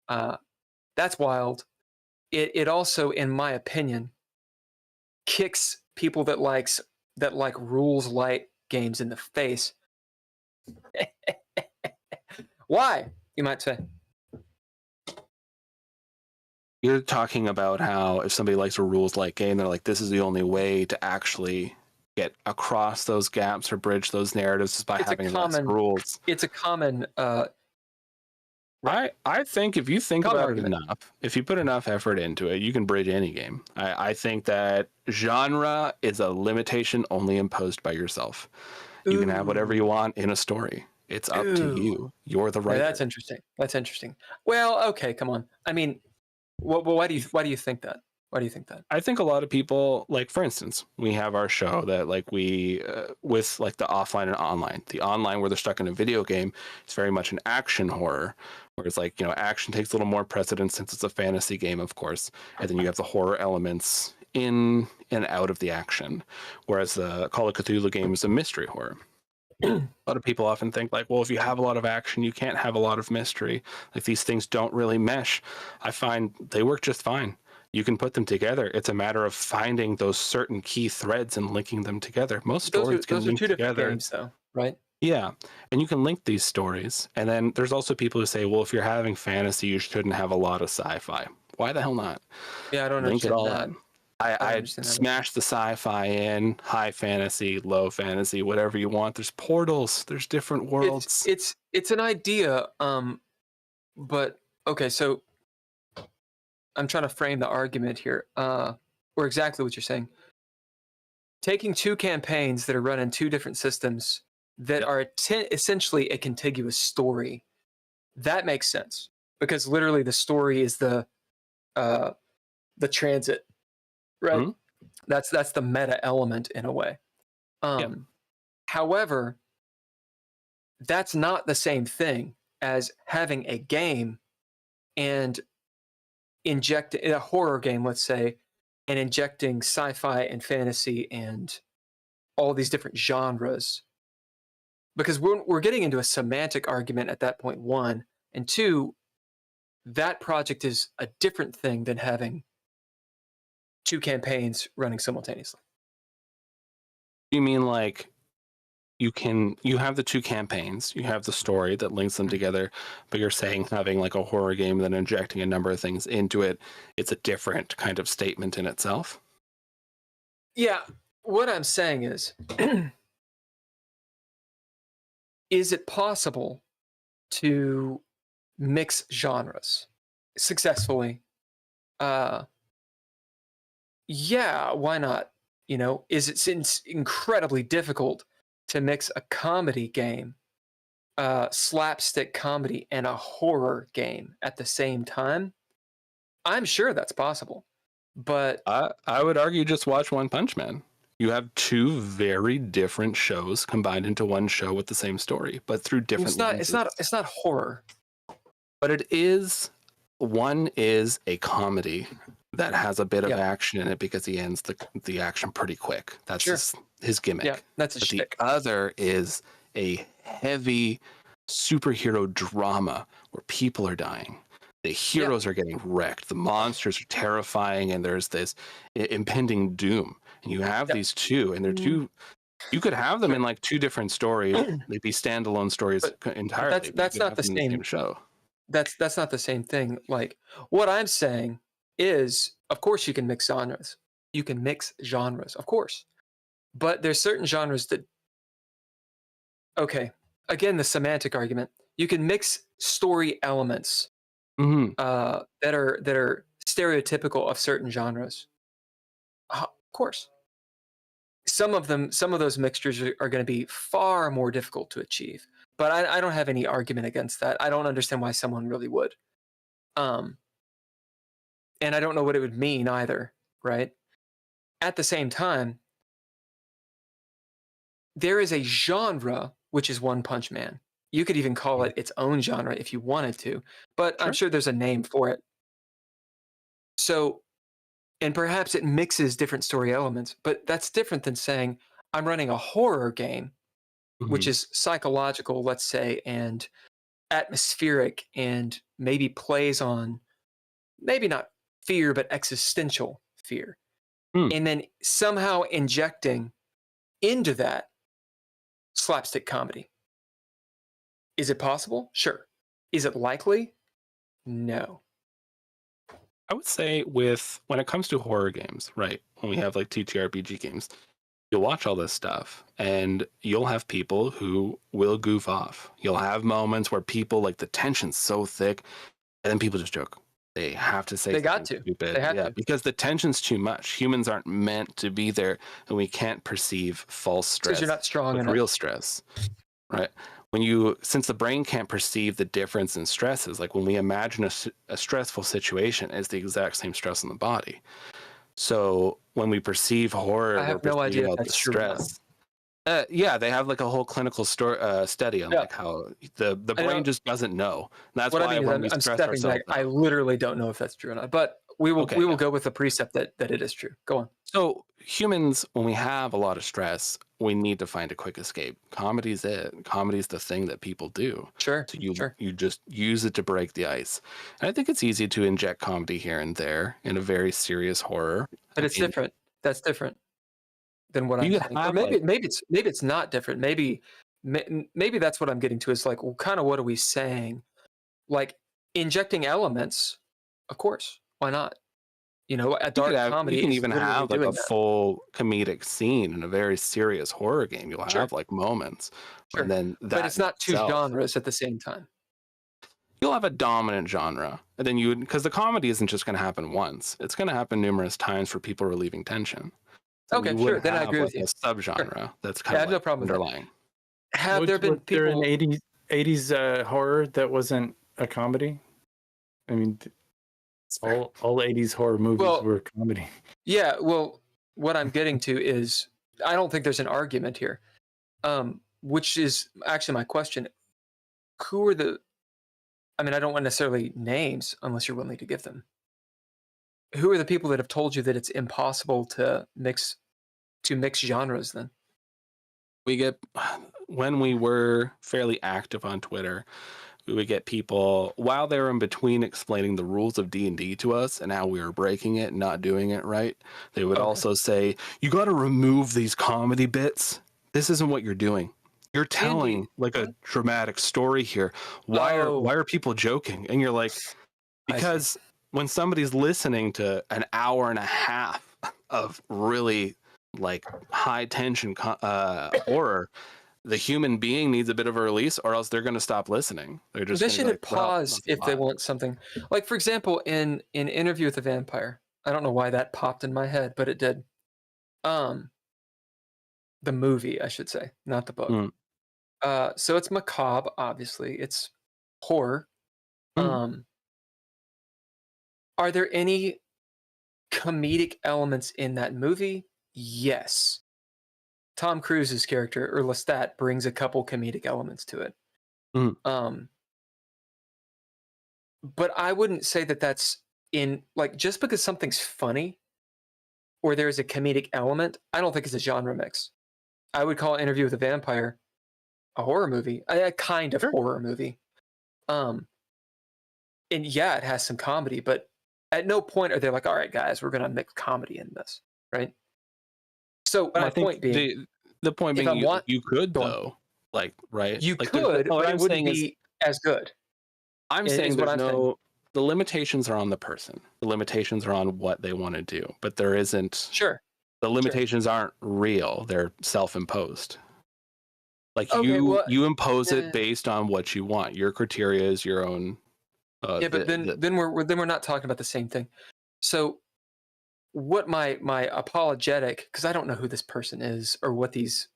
That's wild. It also, in my opinion, kicks people that like rules light games in the face. Why, you might say? You're talking about how if somebody likes a rules light game, they're like, this is the only way to actually get across those gaps or bridge those narratives is by having less rules. It's a common I think if you think Common about it argument. enough, if you put enough effort into it, you can bridge any game. I think that genre is a limitation only imposed by yourself. You can have whatever you Ooh, want in a story. It's up to ooh. you. You're the Now, that's writer. interesting. That's interesting. Well, okay, come on. I mean, why do you think that? Why do you think that? I think a lot of people, like for instance, we have our show that like we with like the offline and online. The online where they're stuck in a video game, it's very much an action horror, where it's like action takes a little more precedence since it's a fantasy game, of course, and then you have the horror elements in and out of the action. Whereas the Call of Cthulhu game is a mystery horror. A lot of people often think like, well, if you have a lot of action, you can't have a lot of mystery. Like these things don't really mesh. I find they work just fine. You can put them together. It's a matter of finding those certain key threads and linking them together. Most stories can Those are link two different together. games, though, right? Yeah. And you can link these stories. And then there's also people who say, well, if you're having fantasy, you shouldn't have a lot of sci-fi. Why the hell not? Yeah, I don't Link it understand all that. in. I don't I understand that. smash the sci-fi in, high fantasy, low fantasy, whatever you want. There's portals. There's different worlds. It's an idea, but okay, so I'm trying to frame the argument here, or exactly what you're saying. Taking two campaigns that are run in two different systems that are essentially a contiguous story, that makes sense because literally the story is the transit, right? Mhm. That's the meta element in a way. However, that's not the same thing as having a game and inject a horror game, let's say, and injecting sci-fi and fantasy and all these different genres, because we're getting into a semantic argument at that point, one, and two, that project is a different thing than having two campaigns running simultaneously. You mean like you have the two campaigns, you have the story that links them together, but you're saying having like a horror game then injecting a number of things into it, it's a different kind of statement in itself? Yeah, what I'm saying is it possible to mix genres successfully? Yeah, why not? Is it incredibly difficult to mix a comedy game, slapstick comedy, and a horror game at the same time? I'm sure that's possible, but I would argue just watch One Punch Man. You have two very different shows combined into one show with the same story, but through different lenses. it's not horror. But it is, one is a comedy that has a bit of action in it because he ends the action pretty quick. That's his gimmick. Yeah, that's a But shtick. the other is a heavy superhero drama where people are dying. The heroes are getting wrecked. The monsters are terrifying, and there's this impending doom. And you have these two, and they're two. You could have them in like two different stories. They'd be standalone stories entirely. That's not the same show. That's not the same thing. Like, what I'm saying is, of course you can mix genres. You can mix genres, of course. But there's certain genres that, okay, again, the semantic argument. You can mix story elements that are stereotypical of certain genres. Of course. Some of those mixtures are going to be far more difficult to achieve. But I don't have any argument against that. I don't understand why someone really would. And I don't know what it would mean either, right? At the same time, there is a genre, which is One Punch Man. You could even call it its own genre if you wanted to, but I'm sure there's a name for it. So, and perhaps it mixes different story elements, but that's different than saying I'm running a horror game, which is psychological, let's say, and atmospheric, and maybe plays on maybe not fear, but existential fear. And then somehow injecting into that slapstick comedy. Is it possible? Sure. Is it likely? No. I would say when it comes to horror games, right? When we have like TTRPG games, you'll watch all this stuff and you'll have people who will goof off. You'll have moments where people, like, the tension's so thick and then people just joke. They have to say They got something to. stupid. They have Yeah, to. because the tension's too much. Humans aren't meant to be there, and we can't perceive false stress Because you're not strong with enough. real stress. Right? Since the brain can't perceive the difference in stresses, like when we imagine a stressful situation, it's the exact same stress in the body. So when we perceive horror, I have we're no idea perceiving if all the that's true or not. stress. Yeah, they have like a whole clinical study on Yeah. like how the I know. brain just doesn't know. And that's What why I mean when is we I'm stress stepping back. ourselves I out. literally don't know if that's true or not. But we will Okay, yeah. go with the precept that it is true. Go on. So humans, when we have a lot of stress, we need to find a quick escape. Comedy's it. Comedy's the thing that people do. Sure. So you Sure. just use it to break the ice. And I think it's easy to inject comedy here and there in a very serious horror. But I it's mean, different. That's different than what I'm you saying. Or have maybe like it's not different. Maybe that's what I'm getting to. Is like, well, kind of what are we saying? Like injecting elements, of course. Why not? You know, a dark comedy. you can is even literally have like doing a that. full comedic scene in a very serious horror game. You'll Sure. have like moments, Sure. and then that But it's not two itself, genres at the same time. you'll have a dominant genre, and then because the comedy isn't just going to happen once; it's going to happen numerous times for people relieving tension. So Okay, you sure. would Then I have agree like with you. a subgenre that's kind Yeah, I of have no like problem with that. underlying. Have there been Was there people? an 80s horror that wasn't a comedy? I mean, all 80s horror movies Well- were comedy. Yeah. Well, what I'm getting to is I don't think there's an argument here, which is actually my question. Who are the? I mean, I don't want necessarily names unless you're willing to give them. Who are the people that have told you that it's impossible to mix genres? Then When we were fairly active on Twitter, we would get people while they were in between explaining the rules of D&D to us and how we were breaking it and not doing it right. They would Okay. also say, "You got to remove these comedy bits. This isn't what you're doing. You're telling like a dramatic story here. Why are people joking?" And you're like, because when somebody's listening to an hour and a half of really like high tension horror, the human being needs a bit of a release, or else they're going to stop listening. They're just they gonna should be hit like, "Well, pause that's if a they lot." want something. Like for example, in Interview with the Vampire, I don't know why that popped in my head, but it did. The movie, I should say, not the book. Mm. So it's macabre, obviously. It's horror. Mm. Are there any comedic elements in that movie? Yes. Tom Cruise's character, or Lestat, brings a couple comedic elements to it. Mm. But I wouldn't say that that's in, like, just because something's funny or there's a comedic element, I don't think it's a genre mix. I would call Interview with a Vampire a horror movie, a kind of horror movie. And yeah, it has some comedy, but at no point are they like, all right, guys, we're going to mix comedy in this, right? So But my I think point being, the point if being, I you could Go on. though, like, right? you Like, could, what but I'm it wouldn't saying is, be as good. I'm is saying what there's I'm saying. the limitations are on the person. The limitations are on what they want to do, but there isn't. Sure. The limitations aren't real; they're self-imposed. Like Okay, you impose yeah. it based on what you want. Your criteria is your own. Yeah, but then we're not talking about the same thing. So what my apologetic, because I don't know who this person is or what these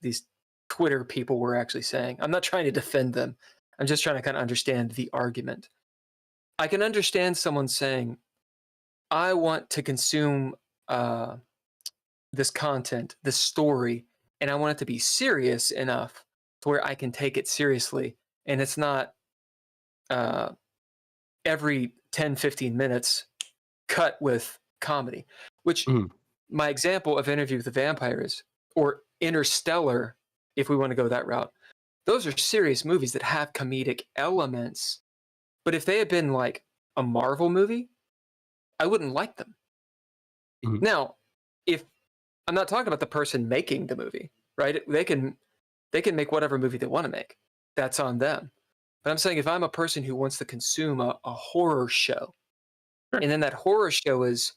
Twitter people were actually saying. I'm not trying to defend them. I'm just trying to kind of understand the argument. I can understand someone saying, I want to consume this content, this story, and I want it to be serious enough to where I can take it seriously. And it's not every 10, 15 minutes cut with comedy, which my example of Interview with the Vampire is, or Interstellar, if we want to go that route. Those are serious movies that have comedic elements. But if they had been like a Marvel movie, I wouldn't like them. Now, if I'm not talking about the person making the movie, right? They can make whatever movie they want to make. That's on them. But I'm saying if I'm a person who wants to consume a horror show, and then that horror show is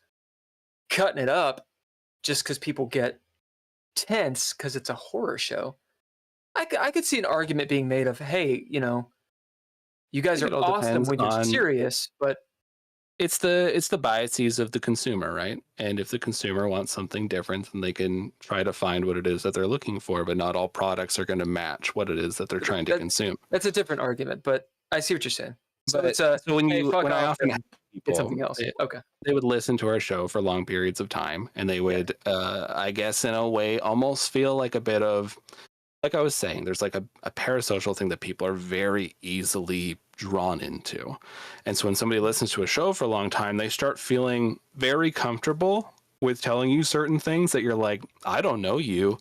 cutting it up just because people get tense because it's a horror show, I could see an argument being made of, hey, you guys think are it all awesome depends when you're on- serious, but It's the biases of the consumer, right? And if the consumer wants something different, then they can try to find what it is that they're looking for. But not all products are going to match what it is that they're trying to consume. that's a different argument. But I see what you're saying. So But it's a so when hey, you fuck when I off often and have get people, something else. Okay. they would listen to our show for long periods of time, and they would, I guess, in a way, almost feel like a bit of, like I was saying, there's like a parasocial thing that people are very easily drawn into. And so when somebody listens to a show for a long time, they start feeling very comfortable with telling you certain things that you're like, I don't know you.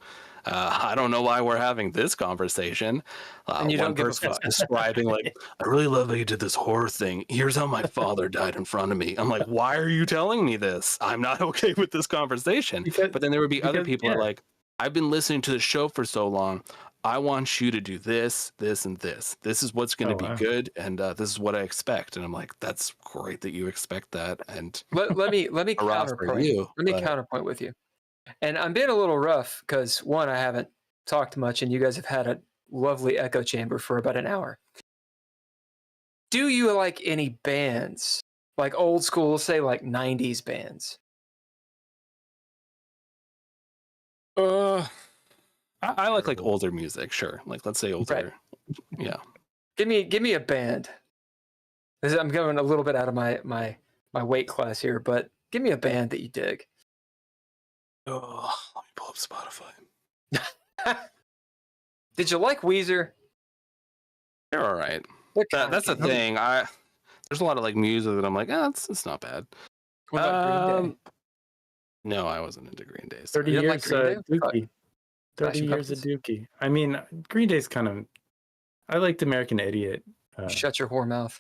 I don't know why we're having this conversation. And you one don't give a person was fuck. describing like, I really love how you did this horror thing. Here's how my father died in front of me. I'm like, why are you telling me this? I'm not okay with this conversation. But then there would be other people that are like, I've been listening to the show for so long. I want you to do this, this, and this. This is what's going to be good, and this is what I expect. And I'm like, that's great that you expect that. And let me counterpoint. you, Let me counterpoint with you. And I'm being a little rough because one, I haven't talked much, and you guys have had a lovely echo chamber for about an hour. Do you like any bands, like old school, say like 90s bands? I like older music, sure. Like, let's say older. Right. Yeah. Give me a band. I'm going a little bit out of my weight class here, but give me a band that you dig. Oh, let me pull up Spotify. Did you like Weezer? They're all right. That's the Thing. thing. There's a lot of like music that I'm like, it's not bad. What about Green Day? No, I wasn't into Green Day. 30 You didn't years like Green Day? Dookie. 30 Smashing years of Pumpkins? Dookie. I mean, Green Day's kind of. I liked American Idiot. Shut your whore mouth.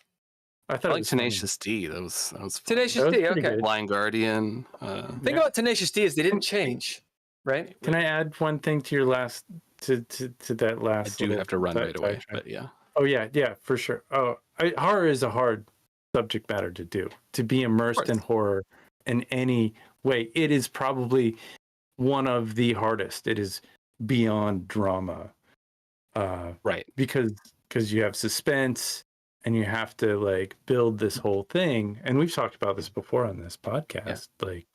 I thought I it like was funny. Tenacious D. That was fun. Tenacious That was D, pretty okay. good. Blind Guardian. Thing about Tenacious D is they didn't change, right? Can I add one thing to your last to that I last? do have to run right away, sidetrack? but yeah. Oh yeah, for sure. Horror is a hard subject matter to do. To be immersed in horror in any way, it is probably one of the hardest. It is beyond drama, Right. because you have suspense and you have to like build this whole thing. And we've talked about this before on this podcast. Like,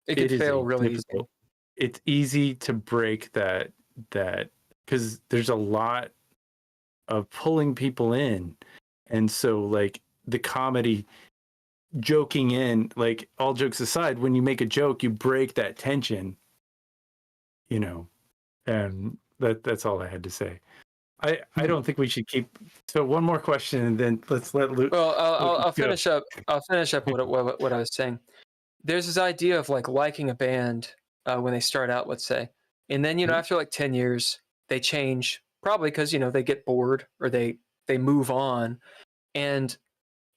It could is fail a really easy. difficult- It's easy to break that because there's a lot of pulling people in, and so like the comedy joking in, like all jokes aside, when you make a joke you break that tension, and that's all I had to say. I don't think we should keep. So one more question, and then let's let Luke. Well, I'll Luke go. finish up. I'll finish up what I was saying. There's this idea of like liking a band when they start out, let's say, and then after like 10 years they change, probably because they get bored or they move on, and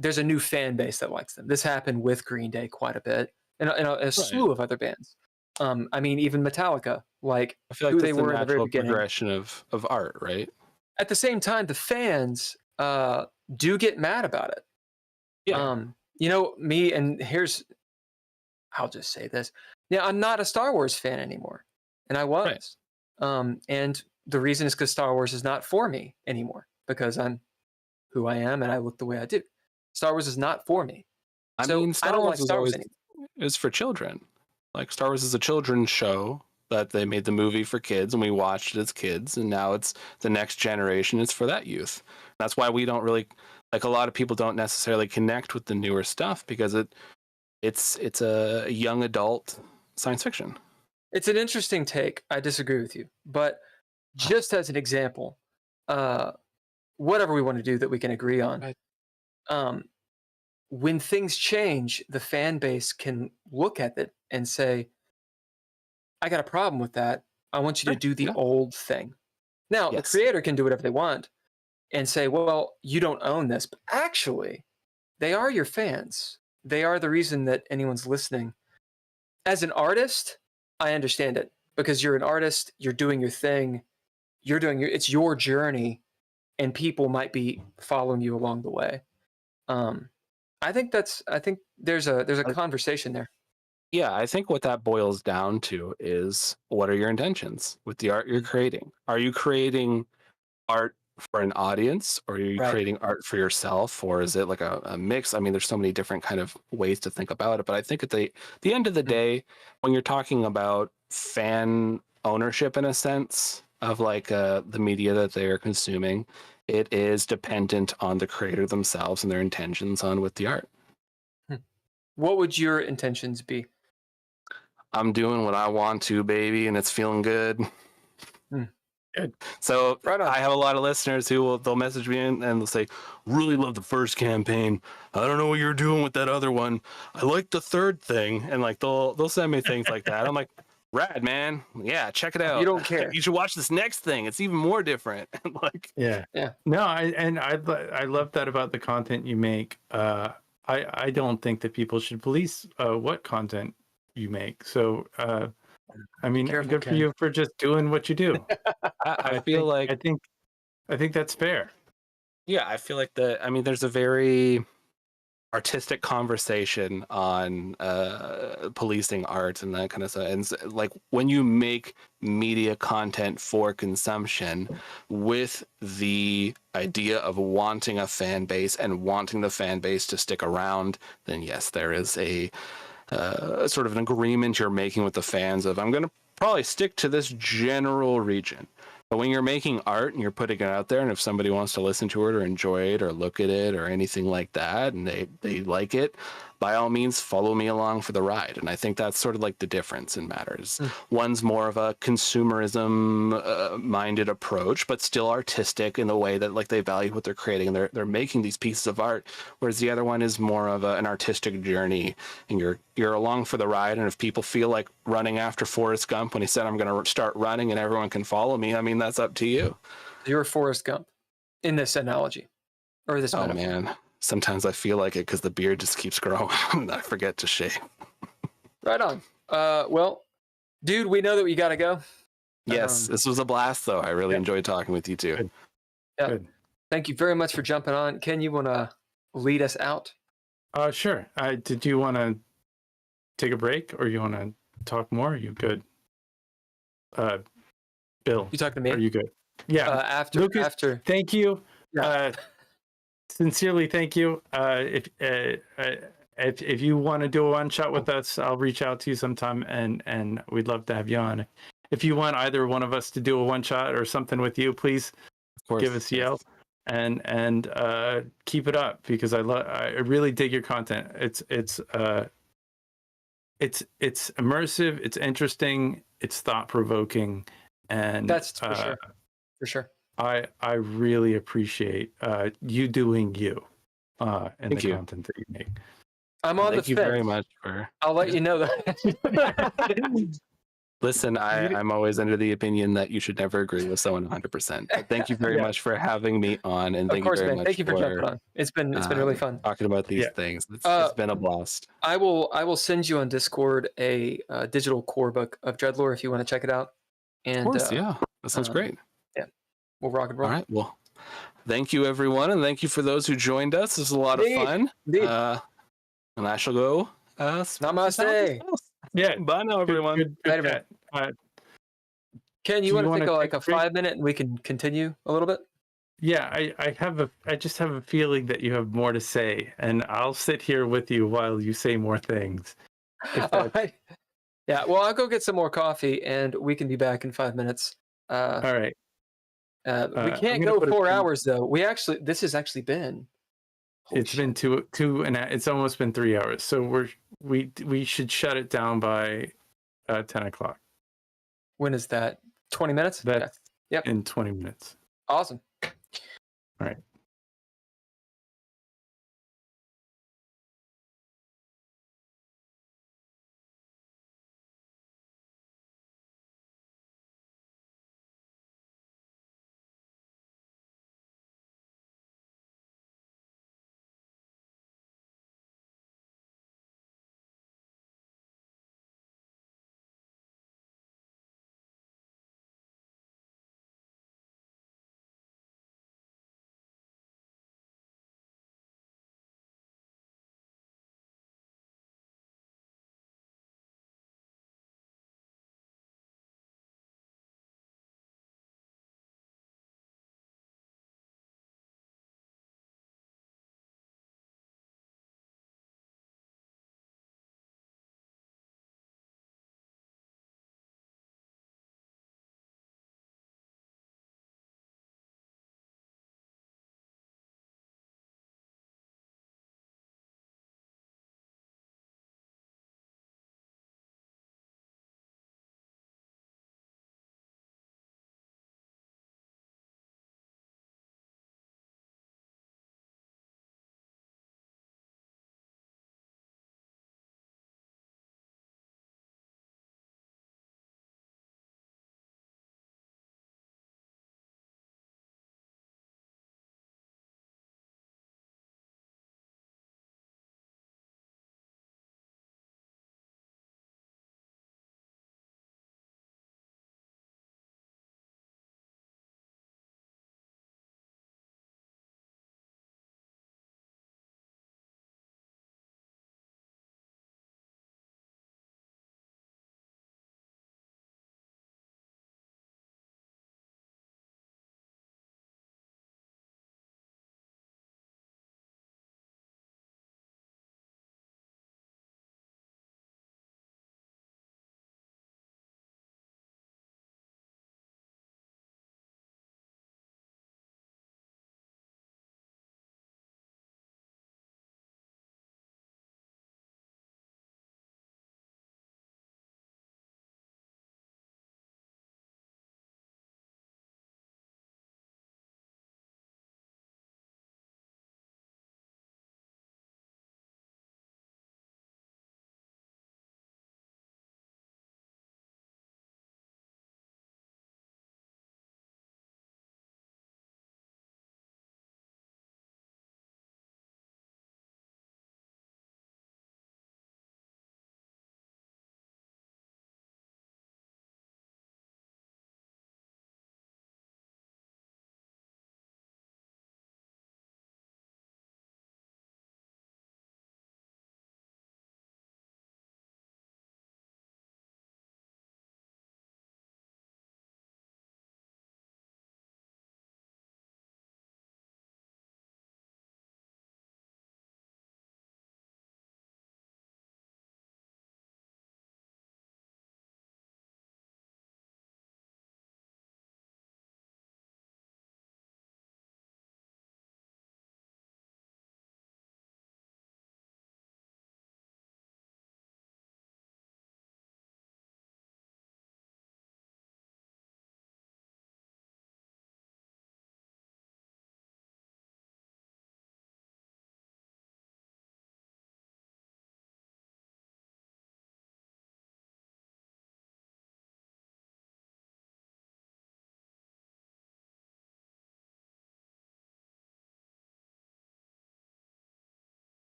there's a new fan base that likes them. This happened with Green Day quite a bit, and a slew of other bands. I mean, even Metallica, like I feel like who that's they were the at the very natural beginning. progression of art, right? At the same time, the fans do get mad about it. Yeah. Me, and I'll just say this. Yeah, I'm not a Star Wars fan anymore, and I was. Right. And the reason is because Star Wars is not for me anymore, because I'm who I am and I look the way I do. Star Wars is not for me. I mean, I don't like Star Wars anymore. Is for children. Like Star Wars is a children's show that they made the movie for kids, and we watched it as kids, and now it's the next generation. It's for that youth. That's why we don't really like. A lot of people don't necessarily connect with the newer stuff because it's a young adult science fiction. It's an interesting take. I disagree with you, but just as an example, whatever we want to do that we can agree on. Right. When things change, the fan base can look at it and say, I got a problem with that. I want you to do the old thing. Now, the creator can do whatever they want and say, well, you don't own this. But actually, they are your fans. They are the reason that anyone's listening. As an artist, I understand it because you're an artist. You're doing your thing. It's your journey, and people might be following you along the way. I think there's a conversation there. Yeah, I think what that boils down to is what are your intentions with the art you're creating? Are you creating art for an audience, or are you Right. creating art for yourself, or is it like a mix? I mean, there's so many different kind of ways to think about it, but I think at the end of the day, when you're talking about fan ownership in a sense of like the media that they are consuming, it is dependent on the creator themselves and their intentions on with the art. What would your intentions be? I'm doing what I want to, baby, and it's feeling good. Good. So Right on. I have a lot of listeners who they'll message me and they'll say, really love the first campaign. I don't know what you're doing with that other one. I like the third thing. And like they'll send me things like that. I'm like, rad, man. Yeah, check it out. You don't care. You should watch this next thing. It's even more different. Like, Yeah. Yeah. No, I love that about the content you make. I don't think that people should police what content you make. So I mean, Careful, good for Ken. you for just doing what you do. I feel like I think that's fair. yeah, I feel like there's a very artistic conversation on policing art and that kind of stuff. And like when you make media content for consumption with the idea of wanting a fan base and wanting the fan base to stick around, then yes, there is a sort of an agreement you're making with the fans of, I'm going to probably stick to this general region. But when you're making art and you're putting it out there, and if somebody wants to listen to it or enjoy it or look at it or anything like that, and they like it, by all means, follow me along for the ride. And I think that's sort of like the difference in matters. One's more of a consumerism minded approach, but still artistic in the way that like they value what they're creating and they're making these pieces of art. Whereas the other one is more of an artistic journey, and you're along for the ride. And if people feel like running after Forrest Gump when he said, I'm going to start running and everyone can follow me, I mean, that's up to you. You're Forrest Gump in this analogy or this Oh metaphor. man, sometimes I feel like it because the beard just keeps growing and I forget to shave. Right on. Well, dude, we know that we got to go. Yes, this was a blast though. I really enjoyed talking with you too. Good. Yeah. Good. Thank you very much for jumping on. Ken, you want to lead us out? Sure. Did you want to take a break or you want to talk more? Are you good? Bill, You talking to me? are you good? Yeah. After Lucas, after. thank you. Yeah. Sincerely, thank you. If you want to do a one shot with us, I'll reach out to you sometime, and we'd love to have you on. If you want either one of us to do a one shot or something with you, please Of course, give us a yell and keep it up because I really dig your content. It's immersive, it's interesting, it's thought provoking, and That's for sure. For sure. I really appreciate you doing you and Thank the you. content that you make. I'm on Thank the you fence. very much for. I'll let you know that. Listen, I'm always under the opinion that you should never agree with someone 100%. But thank you very much for having me on, and thank Of course, you very man. much Thank you for jumping on. It's been really fun. talking about these things. It's been a blast. I will send you on Discord a digital core book of DreadLore if you want to check it out. And Of course, yeah, that sounds great. Yeah, we'll rock and roll. All right, well, thank you everyone, and thank you for those who joined us. This was a lot of fun. Indeed. And I shall go. Namaste. Yeah, bye now, everyone. Good Later, chat. Ken, Do you want to wanna take like take a a break? 5 minute and we can continue a little bit? Yeah, I just have a feeling that you have more to say, and I'll sit here with you while you say more things. All right. Yeah, well, I'll go get some more coffee and we can be back in 5 minutes. All right. We I'm can't gonna go put a 4 pin- hours though. This has actually been. It's been two and it's almost been 3 hours. So we should shut it down by 10 o'clock. When is that? 20 minutes? That's Yep. in 20 minutes. Awesome. All right.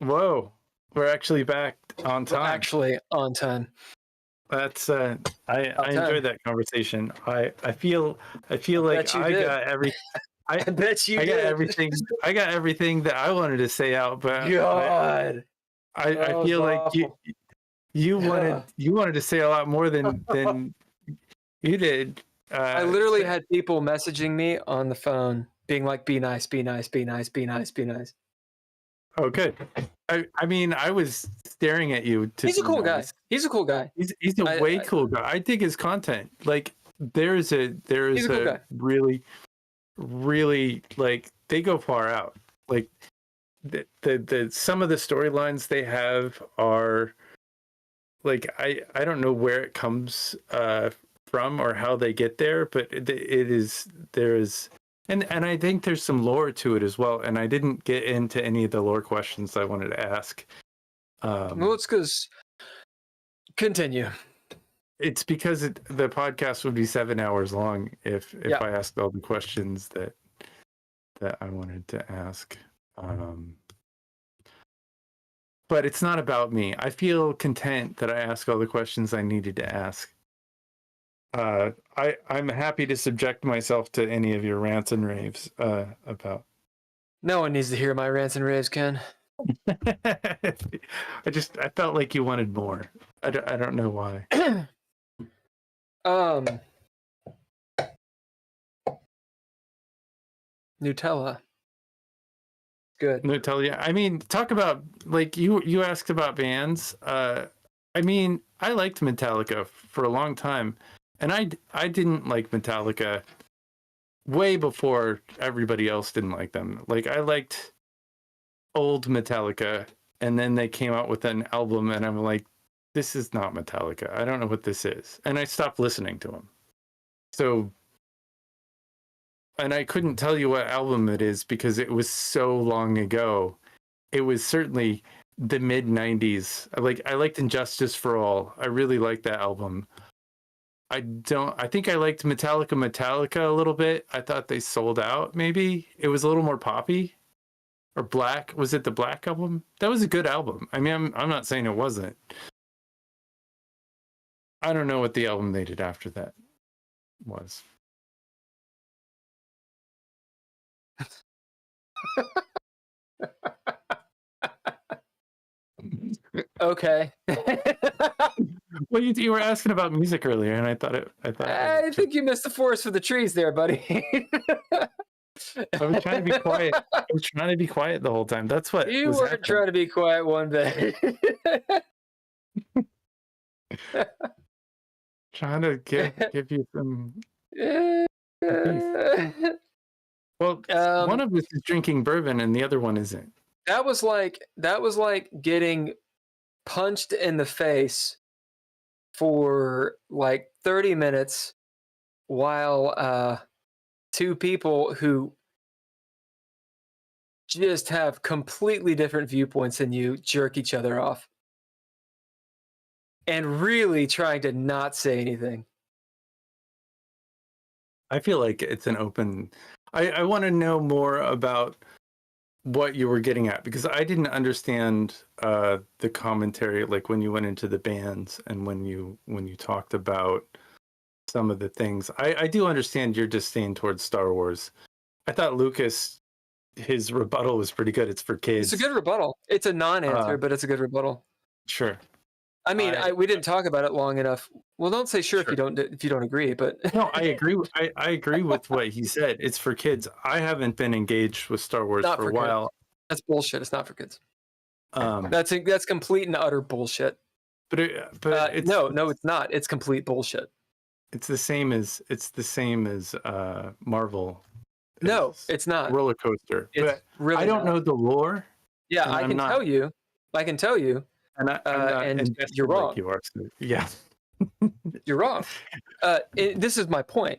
Whoa, we're actually back on We're time. actually on time. That's I enjoyed that conversation. I feel like I did. got every I bet you I got did. everything that I wanted to say out, but God. I feel like you wanted to say a lot more than you did. I literally had people messaging me on the phone being like, be nice, be nice, be nice, be nice, be nice. Oh, good. I mean, I was staring at you. He's a cool guy. He's a cool guy. He's a way cool guy. I dig his content. Like there's a cool guy. really like they go far out. Like the some of the storylines they have are like I don't know where it comes from or how they get there, but there is and I think there's some lore to it as well. And I didn't get into any of the lore questions I wanted to ask. Well, it's because continue. It's because the podcast would be 7 hours long if I asked all the questions that I wanted to ask. But it's not about me. I feel content that I ask all the questions I needed to ask. I'm happy to subject myself to any of your rants and raves about. No one needs to hear my rants and raves, Ken. I felt like you wanted more. I don't know why. Nutella. Good. Nutella. I mean, talk about like you asked about bands. I mean, I liked Metallica for a long time, and I didn't like Metallica way before everybody else didn't like them. Like I liked old Metallica, and then they came out with an album, and I'm like, this is not Metallica. I don't know what this is, and I stopped listening to them. So, and I couldn't tell you what album it is because it was so long ago. It was certainly the mid 90s. I liked Injustice for All. I really liked that album. I think I liked Metallica a little bit. I thought they sold out maybe. It was a little more poppy. Or Black. Was it the Black album? That was a good album. I mean, I'm not saying it wasn't. I don't know what the album they did after that was. Okay. Well, you were asking about music earlier, and I think you missed the forest for the trees there, buddy. I was trying to be quiet. I was trying to be quiet the whole time. That's what you was weren't happening. trying to be quiet one bit. Trying to give you some. Well, one of us is drinking bourbon, and the other one isn't. That was like getting punched in the face for like 30 minutes while two people who just have completely different viewpoints than you jerk each other off and really trying to not say anything. I feel like it's an open. I want to know more about what you were getting at because I didn't understand the commentary, like when you went into the bands and when you talked about some of the things. I do understand your disdain towards Star Wars. I thought Lucas, his rebuttal was pretty good. It's for kids. It's a good rebuttal. It's a non-answer, but it's a good rebuttal. Sure. I mean, we didn't talk about it long enough. Well, don't say sure. If you don't agree, but no, I agree. I agree with what he said. It's for kids. I haven't been engaged with Star Wars for a while. Kids. That's bullshit. It's not for kids. That's complete and utter bullshit. But it's, no, it's not. It's complete bullshit. It's the same as Marvel. No, it's not. Roller coaster. It's but really I don't know the lore. Yeah, I can tell you. And and you're wrong. Like you are, so, yeah. You're wrong. This is my point.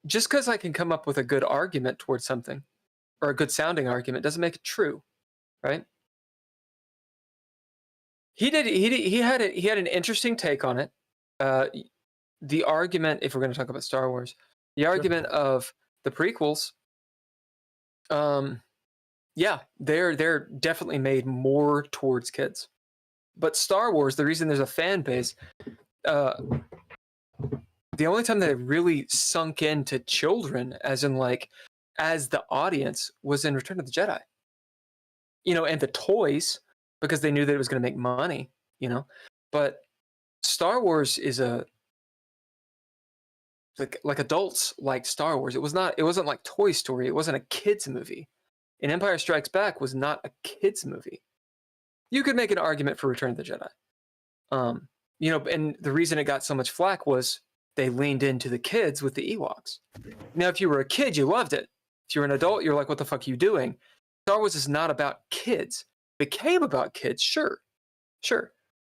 Just because I can come up with a good argument towards something, or a good sounding argument, doesn't make it true, right? He had an interesting take on it. The argument, if we're going to talk about Star Wars, the argument of the prequels, Yeah, they're definitely made more towards kids. But Star Wars, the reason there's a fan base, the only time that it really sunk into children, as in like as the audience, was in Return of the Jedi. And the toys, because they knew that it was going to make money. But Star Wars is like adults like Star Wars. It wasn't like Toy Story. It wasn't a kids movie. And Empire Strikes Back was not a kids movie. You could make an argument for Return of the Jedi. And the reason it got so much flack was they leaned into the kids with the Ewoks. Now, if you were a kid, you loved it. If you're an adult, you're like, what the fuck are you doing? Star Wars is not about kids. It became about kids, sure.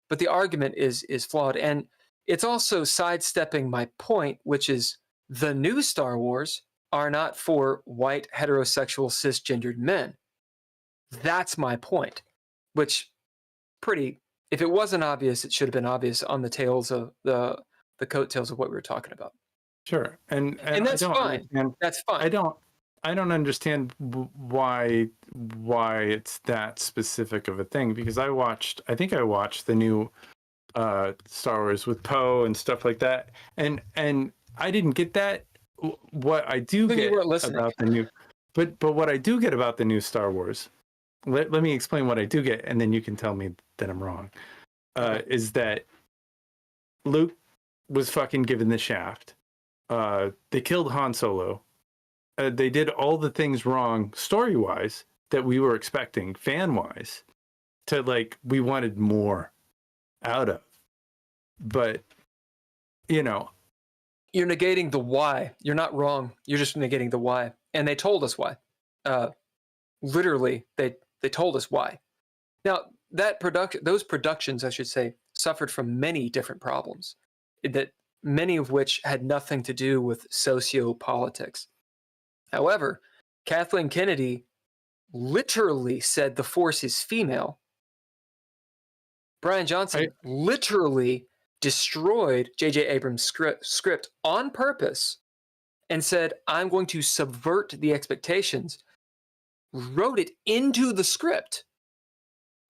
But the argument is flawed. And it's also sidestepping my point, which is the new Star Wars are not for white, heterosexual, cisgendered men. That's my point, which if it wasn't obvious, it should have been obvious on the tails of the coattails of what we were talking about. Sure. And that's fine. That's fine. I don't understand why it's that specific of a thing, because I think I watched the new Star Wars with Poe and stuff like that, and I didn't get that. What I do get about the new, but what I do get about the new Star Wars, let me explain what I do get, and then you can tell me that I'm wrong. Is that Luke was fucking given the shaft. They killed Han Solo. They did all the things wrong story-wise that we were expecting, fan-wise, to like we wanted more out of. But you're negating the why. You're not wrong. You're just negating the why. And they told us why. Literally, they told us why. Now, those productions, I should say, suffered from many different problems, that many of which had nothing to do with socio-politics. However, Kathleen Kennedy literally said the Force is female. Bryan Johnson literally destroyed J.J. Abrams' script on purpose and said, I'm going to subvert the expectations, wrote it into the script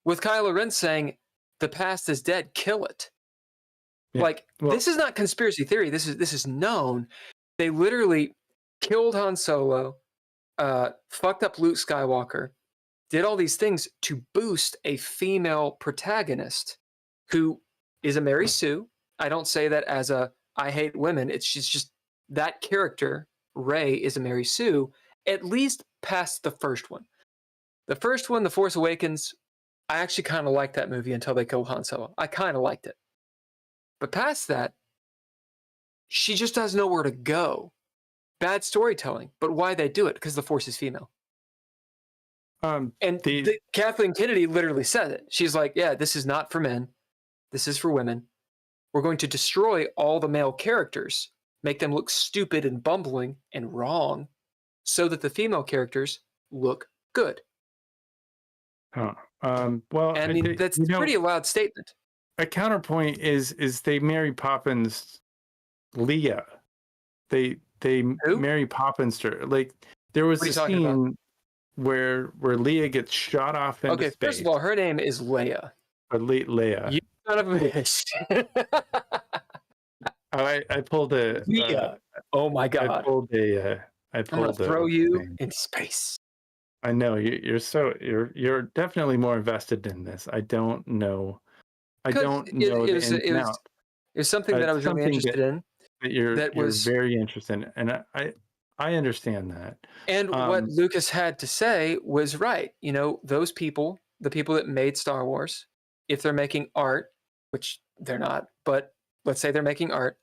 with Kylo Ren saying, the past is dead, kill it. Yeah. This is not conspiracy theory. This is known. They literally killed Han Solo, fucked up Luke Skywalker, did all these things to boost a female protagonist who is a Mary Sue. I don't say that as I hate women. She's just that character, Rey, is a Mary Sue, at least past the first one. The first one, The Force Awakens, I actually kind of liked that movie until they killed Han Solo. I kind of liked it. But past that, she just has nowhere to go. Bad storytelling. But why they do it? Because the Force is female. Kathleen Kennedy literally said it. She's like, yeah, this is not for men. This is for women. We're going to destroy all the male characters, make them look stupid and bumbling and wrong, so that the female characters look good. Huh. Well, I mean, that's a pretty loud statement. A counterpoint is they Mary Poppins Leia. They Mary Poppins her. Like there was a scene where Leia gets shot off into space. First of all, her name is Leia. Or Leia. You son of a bitch. I pulled a Leia. Oh my god. I'm gonna throw you in space. I know you're definitely more invested in this. I don't know. It was something that I was really interested in. You're very interested in, and I understand that. And what Lucas had to say was right. Those people, the people that made Star Wars, if they're making art, which they're not, but let's say they're making art,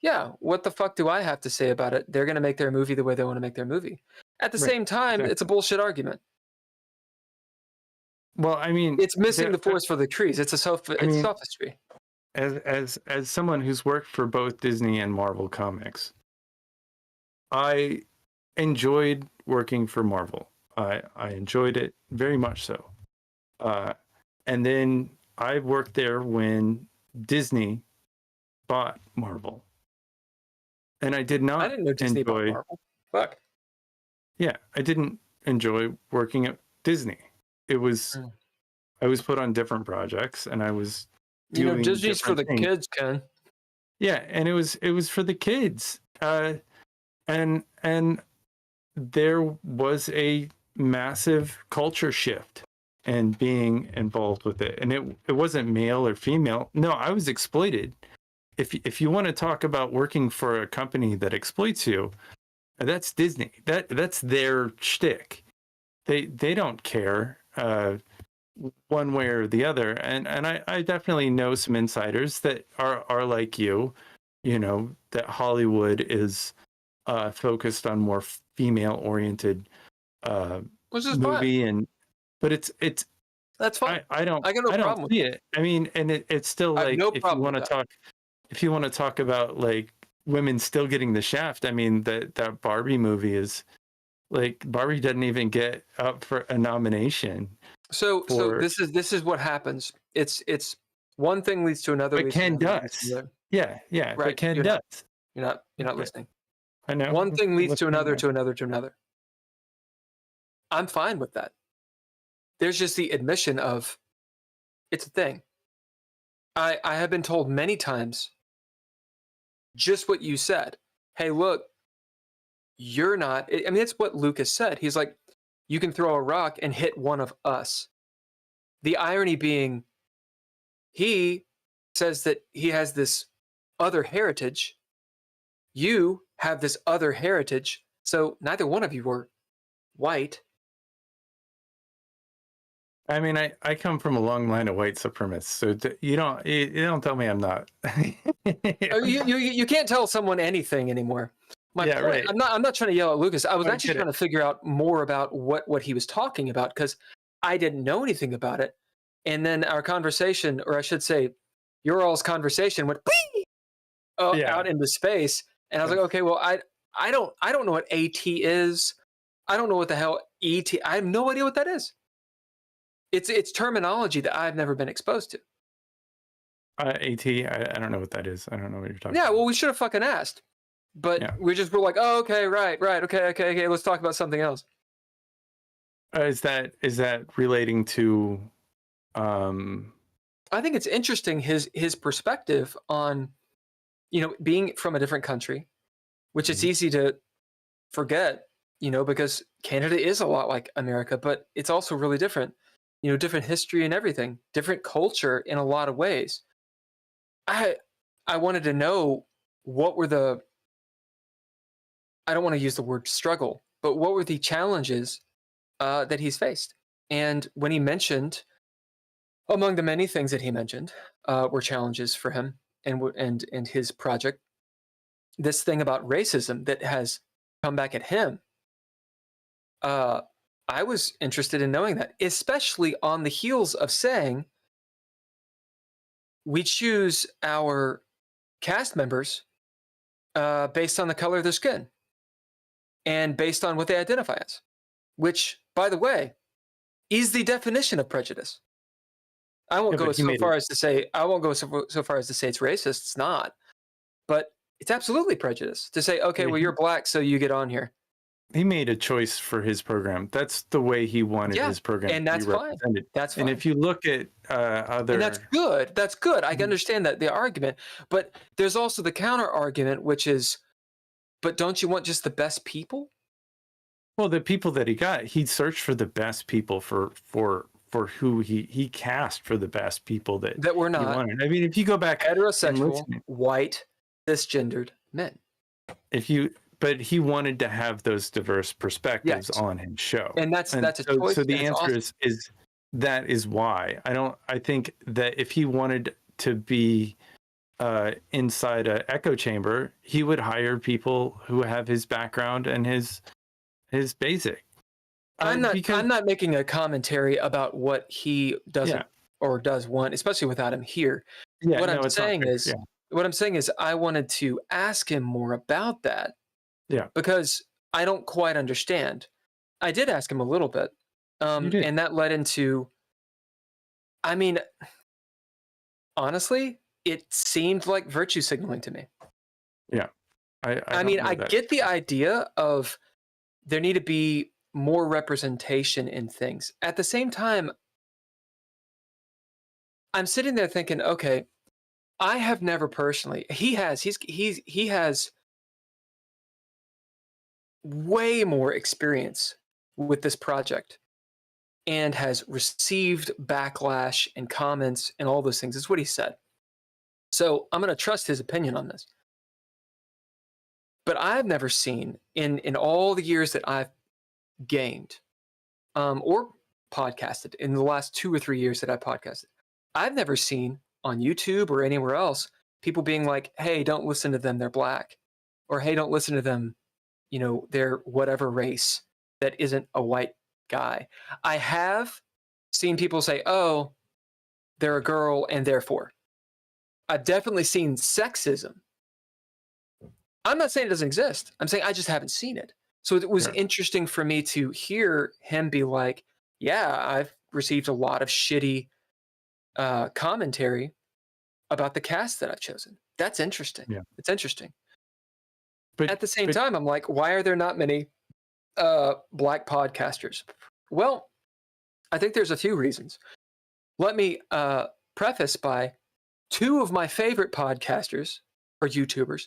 yeah, what the fuck do I have to say about it? They're going to make their movie the way they want to make their movie. At the same time, It's a bullshit argument. Well, I mean, it's missing the forest for the trees. It's sophistry. As someone who's worked for both Disney and Marvel Comics, I enjoyed working for Marvel. I enjoyed it very much so. And then I worked there when Disney bought Marvel. And I did not I didn't know Disney bought Marvel. Fuck. Yeah, I didn't enjoy working Disney. It was Mm. I was put on different projects, and I was doing Disney's for different the things. kids, Ken. Yeah, and it was for the kids. And there was a massive culture shift and being involved with it. And it wasn't male or female. No, I was exploited. If you want to talk about working for a company that exploits you, that's Disney. That's their shtick. They don't care one way or the other. And I definitely know some insiders that are like you, that Hollywood is focused on more female oriented Which is movie. fine. But it's That's fine. I don't I got no I don't problem with see it. I mean, and it's still I have like, no if you problem want to with that. talk if you want to talk about like women still getting the shaft, I mean, that Barbie movie is like, Barbie doesn't even get up for a nomination. So for, this is what happens. It's one thing leads to another. but Leads to Ken another, leads to does. another. Yeah, but Right. Ken You're does. not Yeah. listening. I know. One thing leads to Listening another, now. to another, to another. I'm fine with that. There's just the admission of it's a thing. I have been told many times just what you said. Hey, look, you're not. I mean, it's what Lucas said. He's like, you can throw a rock and hit one of us. The irony being, he says that he has this other heritage. You have this other heritage. So neither one of you were white. I mean, I come from a long line of white supremacists, so you don't tell me I'm not. You can't tell someone anything anymore. My Yeah, point, right. I'm not trying to yell at Lucas. I was I actually get it. trying to figure out more about what he was talking about, because I didn't know anything about it. And then our conversation, or I should say, your all's conversation went Yeah. out into space, and I was like, okay, well, I don't know what AT is. I don't know what the hell ET. I have no idea what that is. It's terminology that I've never been exposed to. AT, I don't know what that is. I don't know what you're talking Yeah, about. well, we should have fucking asked, but Yeah. we just were like, oh, okay, right, okay. Let's talk about something else. Is that relating to I think it's interesting his perspective on, being from a different country, which it's easy to forget, because Canada is a lot like America, but it's also really different. Different history and everything, different culture in a lot of ways. I wanted to know what were the, I don't want to use the word struggle, but what were the challenges that he's faced? And when he mentioned, among the many things that he mentioned were challenges for him and his project, this thing about racism that has come back at him, I was interested in knowing that, especially on the heels of saying we choose our cast members based on the color of their skin and based on what they identify as, which, by the way, is the definition of prejudice. I won't go so far as to say it's racist. It's not, but it's absolutely prejudice to say, okay, well, you're black, so you get on here. He made a choice for his program. That's the way he wanted his program and to that's be fine. represented. That's fine. And if you look at other, and that's good. That's good. I can understand that the argument, but there's also the counter argument, which is, but don't you want just the best people? Well, the people that he got, he searched for the best people for who he cast for the best people that were he not wanted. I mean, if you go back heterosexual, white, cisgendered men. But he wanted to have those diverse perspectives on his show, and that's a choice. So the answer is that is why I think that if he wanted to be inside an echo chamber, he would hire people who have his background and his basic. I'm not making a commentary about what he doesn't or does want, especially without him here. Yeah, what I'm saying is I wanted to ask him more about that. Yeah. Because I don't quite understand. I did ask him a little bit. And that led into, I mean, honestly, it seemed like virtue signaling to me. Yeah. I mean, I get the idea of there need to be more representation in things. At the same time, I'm sitting there thinking, okay, I have never personally. He has way more experience with this project and has received backlash and comments and all those things. That's what he said. So I'm going to trust his opinion on this. But I've never seen in all the years that I've gamed or podcasted in the last 2 or 3 years that I podcasted, I've never seen on YouTube or anywhere else people being like, hey, don't listen to them, they're black. Or hey, don't listen to them, they're whatever race that isn't a white guy. I have seen people say, oh, they're a girl and therefore. I've definitely seen sexism. I'm not saying it doesn't exist. I'm saying I just haven't seen it. So it was interesting for me to hear him be like, yeah, I've received a lot of shitty commentary about the cast that I've chosen. That's interesting. Yeah. It's interesting. But at the same time, I'm like, why are there not many black podcasters? Well, I think there's a few reasons. Let me preface by 2 of my favorite podcasters or YouTubers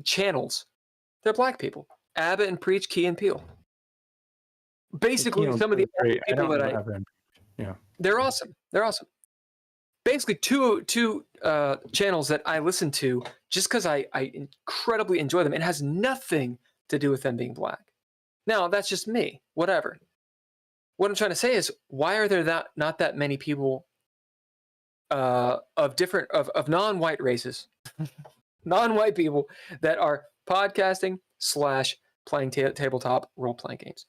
channels. They're black people. Abba and Preach, Key and Peele. Basically, some of the people that they're awesome. They're awesome. Basically, two channels that I listen to just because I incredibly enjoy them. It has nothing to do with them being black. Now, that's just me. Whatever. What I'm trying to say is, why are there not that many people of non-white races, non-white people that are podcasting / playing tabletop role-playing games?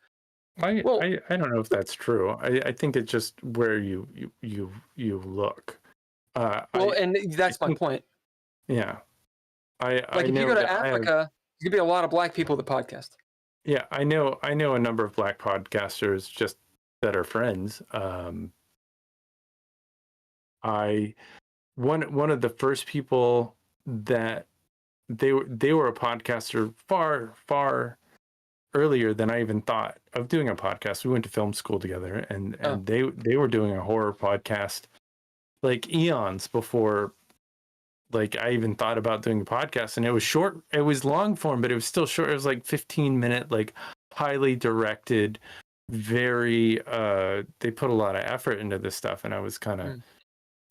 I don't know if that's true. I think it's just where you look. And that's my point. Yeah. If you go to Africa, there's gonna be a lot of black people that podcast. Yeah, I know a number of black podcasters just that are friends. One of the first people that they were a podcaster far earlier than I even thought of doing a podcast. We went to film school together, and they were doing a horror podcast like eons before like I even thought about doing a podcast. And it was short, it was long form, but it was still short. It was like 15-minute, like highly directed, very they put a lot of effort into this stuff, and I was kind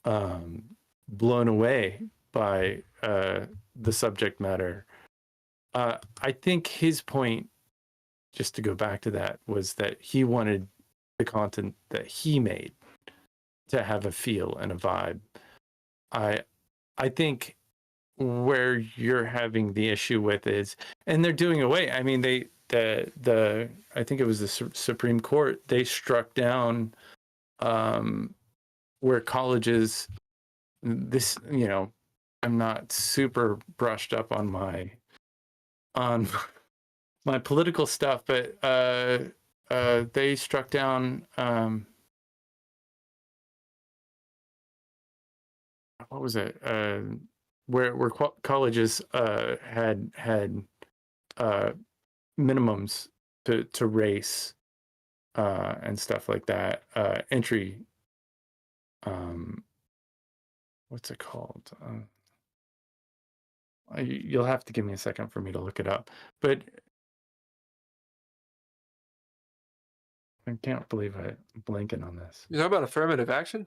of blown away by the subject matter. I think his point, just to go back to that, was that he wanted the content that he made to have a feel and a vibe. I think where you're having the issue with is, and they're doing away. I mean, the I think it was the Supreme Court. They struck down where colleges. This, I'm not super brushed up on my political stuff, but they struck down what was it? Where colleges had minimums to race and stuff like that. Entry. What's it called? You'll have to give me a second for me to look it up. But I can't believe I'm blanking on this. You talking about affirmative action?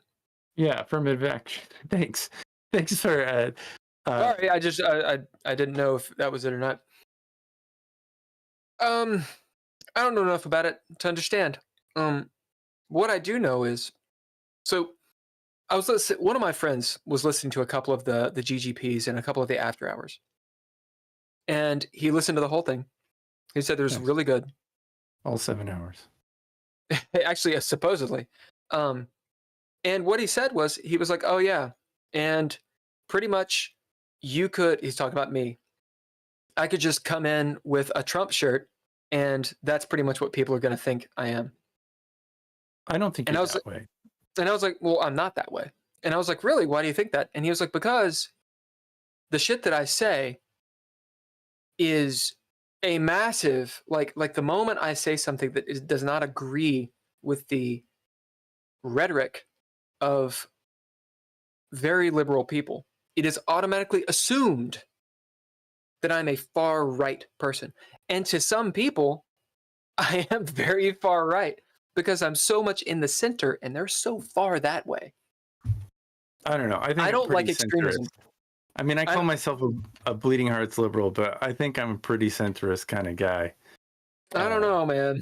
Yeah, affirmative action. Thanks for. Sorry, I didn't know if that was it or not. I don't know enough about it to understand. What I do know is, so I was one of my friends was listening to a couple of the GGPs and a couple of the after hours, and he listened to the whole thing. He said it was really good. All 7 hours. Actually, supposedly. And what he said was, he was like, oh yeah, and pretty much you could, he's talking about me, I could just come in with a Trump shirt, and that's pretty much what people are going to think I am. I don't think you're that way. And I was like, well, I'm not that way. And I was like, really? Why do you think that? And he was like, because the shit that I say is a massive like the moment I say something that does not agree with the rhetoric of very liberal people, it is automatically assumed that I'm a far right person. And to some people, I am very far right because I'm so much in the center and they're so far that way. I don't know. I think I I'm don't like pretty extremism. centrist. I mean, I call myself a bleeding hearts liberal, but I think I'm a pretty centrist kind of guy. I don't know, man.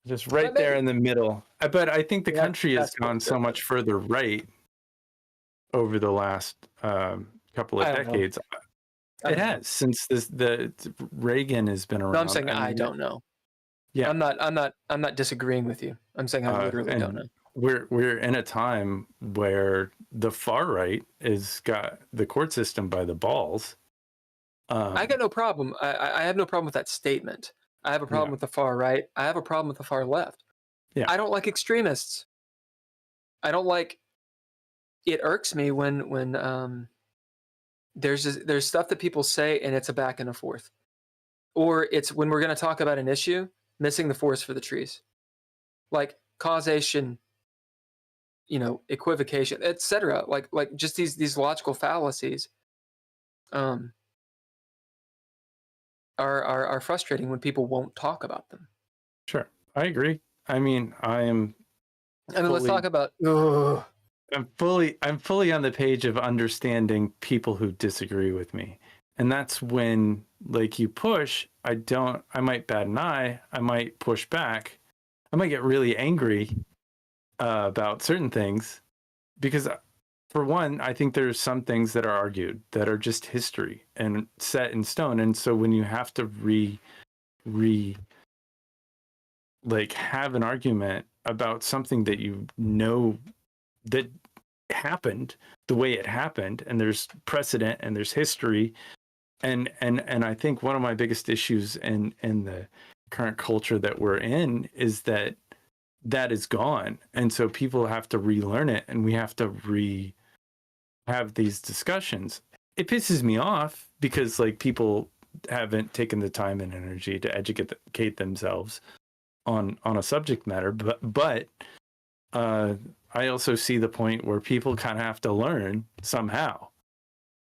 Just right there in the middle. But I think the country has gone so much further right over the last couple of decades. It has, since the Reagan has been around. No, I'm saying I don't know. Yeah, I'm not disagreeing with you. I'm saying I literally don't know. We're in a time where the far right has got the court system by the balls. I got no problem. I have no problem with that statement. I have a problem with the far right. I have a problem with the far left. Yeah. I don't like extremists. I don't like. It irks me when there's stuff that people say and it's a back and a forth, or it's when we're going to talk about an issue, missing the forest for the trees, like causation, equivocation, etc. Like just these logical fallacies, are frustrating when people won't talk about them. Sure, I agree. I mean, let's talk about. I'm fully on the page of understanding people who disagree with me. And that's when, like, you push, I might bat an eye, I might push back, I might get really angry about certain things, because for one, I think there's some things that are argued that are just history and set in stone. And so when you have to have an argument about something that that happened the way it happened, and there's precedent and there's history, and I think one of my biggest issues in the current culture that we're in is that is gone, and so people have to relearn it, and we have to have these discussions. It pisses me off because people haven't taken the time and energy to educate themselves on a subject matter, but I also see the point where people kind of have to learn somehow.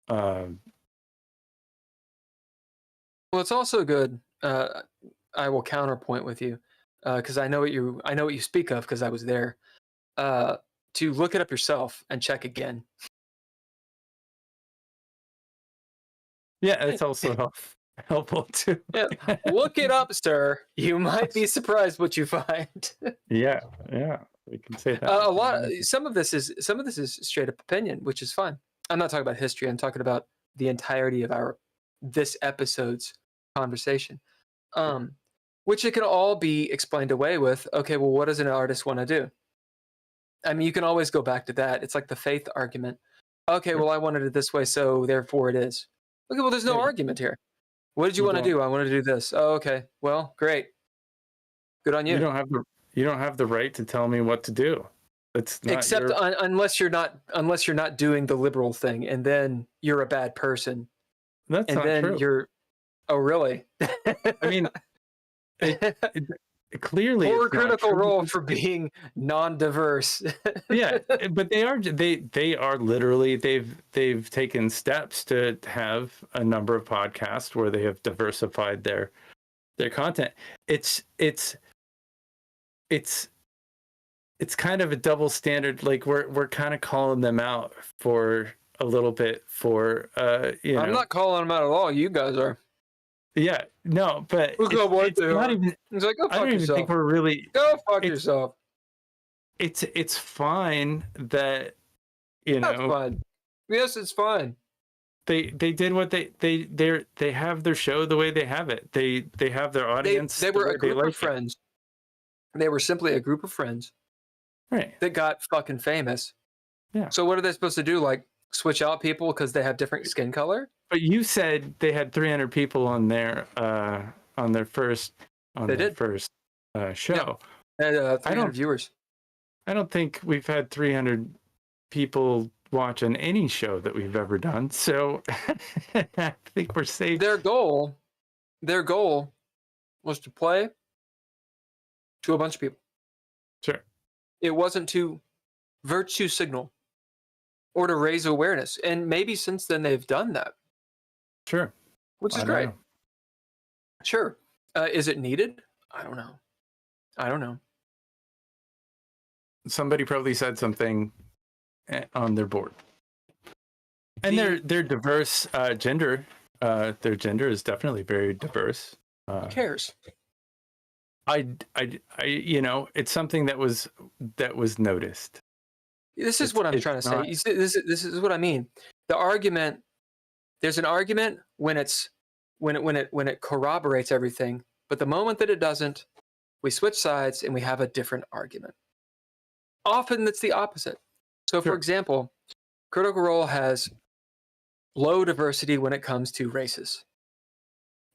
Well, it's also good. I will counterpoint with you because I know what you speak of because I was there. To look it up yourself and check again. Yeah, it's also helpful too. Yeah, look it up, sir. You might be surprised what you find. Yeah. We can say that. Some of this is straight up opinion, which is fine. I'm not talking about history. I'm talking about the entirety of this episode's conversation, which it can all be explained away with. Okay, well, what does an artist want to do? I mean, you can always go back to that. It's like the faith argument. Okay, well, I wanted it this way, so therefore it is. Okay, well, there's no argument here. What did you want to do? I wanted to do this. Oh, okay. Well, great. Good on you. You don't have the right to tell me what to do. It's not unless you're not doing the liberal thing, and then you're a bad person. That's not true. You're. Oh, really? I mean, clearly, poor critical role for being non-diverse. Yeah, but they are literally they've taken steps to have a number of podcasts where they have diversified their content. It's kind of a double standard. Like we're kind of calling them out for a little bit for I'm not calling them out at all. You guys are. Yeah, no, but it's not even. It's like, go fuck yourself. I don't even think we're really. Go fuck yourself. It's fine that That's fine. Yes, it's fine. They did what they have their show the way they have it. They have their audience. They were a group of friends. They were simply a group of friends, right? That got fucking famous. Yeah. So what are they supposed to do? Like switch out people because they have different skin color? But you said they had 300 people on their first show. Yeah. 300 viewers. I don't think we've had 300 people watch on any show that we've ever done. So I think we're safe. Their goal was to play to a bunch of people. Sure. It wasn't to virtue signal or to raise awareness. And maybe since then they've done that. Sure. Which is I don't great. know. Sure. Is it needed? I don't know. Somebody probably said something on their board. And their diverse gender. Their gender is definitely very diverse. Who cares? It's something that was noticed. This is what I'm trying to say. You see, this is what I mean. The argument, there's an argument when it corroborates everything, but the moment that it doesn't, we switch sides and we have a different argument. Often it's the opposite. So, for example, Critical Role has low diversity when it comes to races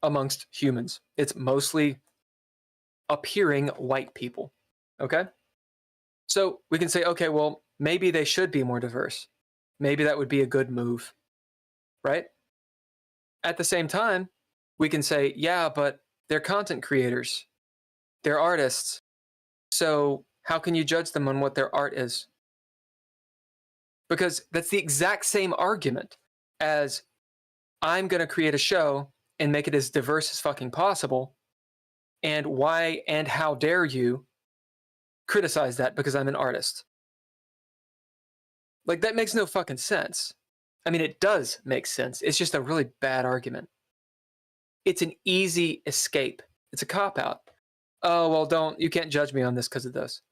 amongst humans. It's mostly appearing white people. Okay? So we can say, okay, well, maybe they should be more diverse. Maybe that would be a good move. Right? At the same time, we can say, yeah, but they're content creators. They're artists. So how can you judge them on what their art is? Because that's the exact same argument as I'm going to create a show and make it as diverse as fucking possible. And why and how dare you criticize that because I'm an artist? Like, that makes no fucking sense. I mean, it does make sense. It's just a really bad argument. It's an easy escape. It's a cop-out. Oh, well, you can't judge me on this because of this.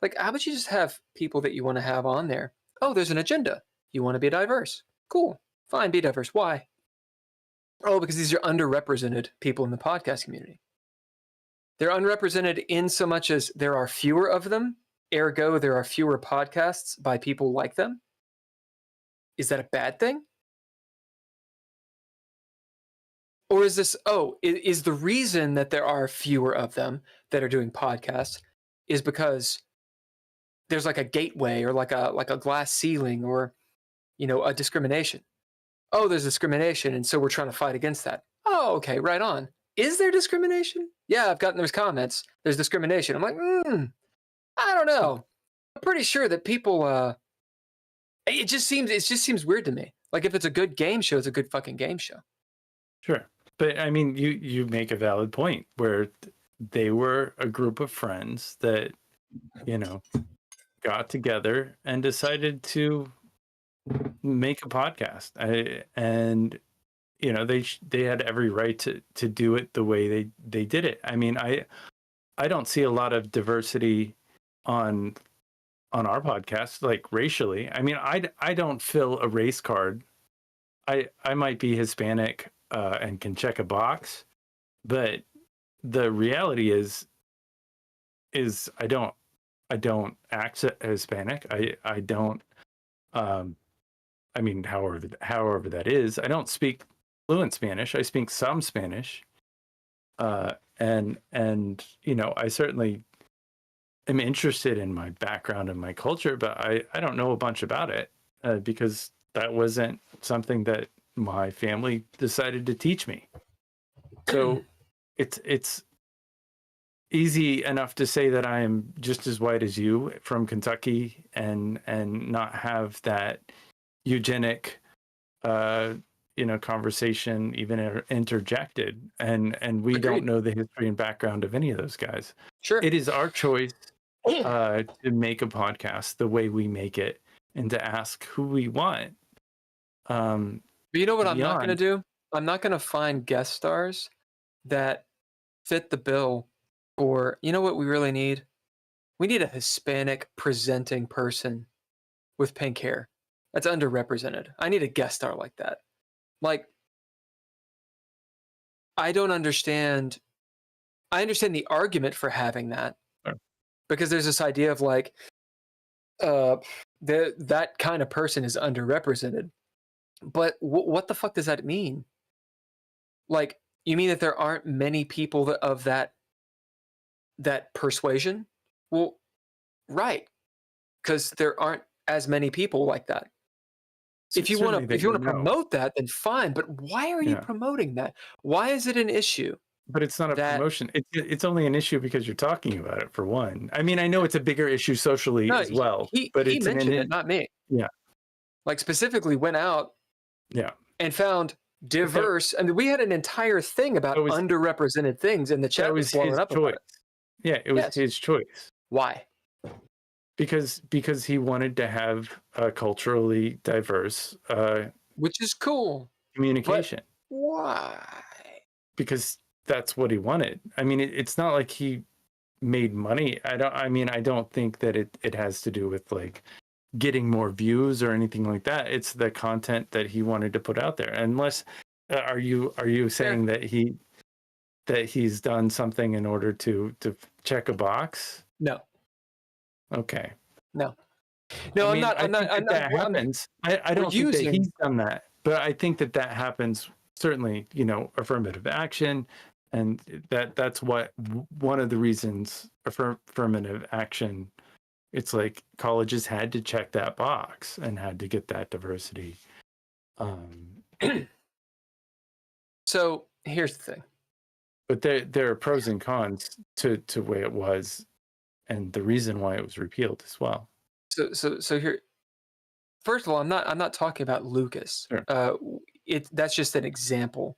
Like, how about you just have people that you want to have on there? Oh, there's an agenda. You want to be diverse. Cool. Fine, be diverse. Why? Oh, because these are underrepresented people in the podcast community. They're unrepresented in so much as there are fewer of them. Ergo, there are fewer podcasts by people like them. Is that a bad thing? Or is this, is the reason that there are fewer of them that are doing podcasts is because there's like a gateway or like a glass ceiling or, a discrimination. Oh, there's discrimination, and so we're trying to fight against that. Oh, okay, right on. Is there discrimination? Yeah, I've gotten those comments. There's discrimination. I'm like, I don't know. I'm pretty sure that people, it just seems weird to me. Like, if it's a good game show, it's a good fucking game show. Sure. But I mean, you make a valid point where they were a group of friends that, got together and decided to make a podcast. They had every right to do it the way they did it. I mean, I don't see a lot of diversity on our podcast, like racially. I mean, I don't fill a race card. I might be Hispanic and can check a box, but the reality is I don't act Hispanic. I don't. I mean, however that is, I don't speak fluent Spanish. I speak some Spanish, and I certainly am interested in my background and my culture, but I don't know a bunch about it because that wasn't something that my family decided to teach me. So it's easy enough to say that I am just as white as you from Kentucky and not have that eugenic conversation even interjected, and we Agreed. don't know the history and background of any of those guys. Sure. It is our choice to make a podcast the way we make it and to ask who we want. But you know what I'm not going to do? I'm not going to find guest stars that fit the bill for, you know what we really need? We need a Hispanic presenting person with pink hair. That's underrepresented. I need a guest star like that. Like, I don't understand. I understand the argument for having that. Sure. Because there's this idea of like, that kind of person is underrepresented. But what the fuck does that mean? Like, you mean that there aren't many people of that persuasion? Well, right. Because there aren't as many people like that. if you want certainly to they know. promote that, then fine. But why are you Yeah. promoting that? Why is it an issue? But it's not a that- promotion. It's only an issue because you're talking about it, for one. I mean, I know it's a bigger issue socially No, as well, he but it's mentioned it, not me. Yeah. Like specifically went out Yeah. and found diverse. I mean, we had an entire thing about That was- underrepresented things, and the chat That was was blowing his up about choice. it. Yeah, it was Yes. his choice. Why? Because he wanted to have a culturally diverse Which is cool. communication. Why? Because that's what he wanted. I mean, it's not like he made money. I don't think that it has to do with like getting more views or anything like that. It's the content that he wanted to put out there. Unless are you saying that he's done something in order to check a box? No. Okay. No, I I'm mean, not. I I'm not. think I'm that not. happens. I don't think that he's done that, but I think that happens. Certainly, affirmative action, and that's what one of the reasons affirmative action. It's like colleges had to check that box and had to get that diversity. So here's the thing. But there are pros and cons to the way it was, and the reason why it was repealed as well. So here, first of all, I'm not talking about Lucas. Sure. That's just an example.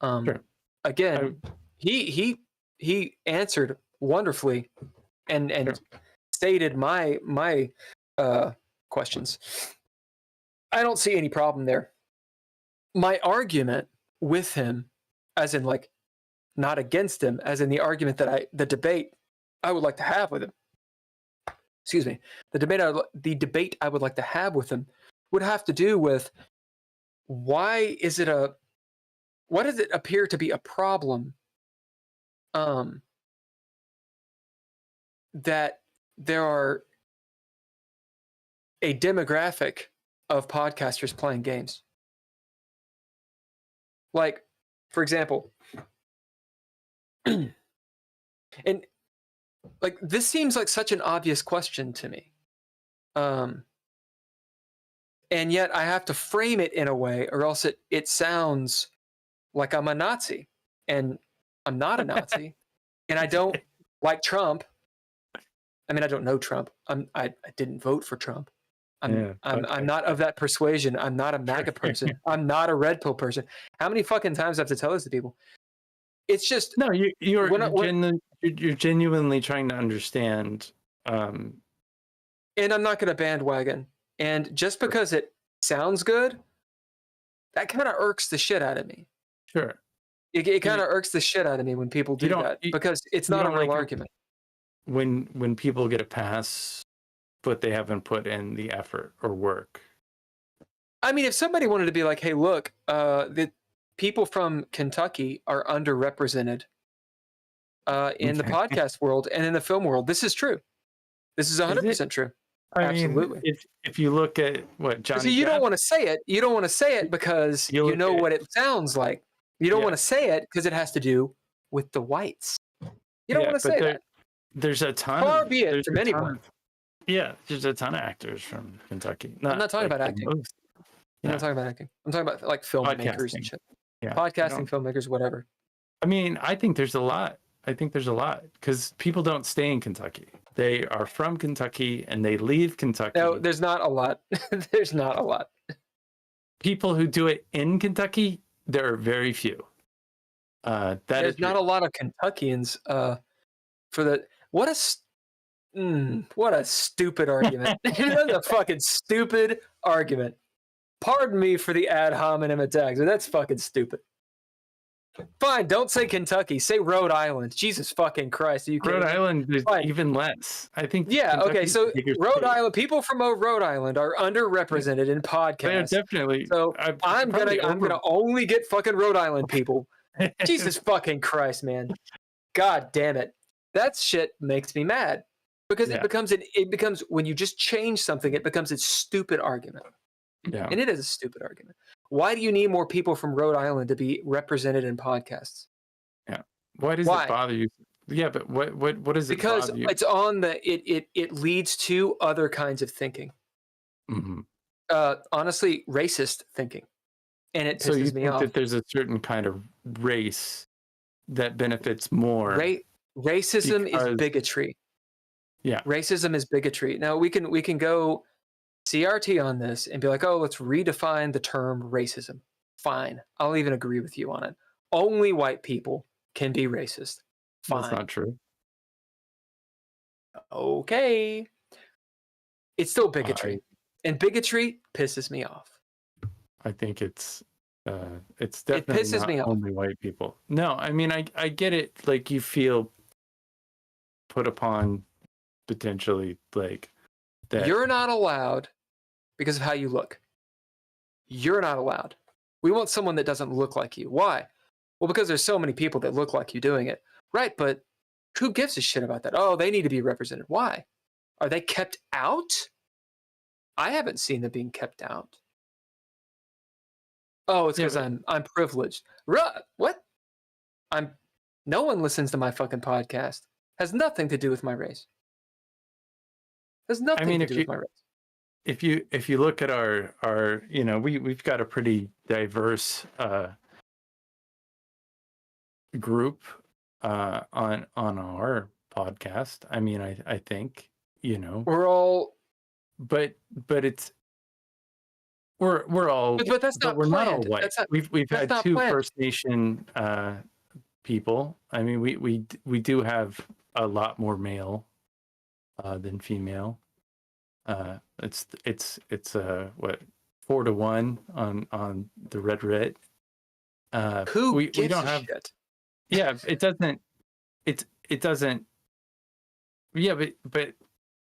Sure. Again, he answered wonderfully, and Sure. stated my questions. I don't see any problem there. My argument with him, as in like not against him, as in the argument that the debate I would like to have with him. Excuse me. The debate I would like to have with him would have to do with why does it appear to be a problem that there are a demographic of podcasters playing games. Like, for example, and like this seems like such an obvious question to me. And yet I have to frame it in a way, or else it sounds like I'm a Nazi, and I'm not a Nazi, and I don't like Trump. I mean, I don't know Trump. I didn't vote for Trump. I'm not of that persuasion. I'm not a MAGA person. I'm not a red pill person. How many fucking times do I have to tell this to people? It's just no. You're genuinely trying to understand. And I'm not going to bandwagon. And just because it sounds good, that kind of irks the shit out of me. Sure. It kind of irks the shit out of me when people do that, because it's not a real argument. When people get a pass, but they haven't put in the effort or work. I mean, if somebody wanted to be like, hey, look, the people from Kentucky are underrepresented in the podcast world and in the film world. This is true. This is 100% true. Absolutely. Mean, if you look at what Johnny, so you don't want to say it. You don't want to say it because you know what it sounds like. You don't want to say it because it has to do with the whites. You don't want to say that. There's a ton. Far be it from anyone. There's a ton of actors from Kentucky. I'm not talking about acting. I'm not talking about acting. I'm talking about like filmmakers and shit. Yeah. Podcasting, filmmakers, whatever. I mean, I think there's a lot. Because people don't stay in Kentucky. They are from Kentucky and they leave Kentucky. No, there's not a lot. There's not a lot. People who do it in Kentucky, there are very few. There's not a lot of Kentuckians for the what a stupid argument. That's a fucking stupid argument. Pardon me for the ad hominem attacks, but that's fucking stupid. Fine, don't say Kentucky. Say Rhode Island. Jesus fucking Christ. Are you kidding? Rhode Island is even less. I think. Yeah, Kentucky's okay. So Rhode Island, people from Rhode Island are underrepresented in podcasts. They're definitely. So I'm gonna only get fucking Rhode Island people. Jesus fucking Christ, man. God damn it. That shit makes me mad. Because it becomes when you just change something, it becomes a stupid argument. Yeah. And it is a stupid argument. Why do you need more people from Rhode Island to be represented in podcasts? Yeah. Why does it bother you? Yeah, but what does it bother you? Because it's on it leads to other kinds of thinking. Mm-hmm. Honestly, racist thinking, and it So you pisses me think off. that there's a certain kind of race that benefits more? Racism is because- bigotry. Yeah. Racism is bigotry. Now we can go CRT on this and be like, oh, let's redefine the term racism. Fine, I'll even agree with you on it. Only white people can be racist. Fine. That's not true. Okay. It's still bigotry, and bigotry pisses me off. I think it's definitely pisses not me off. only white people. No, I mean I get it. Like you feel put upon potentially like that. You're not allowed because of how you look. You're not allowed. We want someone that doesn't look like you. Why? Well, because there's so many people that look like you doing it. Right, but who gives a shit about that? Oh, they need to be represented. Why? Are they kept out? I haven't seen them being kept out. Oh, it's because I'm privileged. What? No one listens to my fucking podcast. Has nothing to do with my race. Has nothing to do with my race. If you look at our we've got a pretty diverse group on our podcast. I mean, I think we're all, but it's we're all, but that's not we're planned. not all white. We've had two planned. First Nation people. I mean, we do have a lot more male than female. It's what, 4-1 on the red. Who we gives don't a have shit? Yeah, it doesn't. It doesn't. Yeah, but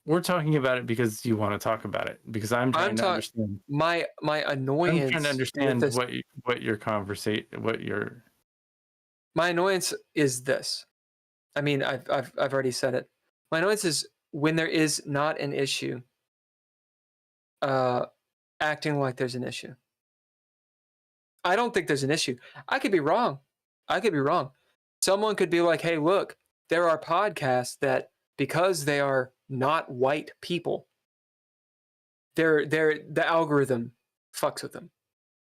we're talking about it because you want to talk about it. Because I'm trying to understand. My annoyance. I'm trying to understand what your conversation, My annoyance is this. I mean, I've already said it. My annoyance is when there is not an issue. Acting like there's an issue. I don't think there's an issue. I could be wrong. Someone could be like, hey, look, there are podcasts that, because they are not white people, the algorithm fucks with them.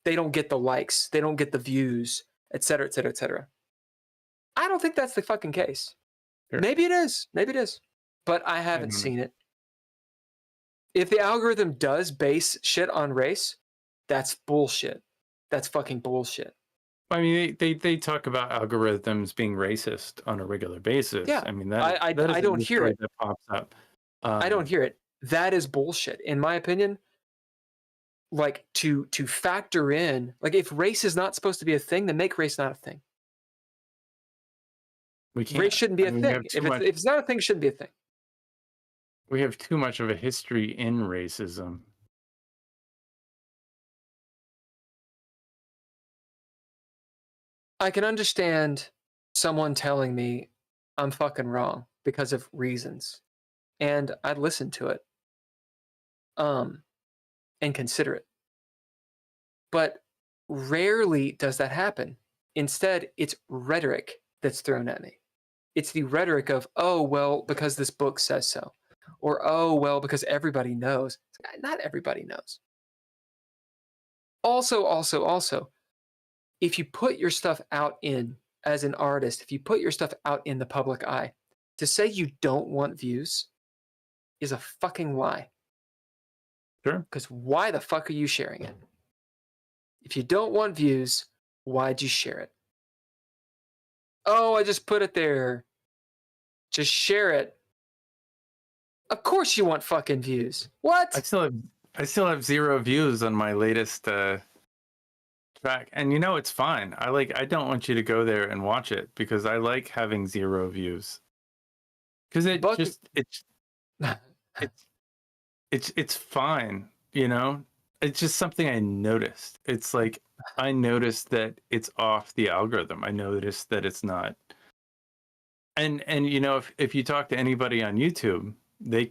They don't get the likes. They don't get the views, et cetera, et cetera, et cetera. I don't think that's the fucking case. Sure. Maybe it is. But I haven't seen it. If the algorithm does base shit on race, that's bullshit. That's fucking bullshit. I mean, they talk about algorithms being racist on a regular basis. Yeah, I mean, I don't hear it. That pops up. I don't hear it. That is bullshit, in my opinion. Like to factor in, like if race is not supposed to be a thing, then make race not a thing. We can't. Race shouldn't be a thing. If it's not a thing, it shouldn't be a thing. We have too much of a history in racism. I can understand someone telling me I'm fucking wrong because of reasons, and I'd listen to it, and consider it. But rarely does that happen. Instead, it's rhetoric that's thrown at me. It's the rhetoric of, oh, well, because this book says so. Or, oh, well, because everybody knows. Not everybody knows. Also, if you put your stuff out as an artist, if you put your stuff out in the public eye, to say you don't want views is a fucking lie. Sure. Because why the fuck are you sharing it? If you don't want views, why'd you share it? Oh, I just put it there. Just share it. Of course you want fucking views. What? I still have 0 views on my latest track, and it's fine. I don't want you to go there and watch it because I like having 0 views. Because it's fine, It's just something I noticed. It's like I noticed that it's off the algorithm. I noticed that it's not. And if you talk to anybody on YouTube, there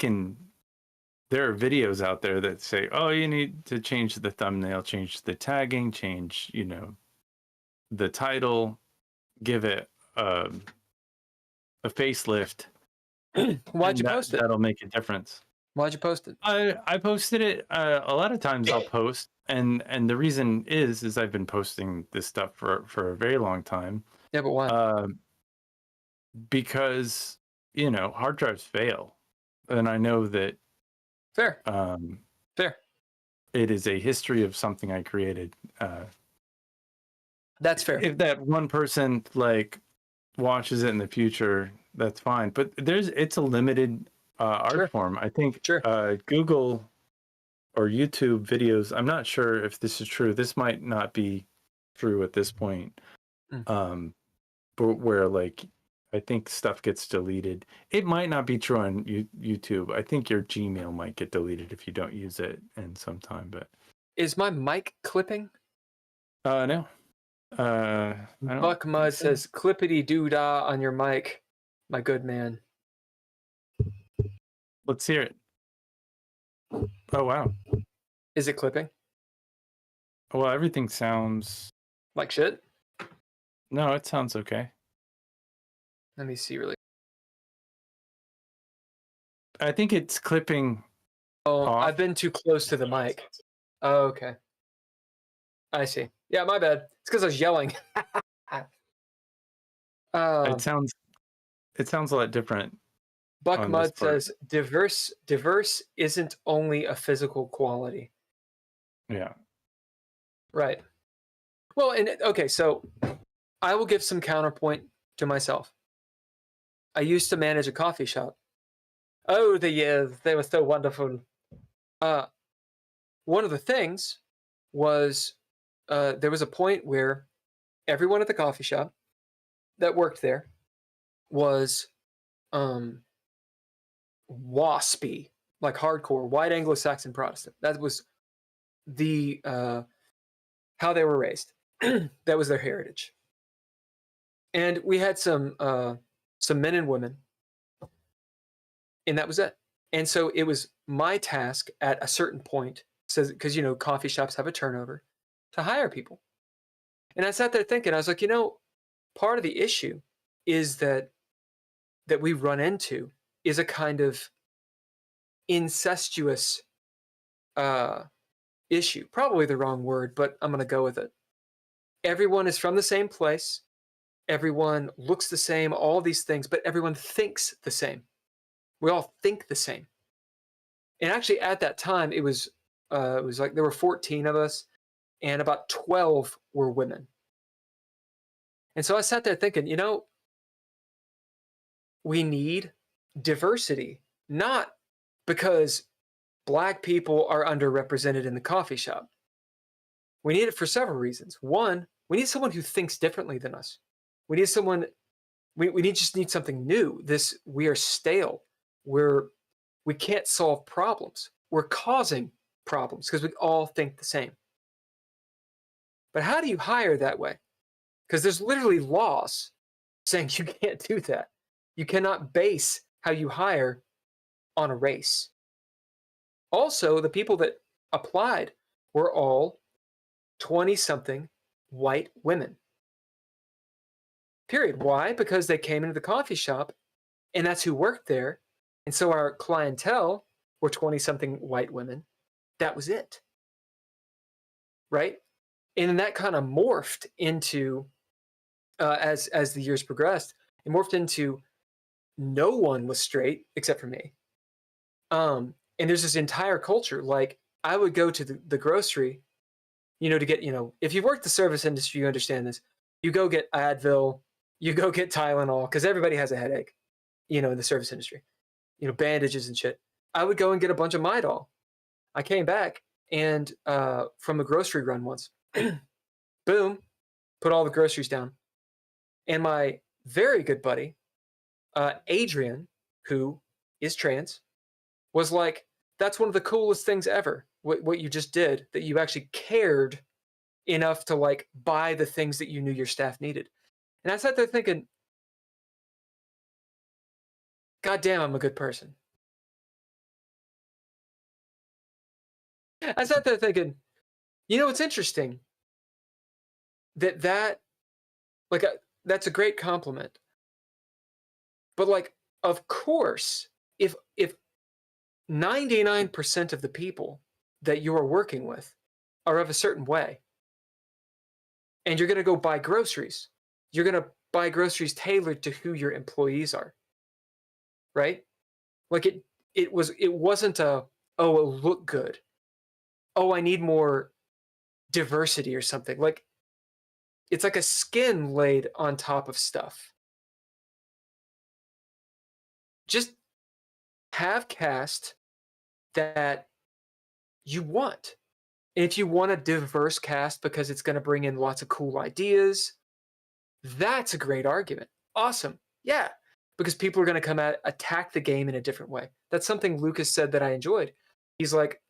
are videos out there that say, oh, you need to change the thumbnail, change the tagging, change, the title, give it a facelift. Why'd you post it? That'll make a difference. Why'd you post it? I posted it. A lot of times I'll post, and the reason is I've been posting this stuff for a very long time. Yeah, but why? Because hard drives fail, and I know that Fair. Fair. it is a history of something I created. That's fair. If that one person like watches it in the future, that's fine. But it's a limited art Sure. form. I think Sure. Google or YouTube videos. I'm not sure if this is true. This might not be true at this point. But where like I think stuff gets deleted. It might not be true on YouTube. I think your Gmail might get deleted if you don't use it in some time. But Is my mic clipping? no. I don't Buck Mud think so. says clippity doo dah on your mic, my good man. Let's hear it. Oh wow. Is it clipping? Well, everything sounds. Like shit? No, it sounds okay. Let me see really. I think it's clipping. Oh, off. I've been too close to the mic. Oh, okay. I see. Yeah, my bad. It's because I was yelling. It sounds a lot different. Buck on Mud this part. says diverse isn't only a physical quality. Yeah. Right. Well, and okay, so I will give some counterpoint to myself. I used to manage a coffee shop. Oh, the years, they were so wonderful. One of the things was there was a point where everyone at the coffee shop that worked there was waspy, like hardcore, white Anglo-Saxon Protestant. That was the how they were raised. That was their heritage. And we had some men and women, and that was it. And so it was my task at a certain point, because coffee shops have a turnover, to hire people. And I sat there thinking, I was like, part of the issue is that we run into is a kind of incestuous issue. Probably the wrong word, but I'm going to go with it. Everyone is from the same place. Everyone looks the same, all these things, but everyone thinks the same. We all think the same. And actually at that time, it was like there were 14 of us and about 12 were women. And so I sat there thinking, we need diversity, not because Black people are underrepresented in the coffee shop. We need it for several reasons. One, we need someone who thinks differently than us. We need someone, just need something new. We are stale. We can't solve problems. We're causing problems because we all think the same. But how do you hire that way? Because there's literally laws saying you can't do that. You cannot base how you hire on a race. Also, the people that applied were all 20-something white women. Period. Why? Because they came into the coffee shop and that's who worked there. And so our clientele were 20-something white women. That was it. Right? And then that kind of morphed into, as the years progressed, it morphed into no one was straight except for me. And there's this entire culture. Like I would go to the grocery, to get, if you've worked the service industry, you understand this. You go get Advil, you go get Tylenol, because everybody has a headache, in the service industry, bandages and shit. I would go and get a bunch of Midol. I came back and from a grocery run once, boom, put all the groceries down. And my very good buddy, Adrian, who is trans, was like, that's one of the coolest things ever, what you just did, that you actually cared enough to like buy the things that you knew your staff needed. And I sat there thinking, God damn, I'm a good person. I sat there thinking, it's interesting that like that's a great compliment. But like, of course, if 99% of the people that you are working with are of a certain way. And you're going to go buy groceries. You're going to buy groceries tailored to who your employees are. Right? Like it wasn't a, oh, it'll look good. Oh, I need more diversity or something. Like, it's like a skin laid on top of stuff. Just have cast that you want. And if you want a diverse cast because it's going to bring in lots of cool ideas, that's a great argument. Awesome. Yeah. Because people are going to come at attack the game in a different way. That's something Lucas said that I enjoyed. He's like,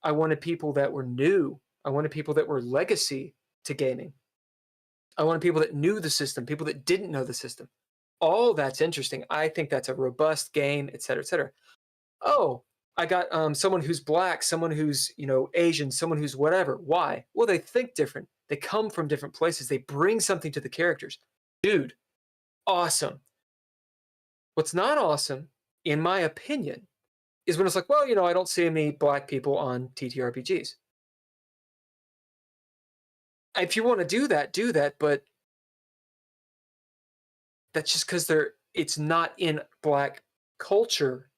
I wanted people that were new. I wanted people that were legacy to gaming. I wanted people that knew the system, people that didn't know the system. All that's interesting. I think that's a robust game, et cetera, et cetera. Oh, I got someone who's black, someone who's, Asian, someone who's whatever. Why? Well, they think different. They come from different places. They bring something to the characters. Dude, awesome. What's not awesome, in my opinion, is when it's like, well, I don't see any black people on TTRPGs. If you want to do that, but that's just because it's not in black culture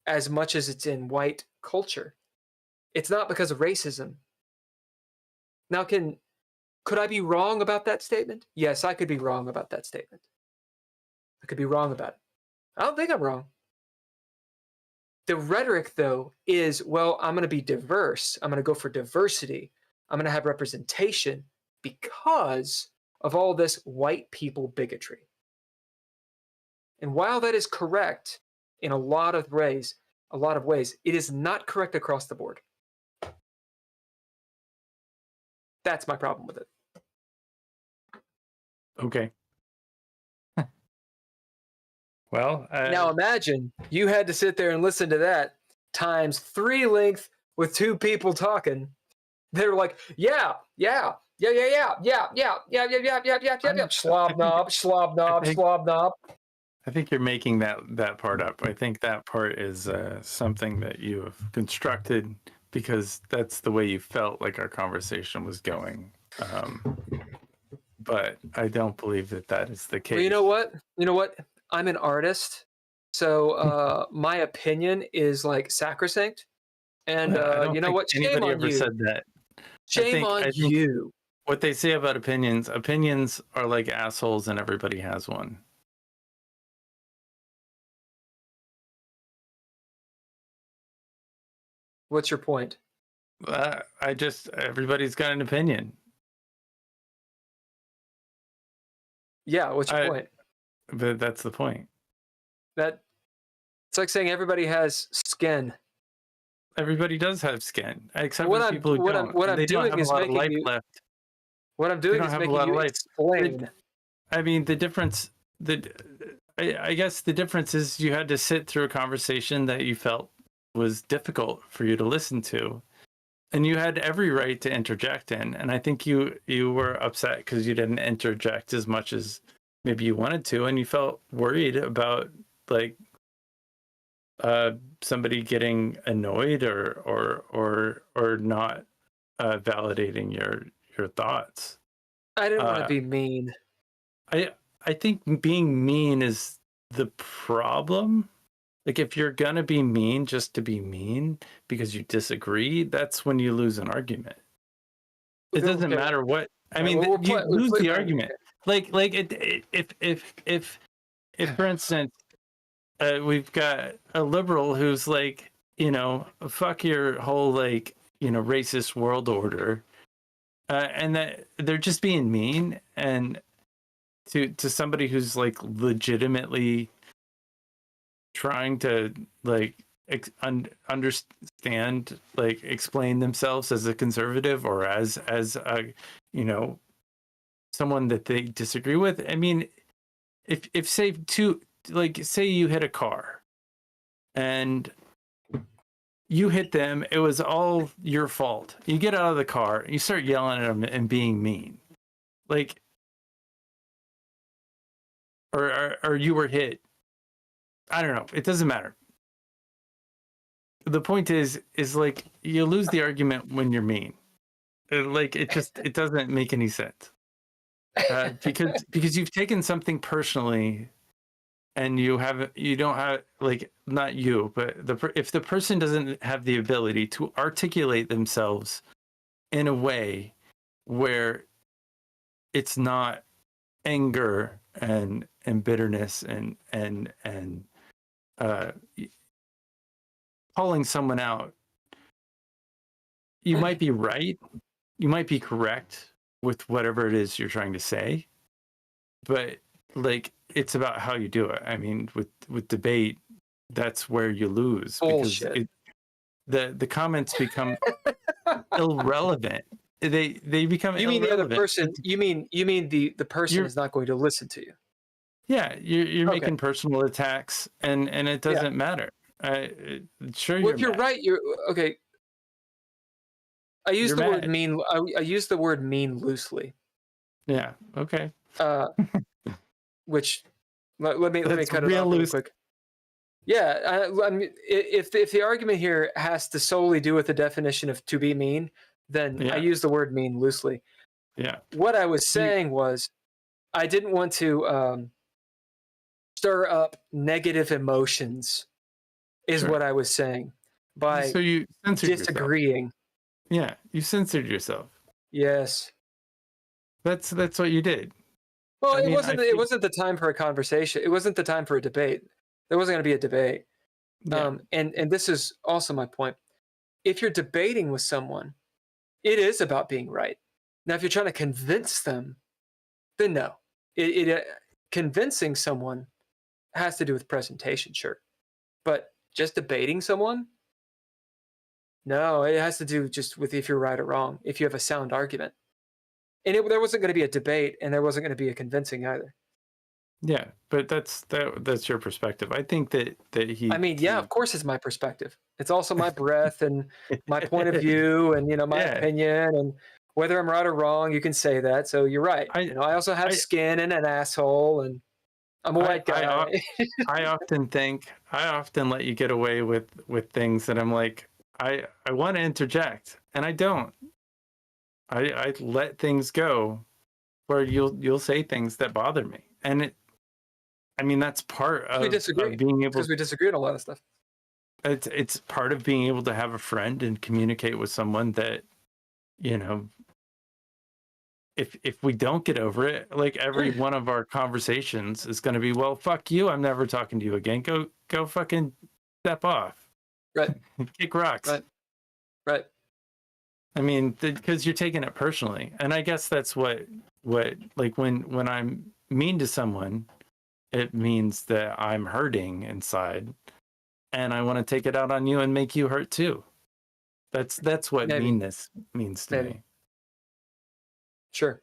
as much as it's in white culture. It's not because of racism. Now, could I be wrong about that statement? Yes, I could be wrong about that statement. I could be wrong about it. I don't think I'm wrong. The rhetoric, though, is, well, I'm going to be diverse. I'm going to go for diversity. I'm going to have representation because of all this white people bigotry. And while that is correct in a lot of ways, it is not correct across the board. That's my problem with it. Okay. Well, now imagine you had to sit there and listen to that times 3 length with 2 people talking. They're like, yeah, slob knob. I think you're making that part up. I think that part is something that you have constructed because that's the way you felt like our conversation was going. But I don't believe that is the case. Well, you know what? I'm an artist, so my opinion is like sacrosanct. And you know what? Shame on you. Said that. Shame on you. What they say about opinions are like assholes, and everybody has one. What's your point? Everybody's got an opinion. Yeah, what's your point? But that's the point. It's like saying everybody has skin. Everybody does have skin, except for people who don't. What I'm doing is making you left. What I'm doing is making you explain. I mean, the difference. I guess the difference is you had to sit through a conversation that you felt was difficult for you to listen to, and you had every right to interject in. And I think you were upset because you didn't interject as much as maybe you wanted to, and you felt worried about like somebody getting annoyed or not validating your thoughts. I didn't want to be mean. I think being mean is the problem. Like if you're gonna be mean just to be mean because you disagree, that's when you lose an argument. It doesn't matter what. I mean, you lose the argument. Like if for instance, we've got a liberal who's like, fuck your whole like, racist world order, and that they're just being mean, and to somebody who's like legitimately trying to like understand, like explain themselves as a conservative or as a someone that they disagree with. I mean, if say you hit a car and you hit them, it was all your fault. You get out of the car, you start yelling at them and being mean, like, or you were hit. I don't know. It doesn't matter. the point is like you lose the argument when you're mean. Like it doesn't make any sense. Because you've taken something personally, and you don't have, like, not you, but if the person doesn't have the ability to articulate themselves in a way where it's not anger and bitterness and calling someone out, you might be right, you might be correct with whatever it is you're trying to say, but like, it's about how you do it. I mean, with debate, that's where you lose. Bullshit. Because the comments become irrelevant. They become You mean irrelevant. the other person? You mean the person is not going to listen to you? Yeah, you're Okay. making personal attacks, and it doesn't matter. Sure, Well, if you're mad. right, you're okay. I use You're the word mad. mean. I use the word mean loosely. Yeah. Okay. Which let me That's cut it real off really loose. quick. Yeah, I mean, if the argument here has to solely do with the definition of to be mean, then Yeah. I use the word mean loosely. Yeah. What I was saying was, I didn't want to stir up negative emotions, is Sure. what I was saying by So you censored disagreeing. yourself. Yeah, you censored yourself. Yes. That's what you did. Well, I mean, it wasn't the time for a conversation. It wasn't the time for a debate. There wasn't going to be a debate. Yeah. And this is also my point. If you're debating with someone, it is about being right. Now, if you're trying to convince them, then no. Convincing someone has to do with presentation, sure. But just debating someone? No, it has to do just with if you're right or wrong, if you have a sound argument. And there wasn't going to be a debate, and there wasn't going to be a convincing either. Yeah, but that's your perspective. I think that he. I mean, yeah, of course it's my perspective. It's also my breath and my point of view, and my opinion, and whether I'm right or wrong, you can say that. So you're right. I also have skin and an asshole, and I'm a white guy. I often let you get away with things that I'm like, I want to interject, and I don't. I let things go where you'll say things that bother me, and that's part of, we disagree. Of being able, because we disagree on a lot of stuff. It's part of being able to have a friend and communicate with someone that, if we don't get over it, like, every one of our conversations is going to be, well, fuck you, I'm never talking to you again. Go fucking step off. Right. Kick rocks. Right. I mean, because you're taking it personally, and I guess that's what like, when I'm mean to someone, it means that I'm hurting inside, and I want to take it out on you and make you hurt too. That's what meanness means to me. Sure.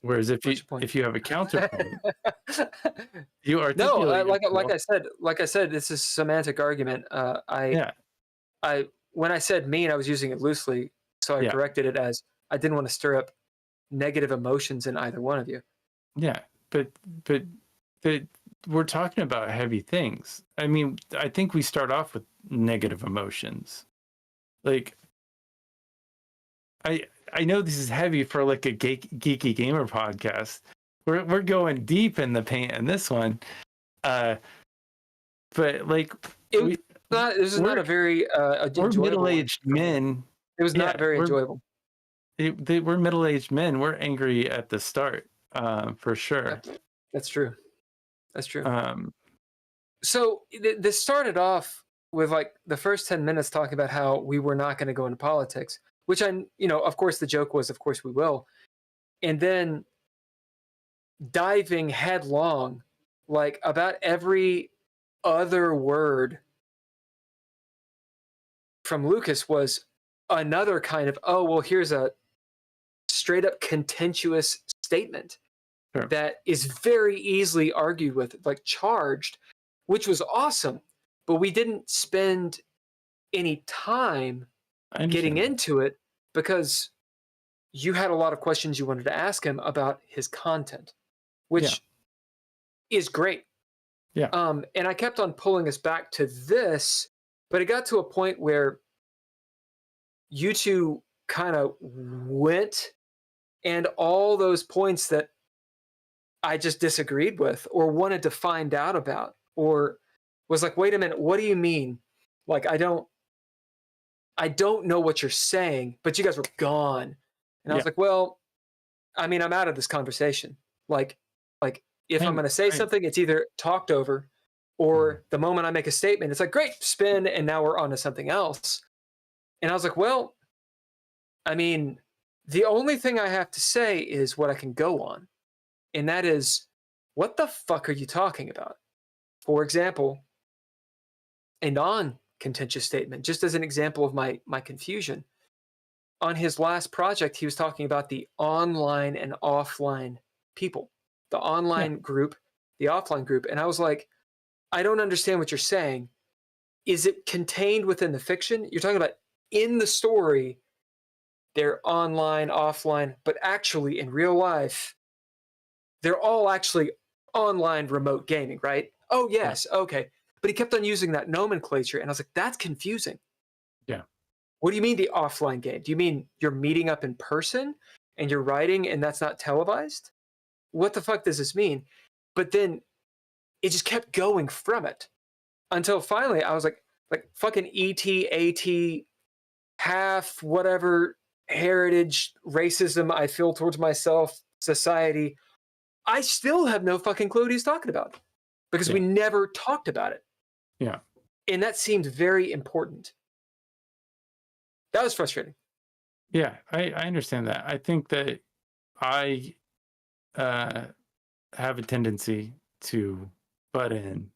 Whereas if you have a counterpoint, you articulate. No, like I said, this is a semantic argument. When I said mean, I was using it loosely, so I corrected it as I didn't want to stir up negative emotions in either one of you. Yeah, but we're talking about heavy things. I mean, I think we start off with negative emotions. Like, I know this is heavy for like a geeky gamer podcast. We're going deep in the paint in this one, but like, this is not a very we're middle-aged men. It was not very enjoyable. We're middle-aged men. We're angry at the start, for sure. Yeah, that's true. So this started off with, like, the first 10 minutes talking about how we were not going to go into politics, which of course the joke was, of course we will. And then diving headlong, like, about every other word from Lucas was another kind of, oh, well, here's a straight up contentious statement that is very easily argued with, like, charged, which was awesome. But we didn't spend any time getting into it because you had a lot of questions you wanted to ask him about his content, which is great. Yeah. And I kept on pulling us back to this, but it got to a point where you two kind of went, and all those points that I just disagreed with or wanted to find out about, or was like, wait a minute, what do you mean? Like, I don't know what you're saying, but you guys were gone. And I was like, well, I mean, I'm out of this conversation. Like if I'm going to say something, it's either talked over, or the moment I make a statement, it's like, great, spin, and now we're on to something else. And I was like, well, I mean, the only thing I have to say is what I can go on. And that is, what the fuck are you talking about? For example, a non-contentious statement, just as an example of my confusion. On his last project, he was talking about the online and offline people, the online group, the offline group. And I was like, I don't understand what you're saying. Is it contained within the fiction? You're talking about in the story, they're online, offline, but actually in real life, they're all actually online remote gaming, right? Oh, yes. Okay. But he kept on using that nomenclature. And I was like, that's confusing. Yeah. What do you mean the offline game? Do you mean you're meeting up in person and you're writing and that's not televised? What the fuck does this mean? But then it just kept going from it until finally I was like fucking ET, AT, half whatever heritage, racism I feel towards myself, society. I still have no fucking clue what he's talking about because we never talked about it. Yeah. And that seemed very important. That was frustrating. Yeah, I understand that. I think that I have a tendency to butt in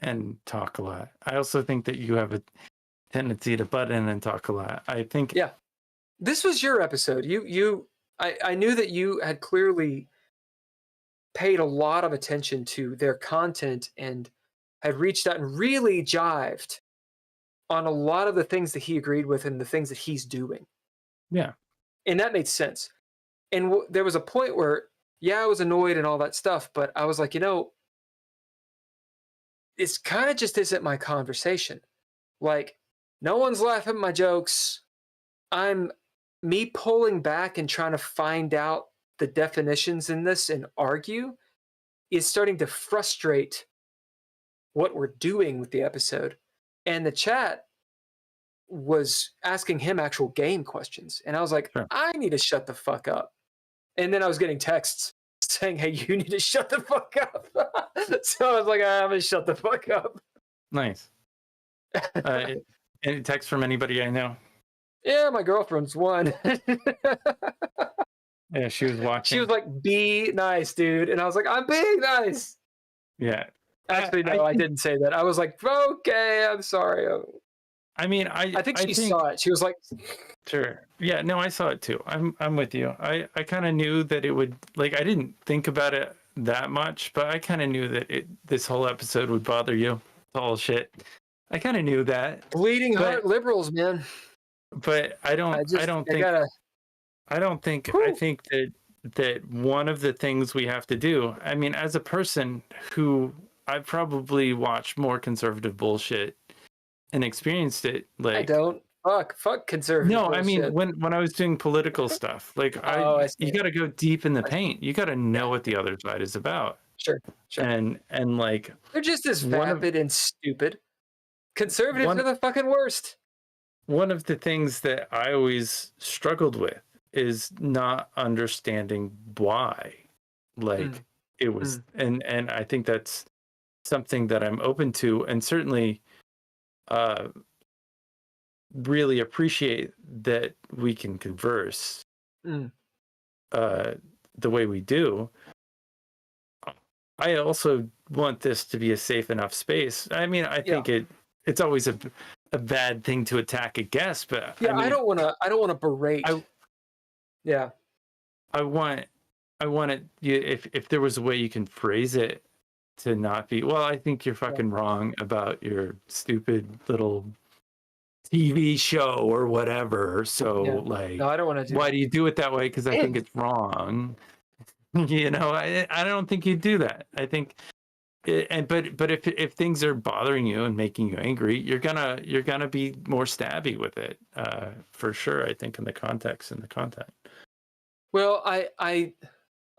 and talk a lot. I also think that you have a tendency to butt in and talk a lot. I think this was your episode. I knew that you had clearly paid a lot of attention to their content and had reached out and really jived on a lot of the things that he agreed with and the things that he's doing. Yeah. And that made sense. And there was a point where, I was annoyed and all that stuff, but I was like, it's kind of just isn't my conversation. Like, no one's laughing at my jokes. Me pulling back and trying to find out the definitions in this and argue is starting to frustrate what we're doing with the episode. And the chat was asking him actual game questions. And I was like, I need to shut the fuck up. And then I was getting texts saying, hey, you need to shut the fuck up. So I was like, I'm going to shut the fuck up. Nice. Any text from anybody I know? Yeah, my girlfriend's one. Yeah, she was watching. She was like, be nice, dude. And I was like, I'm being nice. Yeah. Actually, no, I didn't say that. I was like, okay, I'm sorry. I mean, I think she saw it. She was like, sure. Yeah, no, I saw it too. I'm with you. I kind of knew that it would, like, I didn't think about it that much, but I kind of knew that this whole episode would bother you. All shit. I kind of knew that. Bleeding heart liberals, man. But I think that one of the things we have to do, I mean, as a person who I've probably watched more conservative bullshit and experienced it, like, I don't fuck conservative no bullshit. I mean when I was doing political stuff, like, you got to go deep in the paint. You got to know what the other side is about. Sure. And like, they're just as vapid and stupid. Conservatives are the fucking worst. One of the things that I always struggled with is not understanding why, like, it was, and I think that's something that I'm open to, and certainly really appreciate that we can converse the way we do. I also want this to be a safe enough space. I mean, I think it's always a bad thing to attack a guest, but I mean, I don't want to berate. I want it. If there was a way you can phrase it to not be, well, I think you're fucking wrong about your stupid little TV show or whatever. So like, no, I don't want to do why that. do you do it that way? Because I think it's wrong. I don't think you do that. I think But if things are bothering you and making you angry, you're gonna be more stabby with it, for sure. I think in the context and the content. Well, I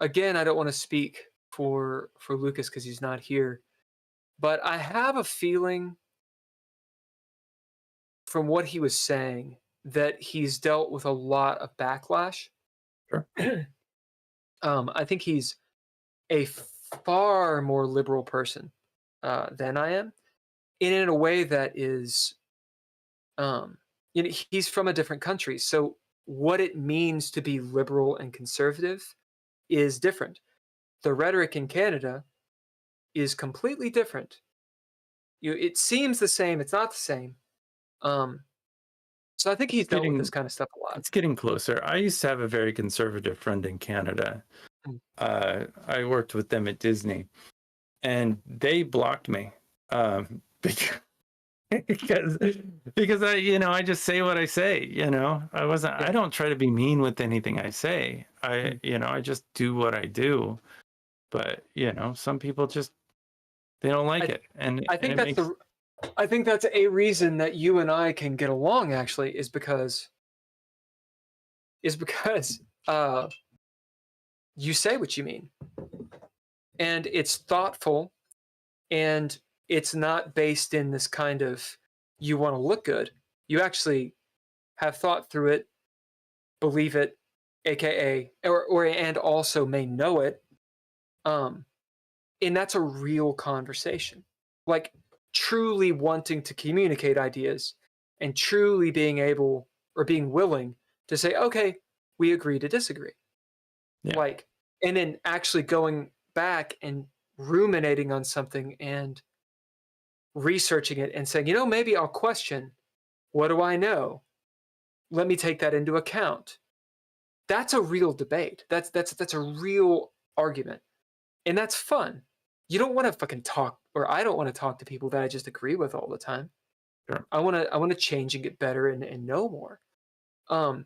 again, I don't want to speak for Lucas because he's not here, but I have a feeling from what he was saying that he's dealt with a lot of backlash. Sure. I think he's a far more liberal person than I am, and in a way that is, he's from a different country, so what it means to be liberal and conservative is different. The rhetoric in Canada is completely different. It seems the same, it's not the same. So I think he's dealt with this kind of stuff a lot. It's getting closer. I used to have a very conservative friend in Canada. I worked with them at Disney, and they blocked me because I just say what I say. I don't try to be mean with anything I say. I just do what I do. But some people just they don't like it, and I think I think that's a reason that you and I can get along. Actually, is because you say what you mean, and it's thoughtful, and it's not based in this kind of you want to look good. You actually have thought through it, believe it, aka and also may know it. And that's a real conversation. Like truly wanting to communicate ideas and truly being able or being willing to say, okay, we agree to disagree. Yeah. Like, and then actually going back and ruminating on something and researching it and saying, maybe I'll question, what do I know? Let me take that into account. That's a real debate. That's a real argument. And that's fun. You don't want to fucking talk, or I don't want to talk to people that I just agree with all the time. Sure. I want to change and get better and know more. I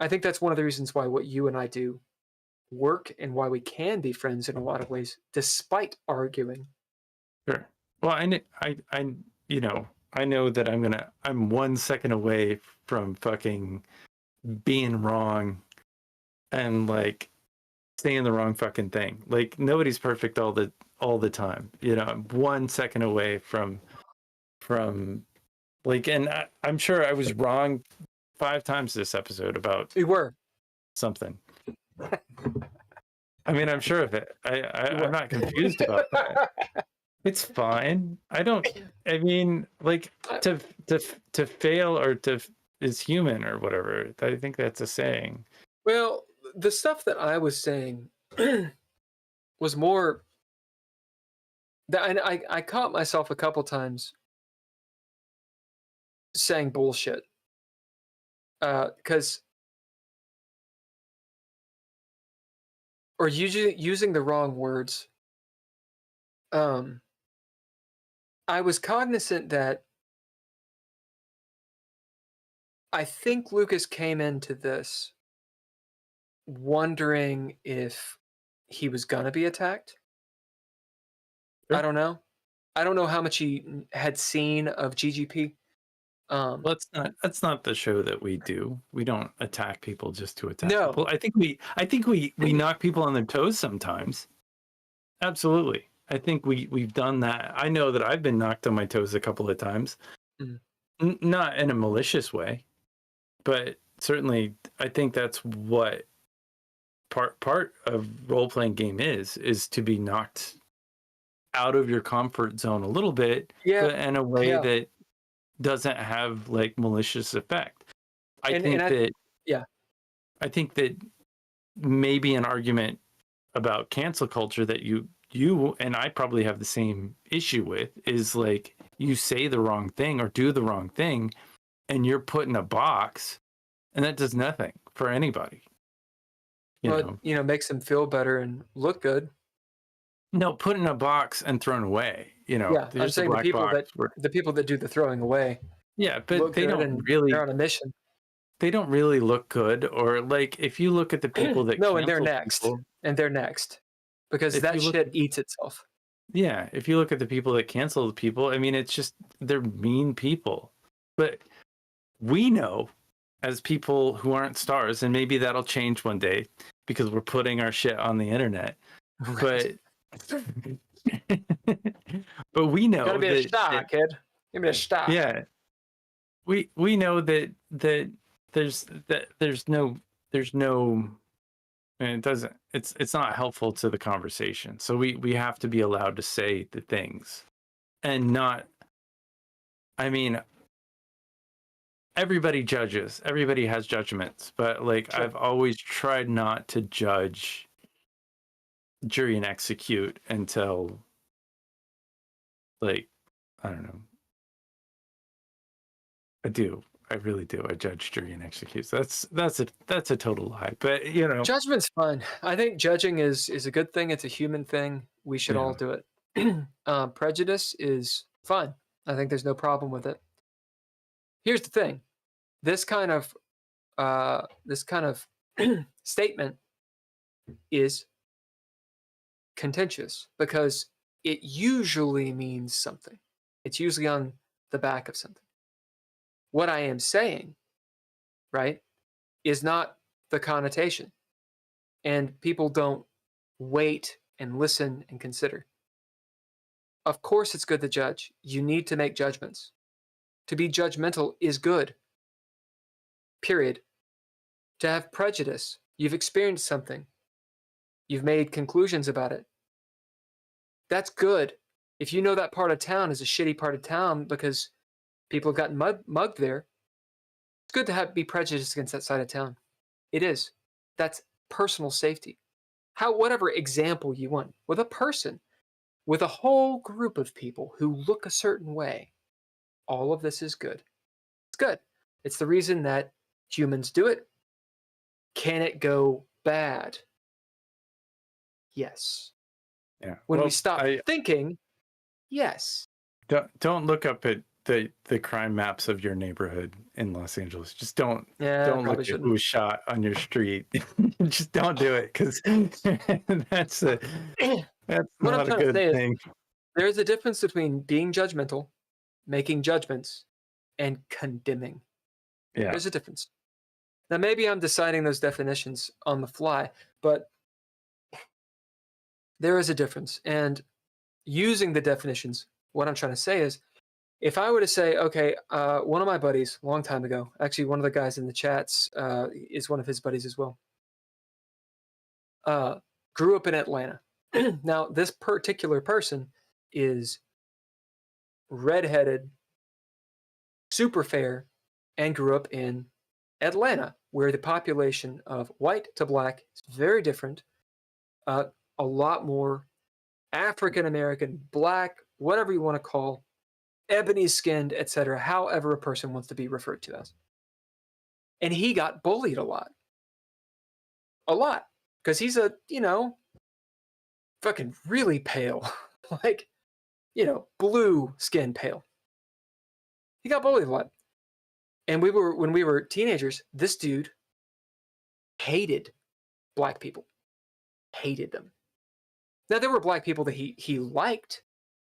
think that's one of the reasons why what you and I do work and why we can be friends in a lot of ways, despite arguing. Sure. Well, I know that I'm 1 second away from fucking being wrong and like saying the wrong fucking thing. Like nobody's perfect all the time. I'm 1 second away from like, and I'm sure I was wrong 5 times this episode about you were something. I mean, I'm sure of it. I'm not confused about that. It's fine. I mean, like to fail or to is human or whatever. I think that's a saying. Well, the stuff that I was saying was more that I caught myself a couple times saying bullshit. Because or using the wrong words. I was cognizant that I think Lucas came into this wondering if he was gonna be attacked. Sure. I don't know. I don't know how much he had seen of GGP. Well, that's not the show that we do. We don't attack people just to attack people. I think we knock people on their toes sometimes. Absolutely. I think we've done that. I know that I've been knocked on my toes a couple of times. Not in a malicious way, but certainly I think that's what part of role-playing game is to be knocked out of your comfort zone a little bit, but in a way that doesn't have like malicious effect. I think that maybe an argument about cancel culture that you and I probably have the same issue with is like you say the wrong thing or do the wrong thing and you're put in a box and that does nothing for anybody. Makes them feel better and look good. No, put in a box and thrown away. I'm saying the people that do the throwing away. Yeah, but they don't really. They're on a mission. They don't really look good, or like if you look at the people that and they're next, because if that you look shit eats itself. Yeah, if you look at the people that cancel the people, I mean, it's just they're mean people. But we know as people who aren't stars, and maybe that'll change one day because we're putting our shit on the internet. Right. But but we know Gotta be a that, star, kid. Give me a star. yeah, we know that there's no and it doesn't it's not helpful to the conversation. So we have to be allowed to say the things and not, I mean, everybody judges, everybody has judgments, but like Sure. I've always tried not to judge, jury, and execute until, like, I don't know, I really do. I judge, jury, and execute. So that's a total lie, but you know. Judgment's fun. I think judging is a good thing. It's a human thing. We should all do it. Prejudice is fun. I think there's no problem with it. Here's the thing. This kind of statement is contentious because it usually means something. It's usually on the back of something. What I am saying, right, is not the connotation. And people don't wait and listen and consider. Of course, it's good to judge. You need to make judgments. To be judgmental is good. Period. To have prejudice, you've experienced something. You've made conclusions about it. That's good. If you know that part of town is a shitty part of town because people have gotten mugged there, it's good to be prejudiced against that side of town. It is. That's personal safety. Whatever example you want, with a person, with a whole group of people who look a certain way, all of this is good. It's good. It's the reason that humans do it. Can it go bad? Yes. Yeah. When we stop thinking, yes. Don't look up at the crime maps of your neighborhood in Los Angeles. Just don't look at who was shot on your street. Just don't do it, because that's not a good thing. There's a difference between being judgmental, making judgments, and condemning. Yeah. There's a difference. Now, maybe I'm deciding those definitions on the fly, but there is a difference. And using the definitions, what I'm trying to say is, if I were to say, okay, one of my buddies, a long time ago, actually one of the guys in the chats is one of his buddies as well, grew up in Atlanta. Now, this particular person is redheaded, super fair, and grew up in Atlanta, where the population of white to black is very different, a lot more African American, black, whatever you want to call, ebony skinned, etc., however a person wants to be referred to as. And he got bullied a lot, because he's a, fucking really pale, like, blue skin pale. He got bullied a lot. And when we were teenagers, this dude hated black people, hated them. Now, there were black people that he liked.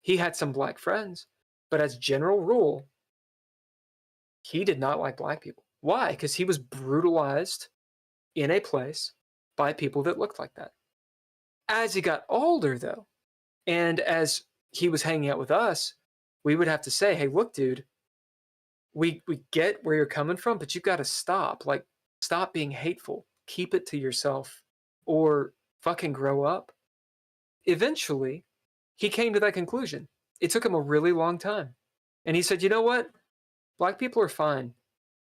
He had some black friends, but as general rule, he did not like black people. Why? Because he was brutalized in a place by people that looked like that. As he got older, though, and as he was hanging out with us, we would have to say, hey, look, dude, we get where you're coming from, but you've got to stop. Like, stop being hateful. Keep it to yourself, or fucking grow up. Eventually, he came to that conclusion. It took him a really long time. And he said, you know what? Black people are fine.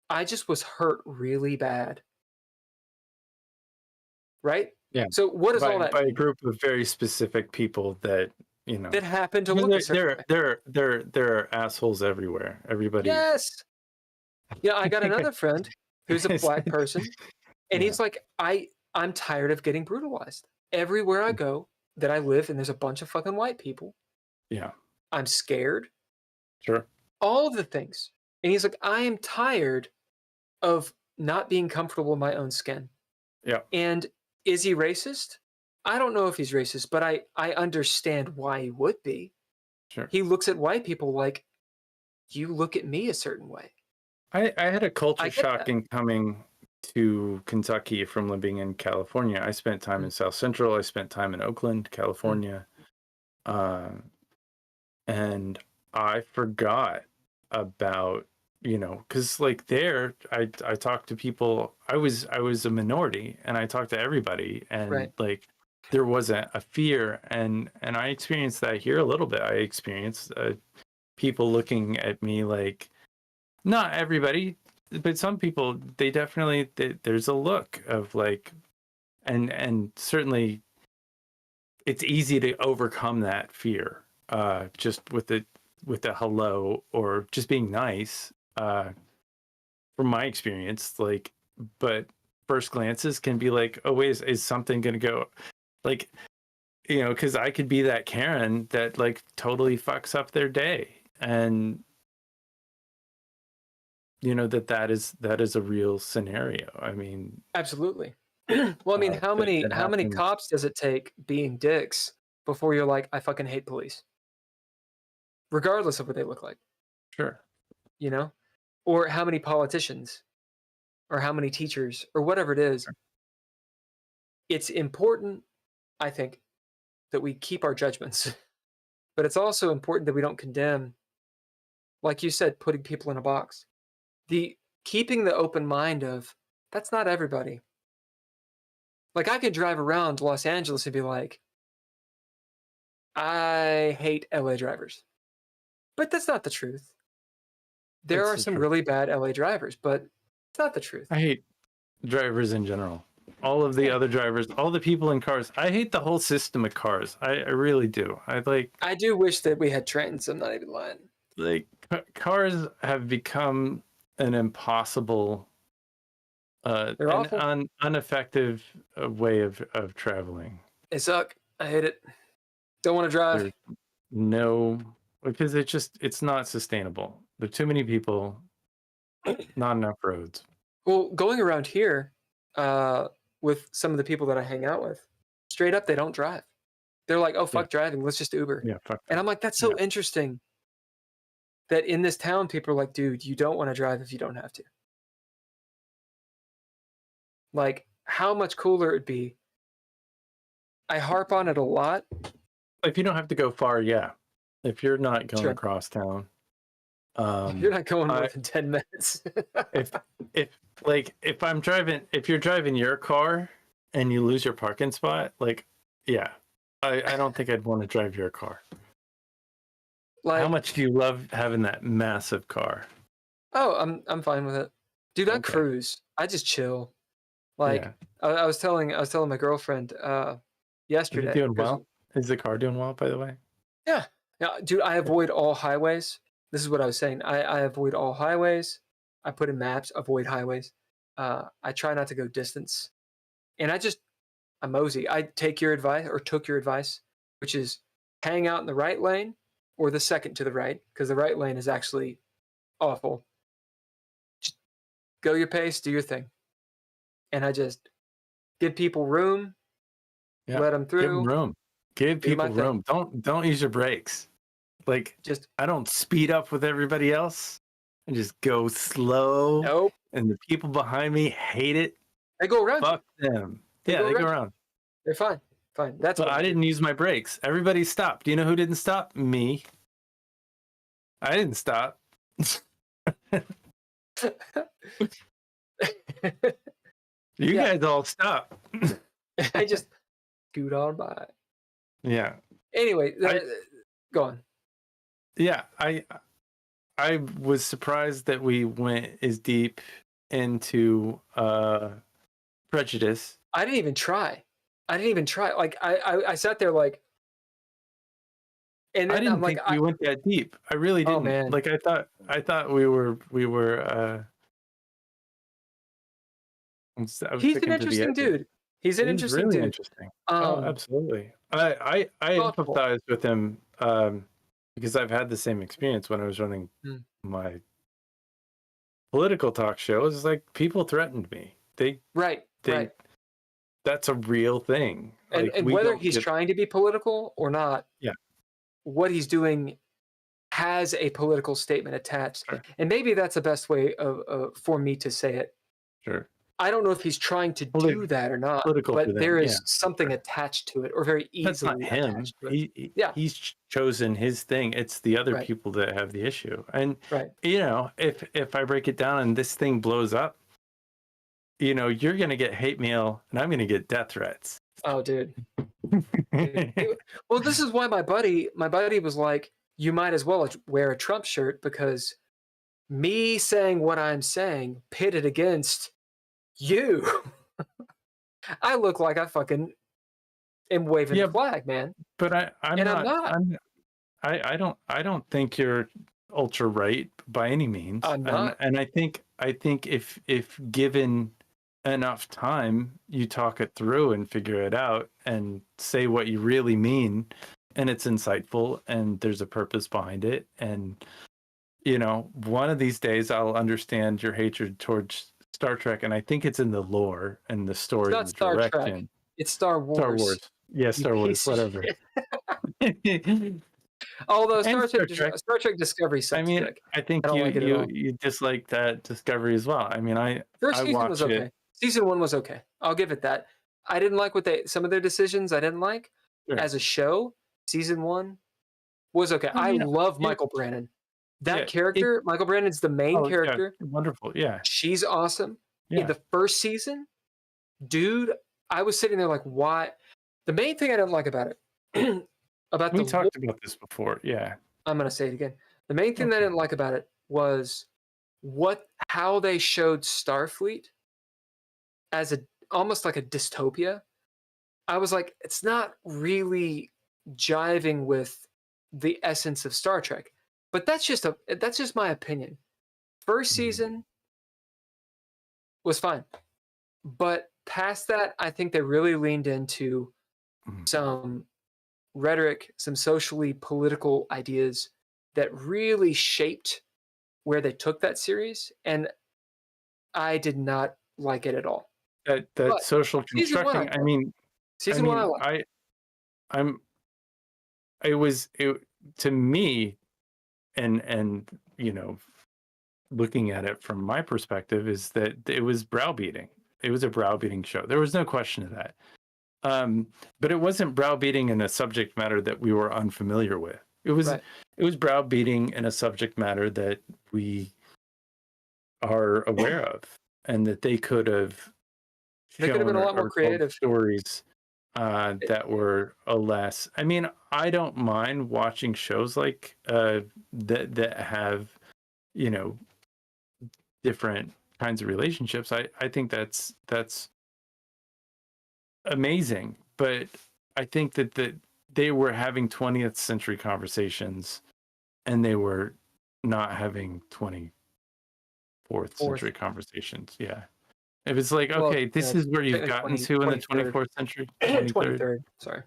I just was hurt really bad. Right? Yeah. So what does all that by mean? a group of very specific people that, that happen to look a certain way. There are assholes everywhere. Everybody. Yes. Yeah, I got another friend who's a black person, and he's like, I'm tired of getting brutalized. Everywhere I go that I live, and there's a bunch of fucking white people. Yeah. I'm scared. Sure. All of the things. And he's like, I am tired of not being comfortable in my own skin. Yeah. And is he racist? I don't know if he's racist, but I understand why he would be. Sure. He looks at white people like, you look at me a certain way. I had a culture I get shock that. in coming to Kentucky from living in California. I spent time in South Central. I spent time in Oakland, California. And I forgot about, because like there, I talked to people. I was a minority, and I talked to everybody, and Right. like there wasn't a fear, and I experienced that here a little bit. I experienced people looking at me like, not everybody, but some people, they definitely, there's a look of like, and certainly it's easy to overcome that fear just with the hello or just being nice, from my experience. Like, but first glances can be like, oh wait, is something gonna go, like, because I could be that Karen that like totally fucks up their day, and that is a real scenario. I mean, Absolutely. Well, I mean, how that many happens. cops does it take being dicks before you're like, I fucking hate police, regardless of what they look like, Sure. or how many politicians, or how many teachers, or whatever it is. It's important, I think, that we keep our judgments, but it's also important that we don't condemn, like you said, putting people in a box. The keeping the open mind of, that's not everybody. Like, I could drive around Los Angeles and be like, I hate LA drivers. But that's not the truth. There That's are the some truth. really bad LA drivers, but it's not the truth. I hate drivers in general. All of the other drivers, all the people in cars. I hate the whole system of cars. I really do. I do wish that we had trains. I'm not even lying. Like cars have become an impossible, They're awful. ineffective way of traveling. They suck. I hate it. Don't want to drive. There's no, because it's not sustainable. There are too many people, not enough roads. Well, going around here with some of the people that I hang out with, straight up, they don't drive. They're like, oh, fuck driving. Let's just Uber. Yeah, fuck that. And I'm like, that's so interesting that in this town, people are like, dude, you don't want to drive if you don't have to. Like, how much cooler it would be. I harp on it a lot. If you don't have to go far, yeah. If you're not going Sure. across town, You're not going more than 10 minutes. if you're driving your car and you lose your parking spot, like, yeah, I don't think I'd want to drive your car. Like, how much do you love having that massive car? Oh, I'm fine with it, dude. I Okay. cruise. I just chill. Like, I was telling my girlfriend yesterday. Is it doing well? Is the car doing well, by the way? Yeah, dude. I avoid all highways. This is what I was saying. I avoid all highways. I put in maps, avoid highways. I try not to go distance, and I mosey. I take your advice, or took your advice, which is hang out in the right lane or the second to the right, because the right lane is actually awful. Just go your pace, do your thing, and I just give people room, let them through. Give them room. Give people room. Don't use your brakes. Like, just I don't speed up with everybody else. I just go slow. Nope. And the people behind me hate it. They go around. Fuck them. They go around. They're fine. Fine. That's but I didn't use my brakes. Everybody stopped. Do you know who didn't stop? Me. I didn't stop. You guys all stop. I just scoot on by. Yeah. Anyway, go on. Yeah, I was surprised that we went as deep into prejudice. I didn't even try. Like I sat there like, and then I didn't I'm like, think we went that deep. I really didn't. Oh, man. Like I thought we were. He's an interesting dude. He's an interesting really dude. Interesting. Absolutely. I empathize with him because I've had the same experience when I was running my political talk shows. Like people threatened me. They that's a real thing. And, Like, and we whether don't he's get- trying to be political or not, Yeah. what he's doing has a political statement attached. Sure. And maybe that's the best way for me to say it. Sure. I don't know if he's trying to do that or not, political to but them, there is yeah, something sure. attached to it, or very That's easily not him. attached to it. Yeah. He's chosen his thing. It's the other Right. people that have the issue. And Right. you know, if I break it down and this thing blows up, you know, you're gonna get hate mail and I'm gonna get death threats. Oh, dude. Well, this is why my buddy was like, you might as well wear a Trump shirt, because me saying what I'm saying pitted against you. I look like I fucking am waving Yeah, the flag, man. But I'm And not. I'm not. I don't think you're ultra right by any means. I'm not. And I think if given enough time, you talk it through and figure it out and say what you really mean, and it's insightful and there's a purpose behind it, and you know, one of these days I'll understand your hatred towards Star Trek, and I think it's in the lore and the story It's not and the Star Trek. direction. It's Star Wars. Star Wars. Yeah, You Star Wars, piece of whatever. shit. Although And Star Trek Discovery sucks I mean, dick. I think I don't like it at all. you dislike that Discovery as well. I mean, First I season watch was okay. it. Season 1 was okay. I'll give it that. I didn't like some of their decisions. I didn't like Sure. as a show. Season 1 was okay. Oh, I yeah. love Yeah. Michael Brannon. That Yeah, character, Michael Brannon's the main Oh, yeah, character. wonderful. Yeah. She's awesome. Yeah. In the first season, dude, I was sitting there like, why? The main thing I didn't like about it, about We the talked about this before. Yeah. I'm going to say it again. The main thing that I Okay. didn't like about it was how they showed Starfleet as almost like a dystopia. I was like, it's not really jiving with the essence of Star Trek. But that's just my opinion. First Mhm. season was fine. But past that, I think they really leaned into Mhm. some rhetoric, some socially political ideas that really shaped where they took that series, and I did not like it at all. That But social season 1 I constructing. I liked. mean, Season 1 I liked. it to me, and you know, looking at it from my perspective, is that it was browbeating. It was a browbeating show. There was no question of that. But it wasn't browbeating in a subject matter that we were unfamiliar with. It was Right. it was browbeating in a subject matter that we are aware of, and that they could have They could have been a shown lot more or told creative. stories that were less. I mean, I don't mind watching shows like that have, you know, different kinds of relationships. I think that's amazing, but I think that they were having 20th century conversations, and they were not having 24th century conversations. Yeah. It was like, Well, okay, this is where you've technically gotten to in the 23rd. 24th century. 23rd. Sorry.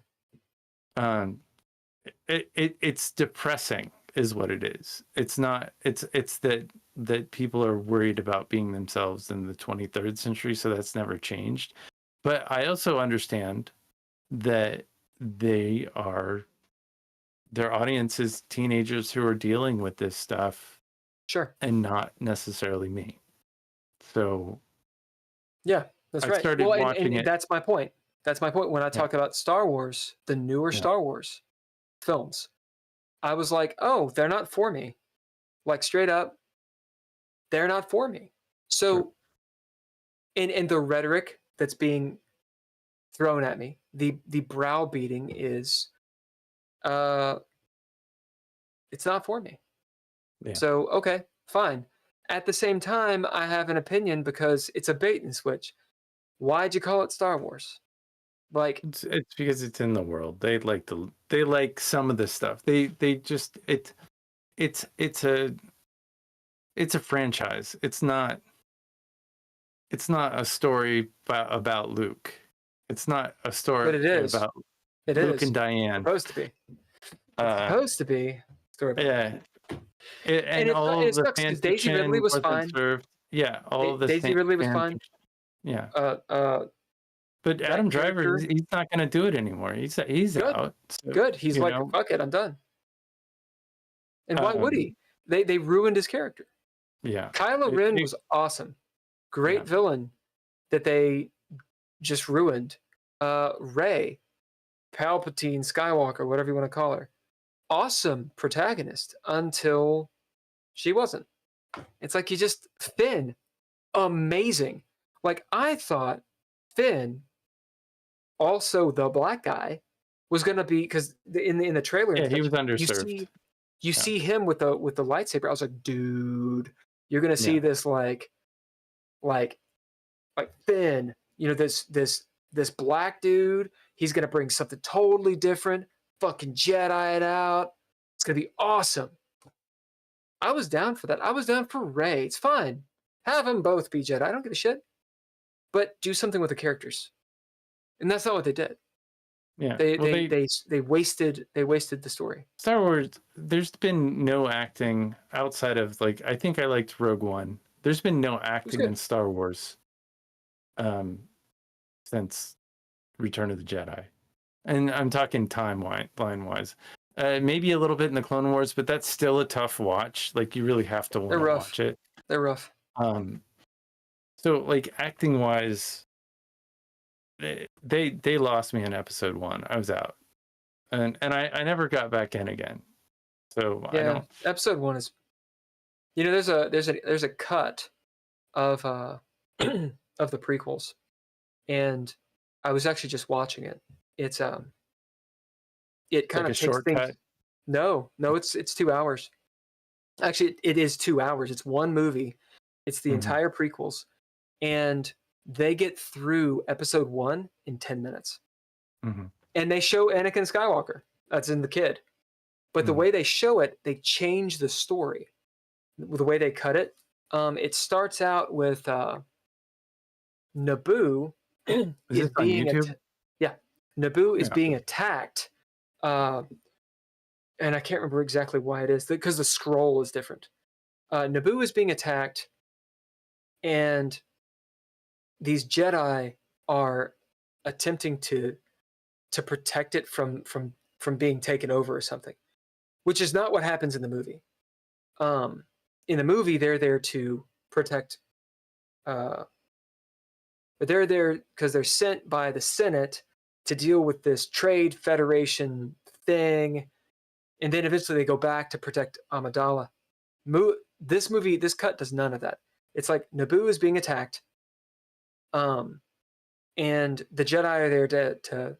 It's depressing is what it is. It's not, it's that people are worried about being themselves in the 23rd century, so that's never changed. But I also understand that their audience is teenagers who are dealing with this stuff, Sure. and not necessarily me. So Yeah, that's I right. started Well, watching and it. that's my point. That's my point when I talk about Star Wars, the newer Yeah. Star Wars films. I was like, oh, they're not for me. Like straight up, they're not for me. So in the rhetoric that's being thrown at me, the browbeating is it's not for me. Yeah. So okay, fine. At the same time, I have an opinion because it's a bait and switch. Why'd you call it Star Wars? Like It's because it's in the world. They like some of this stuff. They just it's a franchise. It's not a story about Luke. It's not a story But it is. about it Luke is and Diane. supposed to be. It's supposed to be a story about Yeah. And it- all it of the sucks 'cause fan Daisy fiction Ridley was wasn't fine. served. Yeah, all of the Daisy Ridley was fan fine. fiction. Yeah. But But That Adam Driver, character- he's not going to do it anymore. He's Good. out. So, Good. He's you like, know, fuck it, I'm done. And why would he? They ruined his character. Yeah. Kylo Ren was awesome. Great Yeah. villain that they just ruined. Rey, Palpatine, Skywalker, whatever you want to call her. Awesome protagonist until she wasn't. It's like Finn, amazing. Like I thought Finn, also the black guy, was gonna be, because in the trailer, Yeah, and he was stuff, underserved. you see him with the lightsaber. I was like, dude, you're gonna see this like Finn, this black dude. He's gonna bring something totally different. Fucking Jedi it out. It's gonna be awesome. I was down for that. I was down for Rey. It's fine. Have them both be Jedi. I don't give a shit. But do something with the characters. And that's not what they did. Yeah. They wasted the story. Star Wars, there's been no acting outside of I think I liked Rogue One. There's been no acting in Star Wars since Return of the Jedi. And I'm talking timeline wise. Maybe a little bit in the Clone Wars, but that's still a tough watch. You really have to want to watch it. They're rough. So acting wise, they lost me in episode 1. I was out, and I never got back in again. So yeah, I don't... episode 1 is, there's a cut of of the prequels, and I was actually just watching it. It's it kind of takes things. Shortcut? No, it's 2 hours. Actually, it is 2 hours. It's one movie. It's the entire prequels, and they get through episode 1 in 10 minutes. And they show Anakin Skywalker. That's in the kid. But the way they show it, they change the story. The way they cut it. It starts out with Naboo is being Naboo is being attacked. And I can't remember exactly why it is, because the scroll is different. Naboo is being attacked, and these Jedi are attempting to protect it from being taken over or something, which is not what happens in the movie. In the movie, they're there to protect. But they're there because they're sent by the Senate to deal with this trade federation thing, and then eventually they go back to protect Amidala. This cut does none of that. It's like Naboo is being attacked, and the Jedi are there to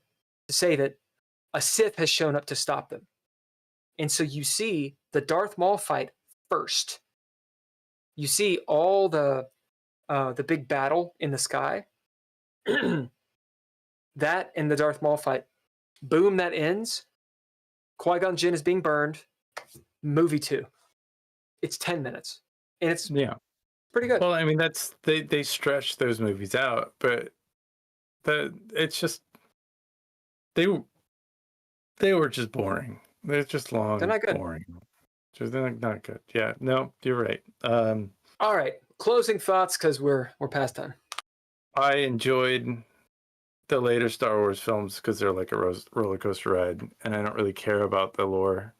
say that a Sith has shown up to stop them. And so you see the Darth Maul fight first. You see all the big battle in the sky. That and the Darth Maul fight. Boom, that ends. Qui-Gon Jinn is being burned. Movie 2. It's 10 minutes. And it's pretty good. Well, I mean, that's they stretch those movies out, but it's just they were just boring. They're just long. They're not good. Boring. They're not good. Yeah, no, you're right. All right, closing thoughts, because we're past time. I enjoyed the later Star Wars films because they're like a roller coaster ride, and I don't really care about the lore.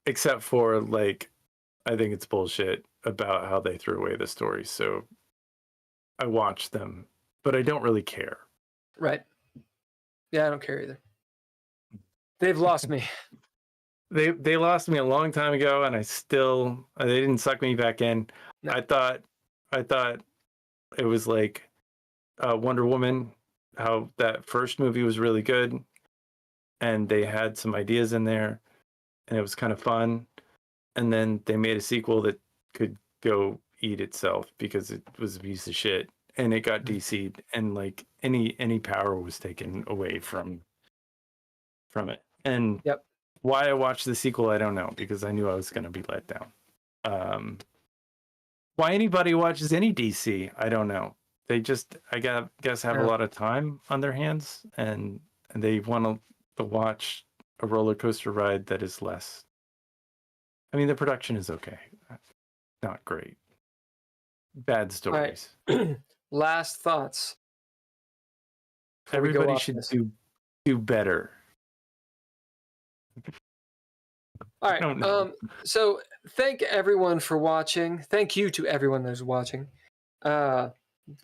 Except for I think it's bullshit about how they threw away the story. So I watched them, but I don't really care. Right. Yeah, I don't care either. They've lost me. They lost me a long time ago, and they didn't suck me back in. No. I thought it was like Wonder Woman, how that first movie was really good, and they had some ideas in there, and it was kind of fun. And then they made a sequel that could go eat itself because it was a piece of shit, and it got DC'd, and any power was taken away from it. And why I watched the sequel, I don't know, because I knew I was going to be let down. Why anybody watches any DC, I don't know. They just, guess, have a lot of time on their hands, and they want to watch a roller coaster ride that is less. I mean, the production is okay. Not great. Bad stories. Right. Last thoughts. before we go everybody off should this? do better. All I right. don't know. So thank everyone for watching. Thank you to everyone that's watching.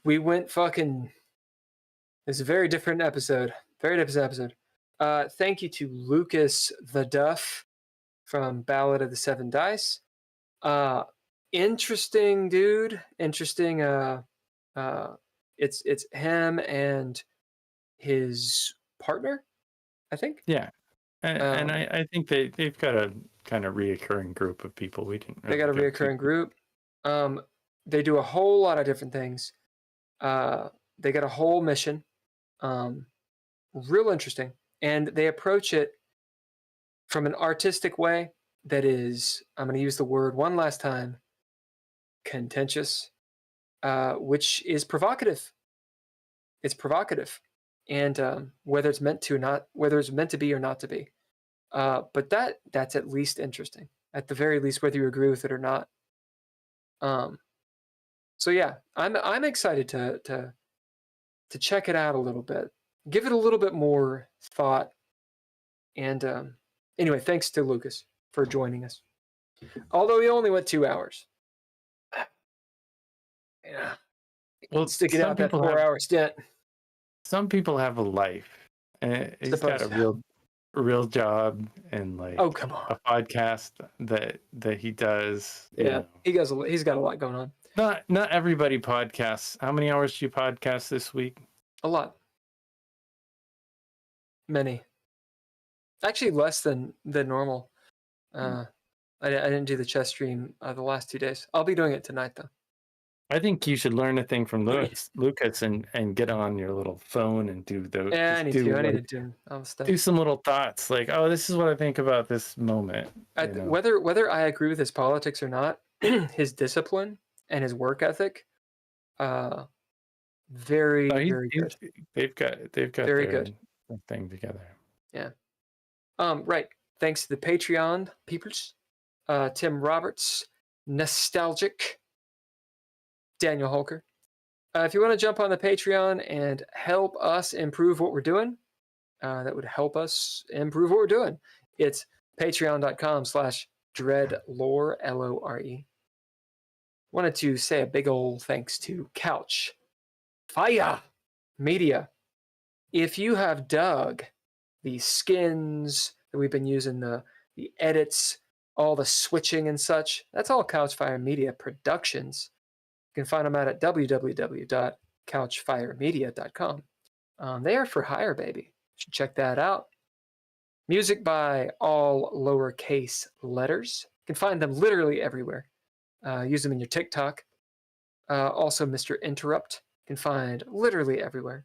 We went fucking. It's a very different episode. Very different episode. Thank you to Lucas the Duff from Ballad of the Seven Dice. Interesting dude. Interesting. It's him and his partner, I think. Yeah. And I think they've got a kind of reoccurring group of people. We didn't. They got a reoccurring group. They do a whole lot of different things. They got a whole mission. Real interesting. And they approach it from an artistic way that is, I'm going to use the word one last time, contentious, which is provocative. It's provocative. And whether it's meant to or not, whether it's meant to be or not to be. But that's at least interesting. At the very least, whether you agree with it or not. So yeah, I'm excited to check it out a little bit, give it a little bit more thought. And anyway, thanks to Lucas for joining us. Although he only went 2 hours. Yeah. Well, Stick it out that 4 hour stint. Some people have a life. He's got a real job and like Oh, come on. a podcast that he does. Yeah, he's got a lot going on. Not everybody podcasts. How many hours do you podcast this week? A lot. Many. Actually, less than normal. I didn't do the chess stream the last 2 days. I'll be doing it tonight, though. I think you should learn a thing from Lucas and get on your little phone and do those. Yeah, I need to do all the stuff. Do some little thoughts like, oh, this is what I think about this moment. Whether I agree with his politics or not, his discipline and his work ethic, very good. They've got very their good thing together. Yeah. Right. Thanks to the Patreon peoples, Tim Roberts, Nostalgic, Daniel Holker. If you want to jump on the Patreon and help us improve what we're doing, that would help us improve what we're doing. It's patreon.com/DreadLore, LORE. Wanted to say a big old thanks to Couch Fire Media. If you have dug the skins that we've been using, the edits, all the switching and such, that's all Couchfire Media Productions. You can find them out at www.couchfiremedia.com. They are for hire, baby. You should check that out. Music by all lowercase letters. You can find them literally everywhere. Use them in your TikTok. Also, Mr. Interrupt. You can find literally everywhere.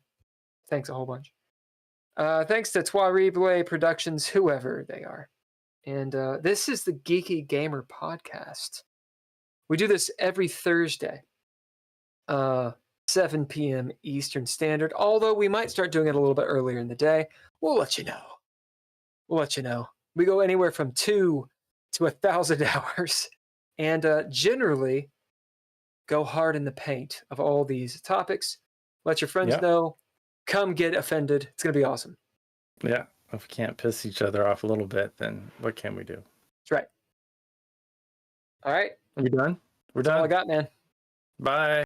Thanks a whole bunch. Thanks to Trois Replay Productions, whoever they are. And this is the Geeky Gamer Podcast. We do this every Thursday, 7 p.m. Eastern Standard, although we might start doing it a little bit earlier in the day. We'll let you know. We go anywhere from 2 to 1,000 hours and generally go hard in the paint of all these topics. Let your friends know. Come get offended. It's going to be awesome. Yeah. If we can't piss each other off a little bit, then what can we do? That's right. All right. Are we done? We're done. That's all I got, man. Bye.